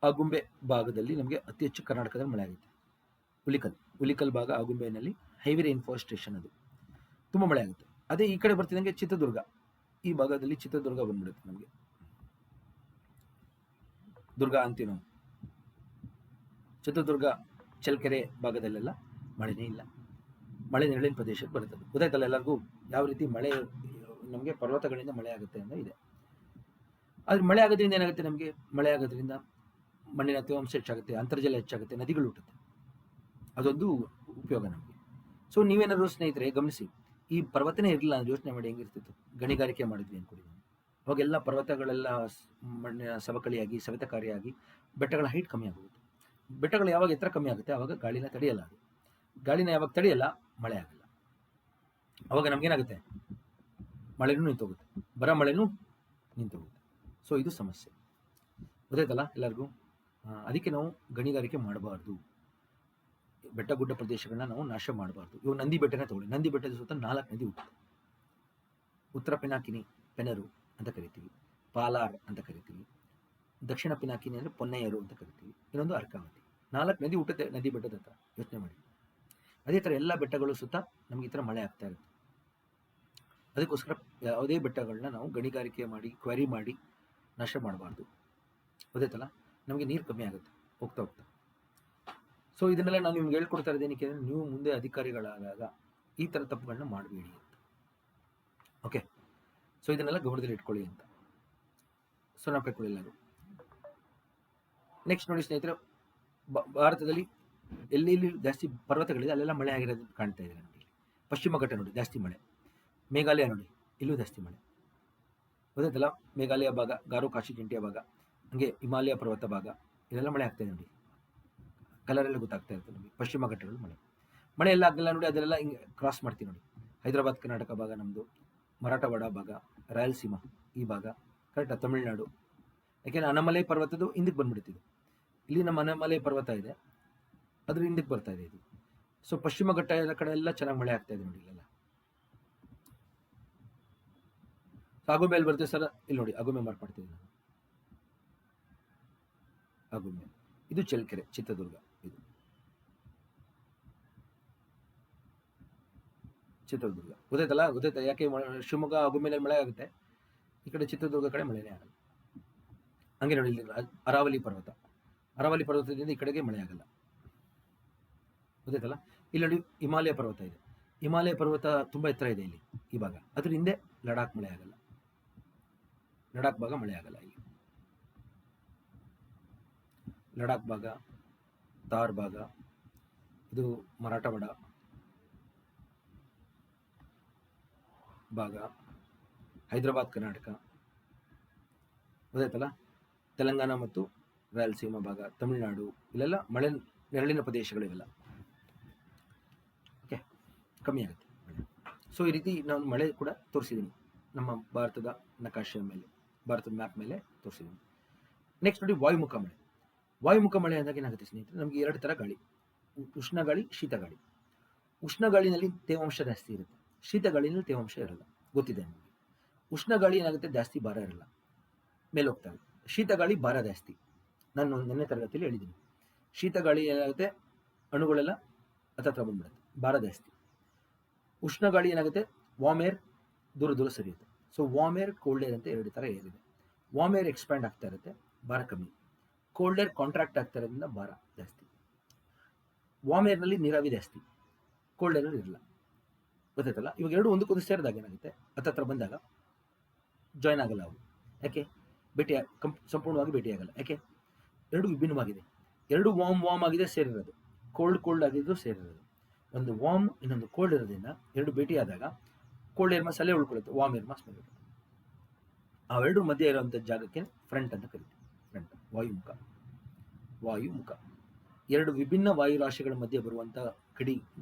ಆಗುಂಬೆ ಭಾಗದಲ್ಲಿ ನಮಗೆ ಅತಿ ಹೆಚ್ಚು ಕರ್ನಾಟಕದಲ್ಲಿ ಮಳೆ ಆಗುತ್ತೆ. ಹುಲಿಕಲ್ ಭಾಗ, ಆಗುಂಬೆನಲ್ಲಿ ಹೈವೇ ರೇನ್ಫಾರೆಸ್ಟೇಷನ್, ಅದು ತುಂಬ ಮಳೆ ಆಗುತ್ತೆ. ಅದೇ ಈ ಕಡೆ ಬರ್ತಿದ್ದಂಗೆ ಚಿತ್ರದುರ್ಗ, ಈ ಭಾಗದಲ್ಲಿ ಚಿತ್ರದುರ್ಗ ಬಂದ್ಬಿಡುತ್ತೆ ನಮಗೆ. ದುರ್ಗ ಅಂತೀವಿ ನಾವು. ಚಿತ್ರದುರ್ಗ ಚಳ್ಳಕೆರೆ ಭಾಗದಲ್ಲೆಲ್ಲ ಮಳೆನೇ ಇಲ್ಲ. ಮಳೆ ನೆರಳಿನ ಪ್ರದೇಶಕ್ಕೆ ಬರ್ತದೆ. ಗೊತ್ತಾಯ್ತಲ್ಲ ಎಲ್ಲರಿಗೂ ಯಾವ ರೀತಿ ಮಳೆ ನಮಗೆ ಪರ್ವತಗಳಿಂದ ಮಳೆ ಆಗುತ್ತೆ ಅಂತ ಇದೆ. ಆದ್ರೆ ಮಳೆ ಆಗೋದ್ರಿಂದ ಏನಾಗುತ್ತೆ, ನಮಗೆ ಮಳೆ ಆಗೋದ್ರಿಂದ ಮಣ್ಣಿನ ತೇವಾಂಶ ಹೆಚ್ಚಾಗುತ್ತೆ, ಅಂತರ್ಜಲ ಹೆಚ್ಚಾಗುತ್ತೆ, ನದಿಗಳು ಹುಟ್ಟುತ್ತೆ. ಅದೊಂದು ಉಪಯೋಗ ನಮಗೆ. ಸೊ ನೀವೇನಾದ್ರು ಸ್ನೇಹಿತರೆ ಗಮನಿಸಿ, ಈ ಪರ್ವತನೇ ಇರಲಿಲ್ಲ ಅಂದ್ರೆ ಯೋಚನೆ ಮಾಡಿ ಹೆಂಗಿರ್ತಿತ್ತು. ಗಣಿಗಾರಿಕೆ ಮಾಡಿದ್ವಿ ಅನ್ಕೊಡಿ, ಅವಾಗೆಲ್ಲ ಪರ್ವತಗಳೆಲ್ಲ ಮಣ್ಣಿನ ಸವಕಳಿಯಾಗಿ ಸವೆತಕಾರಿಯಾಗಿ ಬೆಟ್ಟಗಳ ಹೈಟ್ ಕಮ್ಮಿ ಆಗುತ್ತೆ. ಬೆಟ್ಟಗಳು ಯಾವಾಗ ಎತ್ತರ ಕಮ್ಮಿ ಆಗುತ್ತೆ ಆವಾಗ ಗಾಳಿನ ತಡೆಯಲ್ಲ. ಅದು ಗಾಳಿನ ಯಾವಾಗ ತಡೆಯಲ್ಲ ಮಳೆ ಆಗಲ್ಲ. ಅವಾಗ ನಮ್ಗೇನಾಗುತ್ತೆ, ಮಳೆನೂ ನಿಂತೋಗುತ್ತೆ, ಬರ ಮಳೆನೂ ನಿಂತೋಗುತ್ತೆ. ಸೊ ಇದು ಸಮಸ್ಯೆ. ಗೊತ್ತಾಯ್ತಲ್ಲ ಎಲ್ಲರಿಗೂ. ಅದಕ್ಕೆ ನಾವು ಗಣಿಗಾರಿಕೆ ಮಾಡಬಾರ್ದು, ಬೆಟ್ಟ ಗುಡ್ಡ ಪ್ರದೇಶಗಳನ್ನ ನಾವು ನಾಶ ಮಾಡಬಾರ್ದು. ಇವು ನಂದಿ ಬೆಟ್ಟನೇ ತಗೊಳ್ಳಿ, ನಂದಿ ಬೆಟ್ಟದ ಸುತ್ತ 4 ನದಿ ಹುಟ್ಟುತ್ತೆ. ಉತ್ತರ ಪಿನಾಕಿನಿ, ಪೆನರು ಅಂತ ಕರಿತೀವಿ, ಪಾಲಾರ್ ಅಂತ ಕರಿತೀವಿ, ದಕ್ಷಿಣ ಪಿನಾಕಿನಿ ಅಂದರೆ ಪೊನ್ನಯ್ಯರು ಅಂತ ಕರಿತೀವಿ, ಇನ್ನೊಂದು ಅರ್ಕಾವತಿ. 4 ನದಿ ಹುಟ್ಟುತ್ತೆ ನದಿ ಬೆಟ್ಟದ ಹತ್ರ. ಯೋಚನೆ ಮಾಡಿ. ಅದೇ ಥರ ಎಲ್ಲ ಬೆಟ್ಟಗಳು ಸುತ್ತ ನಮ್ಗೆ ಈ ಥರ ಮಳೆ ಆಗ್ತಾ ಇರುತ್ತೆ. ಅದಕ್ಕೋಸ್ಕರ ಯಾವುದೇ ಬೆಟ್ಟಗಳನ್ನ ನಾವು ಗಣಿಗಾರಿಕೆ ಮಾಡಿ ಕ್ವರಿ ಮಾಡಿ ನಾಶ ಮಾಡಬಾರ್ದು. ಗೊತ್ತಾಯ್ತಲ್ಲ, ನಮಗೆ ನೀರು ಕಮ್ಮಿ ಆಗುತ್ತೆ ಹೋಗ್ತಾ ಹೋಗ್ತಾ. ಸೊ ಇದನ್ನೆಲ್ಲ ನಾನು ನಿಮ್ಗೆ ಹೇಳ್ಕೊಡ್ತಾ ಇದ್ದೇನೆ, ನೀವು ಮುಂದೆ ಅಧಿಕಾರಿಗಳಾದಾಗ ಈ ಥರ ತಪ್ಪುಗಳನ್ನ ಮಾಡಬೇಡಿ ಅಂತ. ಓಕೆ, ಸೊ ಇದನ್ನೆಲ್ಲ ಗಮನದಲ್ಲಿ ಇಟ್ಕೊಳ್ಳಿ ಅಂತ. ಸೊ ನಾವು ಕಟ್ಕೊಳ್ಳಿ ಎಲ್ಲರೂ. ನೆಕ್ಸ್ಟ್ ನೋಡಿ ಸ್ನೇಹಿತರೆ, ಭಾರತದಲ್ಲಿ ಎಲ್ಲಿ ಜಾಸ್ತಿ ಪರ್ವತಗಳಿದೆ ಅಲ್ಲೆಲ್ಲ ಮಳೆ ಆಗಿರೋದು ಕಾಣ್ತಾ ಇದೆ ನಮಗೆ. ಪಶ್ಚಿಮ ಘಟ್ಟ ನೋಡಿ ಜಾಸ್ತಿ ಮಳೆ, ಮೇಘಾಲಯ ನೋಡಿ ಇಲ್ಲೂ ಜಾಸ್ತಿ ಮಳೆ. ಗೊತ್ತಾಯ್ತಲ್ಲ, ಮೇಘಾಲಯ ಭಾಗ, ಗಾರೋ ಕಾಶಿ ಜಂಟಿಯ ಭಾಗ, ಹಂಗೆ ಹಿಮಾಲಯ ಪರ್ವತ ಭಾಗ, ಇದೆಲ್ಲ ಮಳೆ ಆಗ್ತಾ ಇದೆ ನೋಡಿ. ಕಲರೆಲ್ಲ ಗೊತ್ತಾಗ್ತಾ ಇರ್ತದೆ ನಮಗೆ. ಪಶ್ಚಿಮ ಘಟ್ಟಗಳು ಮಳೆ ಎಲ್ಲ ಆಗಲ್ಲ ನೋಡಿ. ಅದೆಲ್ಲ ಹಿಂಗೆ ಕ್ರಾಸ್ ಮಾಡ್ತೀವಿ ನೋಡಿ. ಹೈದರಾಬಾದ್ ಕರ್ನಾಟಕ ಭಾಗ ನಮ್ಮದು, ಮರಾಠವಾಡ ಭಾಗ, ರಾಯಲಸೀಮಾ ಈ ಭಾಗ ಕರೆಕ್ಟಾ, ತಮಿಳುನಾಡು. ಯಾಕೆಂದರೆ ಅನಮಲೈ ಪರ್ವತದ ಹಿಂದಕ್ಕೆ ಬಂದ್ಬಿಡ್ತಿದೆ. ಇಲ್ಲಿ ನಮ್ಮ ಅನಮಲೈ ಪರ್ವತ ಇದೆ, ಅದ್ರ ಹಿಂದಕ್ಕೆ ಬರ್ತಾ ಇದೆ ಇದು. ಸೊ ಪಶ್ಚಿಮ ಘಟ್ಟ ಕಡೆ ಎಲ್ಲ ಚೆನ್ನಾಗಿ ಮಳೆ ಆಗ್ತಾ ಇದೆ ನೋಡಿ ಇಲ್ಲೆಲ್ಲ. ಆಗುಮೆ ಅಲ್ಲಿ ಬರ್ತೇವೆ ಸರ್, ಇಲ್ಲಿ ನೋಡಿ ಆಗುಮೆ ಮಾರ್ಕ್ ಮಾಡ್ತಿದ್ದೀನಿ ನಾನು. ಆಗುಮೆ ಇದು ಚಳ್ಳಕೆರೆ, ಚಿತ್ರದುರ್ಗ. ಇದು ಚಿತ್ರದುರ್ಗ. ಗೊತ್ತಾಯ್ತಲ್ಲ, ಗೊತ್ತಾಯ್ತಾ ಯಾಕೆ ಶಿವಮೊಗ್ಗ ಆಗುಮೆನಲ್ಲಿ ಮಳೆ ಆಗುತ್ತೆ, ಈ ಕಡೆ ಚಿತ್ರದುರ್ಗ ಕಡೆ ಮಳೆನೇ ಆಗಲ್ಲ. ಹಂಗೆ ನೋಡಿ ಇಲ್ಲಿ ಅರಾವಲಿ ಪರ್ವತ, ಅರಾವಲಿ ಪರ್ವತದಿಂದ ಈ ಕಡೆಗೆ ಮಳೆ ಆಗಲ್ಲ. ಗೊತ್ತಾಯ್ತಲ್ಲ. ಇಲ್ಲಿ ನೋಡಿ ಹಿಮಾಲಯ ಪರ್ವತ ಇದೆ, ಹಿಮಾಲಯ ಪರ್ವತ ತುಂಬಾ ಎತ್ತರ ಇದೆ ಇಲ್ಲಿ ಈ ಭಾಗ. ಅದ್ರ ಹಿಂದೆ ಲಡಾಖ್ ಮಳೆ ಆಗಲ್ಲ, ಲಡಾಖ್ ಭಾಗ ಮಳೆ ಆಗಲ್ಲ. ಇಲ್ಲಿ ಲಡಾಖ್ ಭಾಗ, ಥಾರ್ ಭಾಗ, ಇದು ಮರಾಠವಾಡ ಭಾಗ, ಹೈದರಾಬಾದ್ ಕರ್ನಾಟಕ. ಗೊತ್ತಾಯ್ತಲ್ಲ, ತೆಲಂಗಾಣ ಮತ್ತು ರಾಯಲಸೀಮಾ ಭಾಗ, ತಮಿಳುನಾಡು, ಇಲ್ಲೆಲ್ಲ ಮಳೆ ನೆರಳಿನ ಪ್ರದೇಶಗಳಿವೆಲ್ಲ. ಓಕೆ, ಕಮ್ಮಿ ಆಗುತ್ತೆ ಮಳೆ. ಸೊ ಈ ರೀತಿ ನಾನು ಮಳೆ ಕೂಡ ತೋರಿಸಿದ್ದೀನಿ ನಮ್ಮ ಭಾರತದ ನಕಾಶೆಯ ಮೇಲೆ, ಭಾರತದ ಮ್ಯಾಪ್ ಮೇಲೆ ತೋರಿಸಿದ್ದೀನಿ. ನೆಕ್ಸ್ಟ್ ನೋಡಿ ವಾಯುಮುಖ ಮಳೆ. ವಾಯುಮುಖ ಮಳೆ ಅಂದಾಗ ಏನಾಗುತ್ತೆ ಸ್ನೇಹಿತರೆ, ನಮಗೆ 2 ಥರ ಗಾಳಿ, ಉಷ್ಣ ಗಾಳಿ, ಶೀತ ಗಾಳಿ. ಉಷ್ಣ ಗಾಳಿನಲ್ಲಿ ತೇವಾಂಶ ಜಾಸ್ತಿ ಇರುತ್ತೆ, ಶೀತ ಗಾಳಿನಲ್ಲಿ ತೇವಾಂಶ ಇರಲ್ಲ. ಗೊತ್ತಿದೆ ನಮಗೆ. ಉಷ್ಣ ಗಾಳಿ ಏನಾಗುತ್ತೆ, ಜಾಸ್ತಿ ಭಾರ ಇರಲ್ಲ, ಮೇಲೆ ಹೋಗ್ತಾ ಇದೆ. ಶೀತ ಗಾಳಿ ಭಾರ ಜಾಸ್ತಿ. ನಾನು ನಿನ್ನೆ ತರಗತಿಯಲ್ಲಿ ಹೇಳಿದ್ದೀನಿ, ಶೀತ ಗಾಳಿ ಏನಾಗುತ್ತೆ, ಅಣುಗಳೆಲ್ಲ ಹತ್ರ ಬಂದ್ಬಿಡುತ್ತೆ, ಭಾರ ಜಾಸ್ತಿ. ಉಷ್ಣ ಗಾಳಿ ಏನಾಗುತ್ತೆ, ವಾರ್ಮ್ ಏರ್ ದೂರ ದೂರ ಸರಿಯುತ್ತೆ. So warm air, cold air ಅಂತ 2 ಥರ ಏರ್ ಇದೆ. ವಾರ್ಮ್ ಏರ್ ಎಕ್ಸ್ಪ್ಯಾಂಡ್ ಆಗ್ತಾ ಇರುತ್ತೆ, ಭಾರ ಕಮ್ಮಿ. ಕೋಲ್ಡ್ ಏರ್ ಕಾಂಟ್ರಾಕ್ಟ್ ಆಗ್ತಾ ಇರೋದ್ರಿಂದ ಭಾರ ಜಾಸ್ತಿ. ವಾರ್ಮ್ ಏರ್ನಲ್ಲಿ ನೀರಾವಿ ಜಾಸ್ತಿ, ಕೋಲ್ಡ್ ಏರಲ್ಲಿ ಇರಲ್ಲ. ಗೊತ್ತಾಯ್ತಲ್ಲ. ಇವಾಗ 2 ಒಂದಕ್ಕೊಂದು ಸೇರಿದಾಗ ಏನಾಗುತ್ತೆ, ಹತ್ರ ಬಂದಾಗ ಜಾಯ್ನ್ ಆಗಲ್ಲ ಅವು. ಯಾಕೆ, ಸಂಪೂರ್ಣವಾಗಿ ಭೇಟಿಯಾಗಲ್ಲ. ಯಾಕೆ, 2 ವಿಭಿನ್ನವಾಗಿದೆ. 2 ವಾರ್ಮ್ ಆಗಿದೆ ಸೇರಿರೋದು, ಕೋಲ್ಡ್ ಆಗಿದ್ದು ಸೇರಿರೋದು. ಒಂದು ವಾರ್ಮ್, ಇನ್ನೊಂದು ಕೋಲ್ಡ್ ಇರೋದ್ರಿಂದ 2 ಭೇಟಿಯಾದಾಗ ಕೋಲ್ಡ್ ಏರ್ ಮಾಸ್ ಅಲ್ಲೇ ಉಳ್ಕೊಳ್ಳುತ್ತೆ, ವಾರ್ಮ್ ಏರ್ ಮಾಸ್ ಮೇಲೆ. ಅವೆರಡು ಮಧ್ಯೆ ಇರುವಂಥ ಜಾಗಕ್ಕೆ ಫ್ರಂಟ್ ಅಂತ ಕರಿತೀವಿ. ಫ್ರಂಟ್, ವಾಯುಮುಖ. ವಾಯುಮುಖ 2 ವಿಭಿನ್ನ ವಾಯುರಾಶಿಗಳ ಮಧ್ಯೆ ಬರುವಂಥ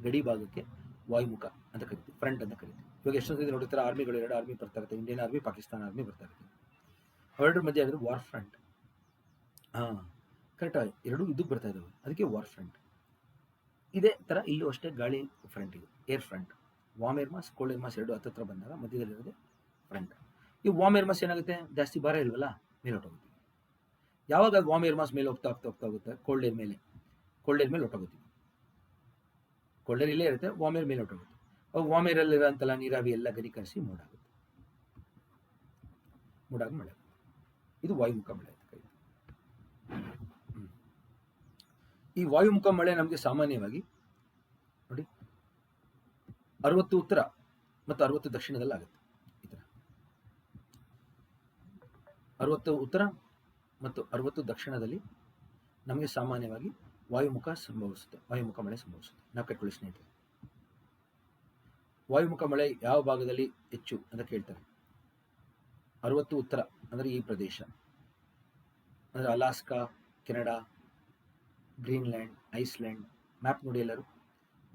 ಗಡಿ ಭಾಗಕ್ಕೆ ವಾಯುಮುಖ ಅಂತ ಕರಿತೀವಿ, ಫ್ರಂಟ್ ಅಂತ ಕರಿತೀವಿ. ಇವಾಗ ಎಷ್ಟೊಂದು ನೋಡ್ತಾರೆ, ಆರ್ಮಿಗಳು 2 ಆರ್ಮಿ ಬರ್ತಾ ಇರುತ್ತೆ, ಇಂಡಿಯನ್ ಆರ್ಮಿ, ಪಾಕಿಸ್ತಾನ ಆರ್ಮಿ ಬರ್ತಾ ಇರುತ್ತೆ. ಅವೆರಡರ ಮಧ್ಯೆ ಆಗಿರೋದು ವಾರ್ ಫ್ರಂಟ್. ಕರೆಕ್ಟಾಗಿ 2 ಇದಕ್ಕೆ ಬರ್ತಾ ಇದ್ದಾವೆ, ಅದಕ್ಕೆ ವಾರ್ ಫ್ರಂಟ್. ಇದೇ ಥರ ಇಲ್ಲೂ ಅಷ್ಟೇ ಗಾಳಿ ಫ್ರಂಟ್ ಇದೆ, air front. Warm air mass, cold air mass 2 ಹತ್ರ ಬಂದಾಗ ಮಧ್ಯದಲ್ಲಿರೋದೇ ಫ್ರಂಟ್. ಈ ವಾರ್ಮ್ ಏರ್ ಮಾಸ್ ಏನಾಗುತ್ತೆ, ಜಾಸ್ತಿ ಭಾರ ಇಲ್ವಲ್ಲ, ಮೇಲೆ ಹೊಟ್ಟೋಗುತ್ತೆ. ಯಾವಾಗ ವಾರ್ಮ್ ಏರ್ ಮಾಸ್ ಮೇಲೆ ಹೋಗ್ತಾ ಹೋಗುತ್ತೆ, ಕೋಲ್ಡ್ ಏರ್ ಮೇಲೆ ಹೊಟ್ಟೋಗುತ್ತೆ. ಕೋಲ್ಡ್ ಏರ್ ಇಲ್ಲೇ ಇರುತ್ತೆ, ವಾರ್ಮ್ ಏರ್ ಮೇಲೆ ಹೊಟ್ಟೋಗುತ್ತೆ. ಅವಾಗ ವಾರ್ಮ್ ಏರ್ ಅಲ್ಲಿರೋಂತೆಲ್ಲ ನೀರಾವಿ ಎಲ್ಲ ಗರೀಕರಿಸಿ ಮೂಡಾಗುತ್ತೆ, ಮೂಡಾಗಿ ಮಳೆ. ಇದು ವಾಯುಮುಖ ಮಳೆ ಅಂತ ಕರೀತೀವಿ. ಈ ವಾಯುಮುಖ ಮಳೆ ನಮಗೆ ಸಾಮಾನ್ಯವಾಗಿ ನೋಡಿ 60 ಉತ್ತರ ಮತ್ತು 60 ದಕ್ಷಿಣದಲ್ಲಿ ಆಗುತ್ತೆ. ಈ ಥರ 60 ಉತ್ತರ ಮತ್ತು 60 ದಕ್ಷಿಣದಲ್ಲಿ ನಮಗೆ ಸಾಮಾನ್ಯವಾಗಿ ವಾಯುಮುಖ ಮಳೆ ಸಂಭವಿಸುತ್ತೆ. ನಾವು ಕಟ್ಕೊಳ್ಳಿ ಸ್ನೇಹಿತರೆ. ವಾಯುಮುಖ ಮಳೆ ಯಾವ ಭಾಗದಲ್ಲಿ ಹೆಚ್ಚು ಅಂತ ಕೇಳ್ತಾರೆ. 60 ಉತ್ತರ ಅಂದರೆ ಈ ಪ್ರದೇಶ ಅಂದರೆ Alaska, Canada, Greenland, Iceland, map ನೋಡಿ ಎಲ್ಲರೂ,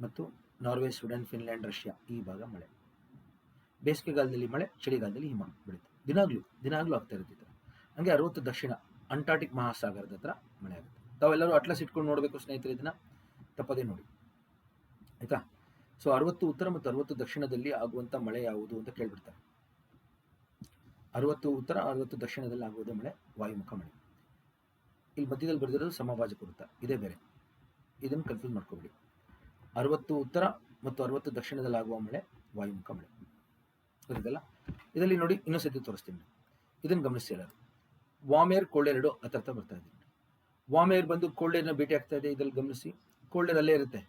ಮತ್ತು ನಾರ್ವೆ, ಸ್ವೀಡನ್, ಫಿನ್ಲ್ಯಾಂಡ್, ರಷ್ಯಾ, ಈ ಭಾಗ ಮಳೆ. ಬೇಸಿಗೆಗಾಲದಲ್ಲಿ ಮಳೆ, ಚಳಿಗಾಲದಲ್ಲಿ ಹಿಮ ಬೀಳುತ್ತೆ. ದಿನಾಗ್ಲೂ ಆಗ್ತಾ ಇರುತ್ತೆ. ಹಂಗೆ 60 ದಕ್ಷಿಣ ಅಂಟಾರ್ಟಿಕ್ ಮಹಾಸಾಗರದ ಹತ್ರ ಮಳೆ ಆಗುತ್ತೆ. ತಾವೆಲ್ಲರೂ ಅಟ್ಲಸ್ ಇಟ್ಕೊಂಡು ನೋಡಬೇಕು ಸ್ನೇಹಿತರೆ, ಇದನ್ನ ತಪ್ಪದೇ ನೋಡಿ, ಆಯ್ತಾ. ಸೊ 60 ಉತ್ತರ ಮತ್ತು 60 ದಕ್ಷಿಣದಲ್ಲಿ ಆಗುವಂಥ ಮಳೆ ಯಾವುದು ಅಂತ ಕೇಳ್ಬಿಡ್ತಾರೆ. 60 ಉತ್ತರ 60 ದಕ್ಷಿಣದಲ್ಲಿ ಆಗುವುದು ಮಳೆ ವಾಯುಮುಖ ಮಳೆ. ಇಲ್ಲಿ ಮಧ್ಯದಲ್ಲಿ ಬರೆದಿರೋದು ಸಮಭಾಜಕ ವೃತ್ತ, ಇದೇ ಬೇರೆ, ಇದನ್ನು ಕನ್ಫ್ಯೂಸ್ ಮಾಡ್ಕೋಬೇಡಿ. 60 ಉತ್ತರ ಮತ್ತು 60 ದಕ್ಷಿಣದಲ್ಲಿ ಆಗುವ ಮಳೆ ವಾಯುಮುಖ ಮಳೆ, ಗೊತ್ತಿದಲ್ಲ. ಇದರಲ್ಲಿ ನೋಡಿ ಇನ್ನೊಂದ್ಸತಿ ತೋರಿಸ್ತೀನಿ, ಇದನ್ನು ಗಮನಿಸಿ ಎಲ್ಲರೂ. ವಾರ್ಮ್ ಏರ್, ಕೋಲ್ಡ್ ಏರ್ ಎರಡು ಹತ್ರ ಬರ್ತಾ ಇದೆ. ವಾರ್ಮ್ ಏರ್ ಬಂದು ಕೋಲ್ಡ್ ಏರ್ನ ಭೇಟಿ ಆಗ್ತಾ ಇದೆ. ಇದರಲ್ಲಿ ಗಮನಿಸಿ, ಕೋಲ್ಡ್ ಏರ್ ಅಲ್ಲೇ ಇರುತ್ತೆ,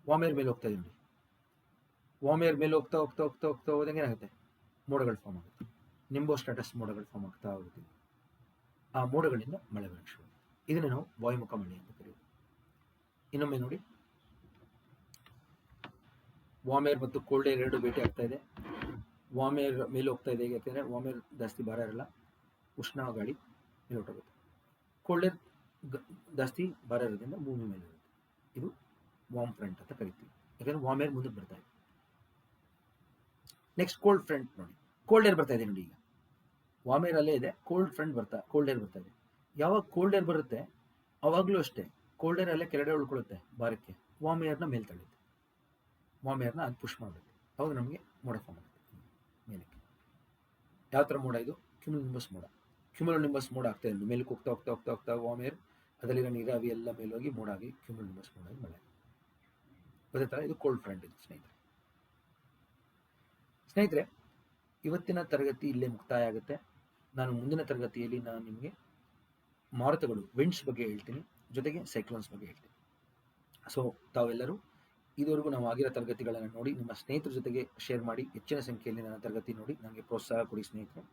ವಾರ್ಮ್ ಏರ್ ಮೇಲೆ ಹೋಗ್ತಾ ಇದೆ ನೋಡಿ. ವಾರ್ಮ್ ಏರ್ ಮೇಲೆ ಹೋಗ್ತಾ ಹೋಗ್ತಾ ಹೋಗ್ತಾ ಹೋಗ್ತಾ ಹೋದಂಗೆ ಏನಾಗುತ್ತೆ, ಮೋಡಗಳು ಫಾರ್ಮ್ ಆಗುತ್ತೆ. ನಿಂಬೋ ಸ್ಟಾಟಸ್ ಮೋಡಗಳು ಫಾರ್ಮ್ ಆಗ್ತಾ ಹೋಗುತ್ತೆ. ಆ ಮೋಡಗಳಿಂದ ಮಳೆ ಬರಕ್ಕೆ ಶುರು. ಇದನ್ನು ನಾವು ವಾಯುಮುಖ ಮಳೆ ಅಂತ ಕರೆಯೋದು. ಇನ್ನೊಮ್ಮೆ ನೋಡಿ, ವಾರ್ಮ್ ಏರ್ ಮತ್ತು ಕೋಲ್ಡ್ ಏರ್ ಎರಡು ಭೇಟಿ ಆಗ್ತಾ ಇದೆ. ವಾರ್ಮ್ ಏರ್ ಮೇಲೆ ಹೋಗ್ತಾ ಇದೆ, ಯಾಕೆಂದರೆ ವಾರ್ಮ್ ಏರ್ ಜಾಸ್ತಿ ಭಾರ ಇರಲ್ಲ, ಉಷ್ಣ ಗಾಳಿ ಮೇಲೆ ಹೊರಟೋಗುತ್ತೆ. ಕೋಲ್ಡ್ ಏರ್ ಜಾಸ್ತಿ ಭಾರ ಇರೋದ್ರಿಂದ ಭೂಮಿ ಮೇಲೆ ಇರುತ್ತೆ. ಇದು ವಾರ್ಮ್ ಫ್ರಂಟ್ ಅಂತ ಕರಿತೀವಿ, ಯಾಕಂದ್ರೆ ವಾರ್ಮ್ ಏರ್ ಮುಂದಕ್ಕೆ ಬರ್ತಾ ಇದೆ. ನೆಕ್ಸ್ಟ್ ಕೋಲ್ಡ್ ಫ್ರಂಟ್ ನೋಡಿ, ಕೋಲ್ಡ್ ಏರ್ ಬರ್ತಾ ಇದೆ ನೋಡಿ. ಈಗ ವಾರ್ಮ್ ಏರ್ ಅಲ್ಲೇ ಇದೆ, ಕೋಲ್ಡ್ ಏರ್ ಬರ್ತಾ ಇದೆ. ಯಾವಾಗ ಕೋಲ್ಡ್ ಏರ್ ಬರುತ್ತೆ ಅವಾಗಲೂ ಅಷ್ಟೇ, ಕೋಲ್ಡ್ ಏರ್ ಅಲ್ಲೇ ಕೆಳಗಡೆ ಉಳ್ಕೊಳ್ಳುತ್ತೆ ಭಾರಕ್ಕೆ, ವಾರ್ಮ್ ಏರ್ನ ಮೇಲೆ ತಳ್ಳುತ್ತೆ. ವಾರ್ಮ್ ಏರ್ನ ಅದು ಪುಷ್ ಮಾಡುತ್ತೆ, ಅವಾಗ ನಮಗೆ ಮೋಡ ಫಾರ್ಮ್ ಆಗುತ್ತೆ ಮೇಲಕ್ಕೆ. ಯಾವ ಥರ ಮೋಡ ಇದು? ಕ್ಯುಮುಲೋನಿಂಬಸ್ ಮೋಡ. ಕ್ಯುಮುಲೋನಿಂಬಸ್ ಮೋಡ ಆಗ್ತಾ ಇದೆ, ಮೇಲಕ್ಕೆ ಹೋಗ್ತಾ ಹೋಗ್ತಾ ಹೋಗ್ತಾ ಹೋಗ್ತಾ ವಾರ್ಮ್ ಏರ್ ಅದರಲ್ಲಿರೋ ನೀರಾವಿ ಎಲ್ಲ ಮೇಲೋಗಿ ಮೋಡ ಆಗಿ ಕ್ಯುಮುಲೋನಿಂಬಸ್ ಮೋಡ ಆಗಿ ಮಳೆ. ಅದೇ ಥರ ಇದು ಕೋಲ್ಡ್ ಫ್ರಂಟ್ ಇದು ಸ್ನೇಹಿತರೆ. ಇವತ್ತಿನ ತರಗತಿ ಇಲ್ಲೇ ಮುಕ್ತಾಯ ಆಗುತ್ತೆ. ನಾನು ಮುಂದಿನ ತರಗತಿಯಲ್ಲಿ ನಿಮಗೆ ಮಾರುತಗಳು, ವಿಂಡ್ಸ್ ಬಗ್ಗೆ ಹೇಳ್ತೀನಿ, ಜೊತೆಗೆ ಸೈಕ್ಲೋನ್ಸ್ ಬಗ್ಗೆ ಹೇಳ್ತೀನಿ. ಸೊ ತಾವೆಲ್ಲರೂ ಇದುವರೆಗೂ ನಾವು ಆಗಿರೋ ತರಗತಿಗಳನ್ನು ನೋಡಿ ನಿಮ್ಮ ಸ್ನೇಹಿತರ ಜೊತೆಗೆ ಶೇರ್ ಮಾಡಿ, ಹೆಚ್ಚಿನ ಸಂಖ್ಯೆಯಲ್ಲಿ ನನ್ನ ತರಗತಿ ನೋಡಿ ನನಗೆ ಪ್ರೋತ್ಸಾಹ ಕೊಡಿ ಸ್ನೇಹಿತರೆ.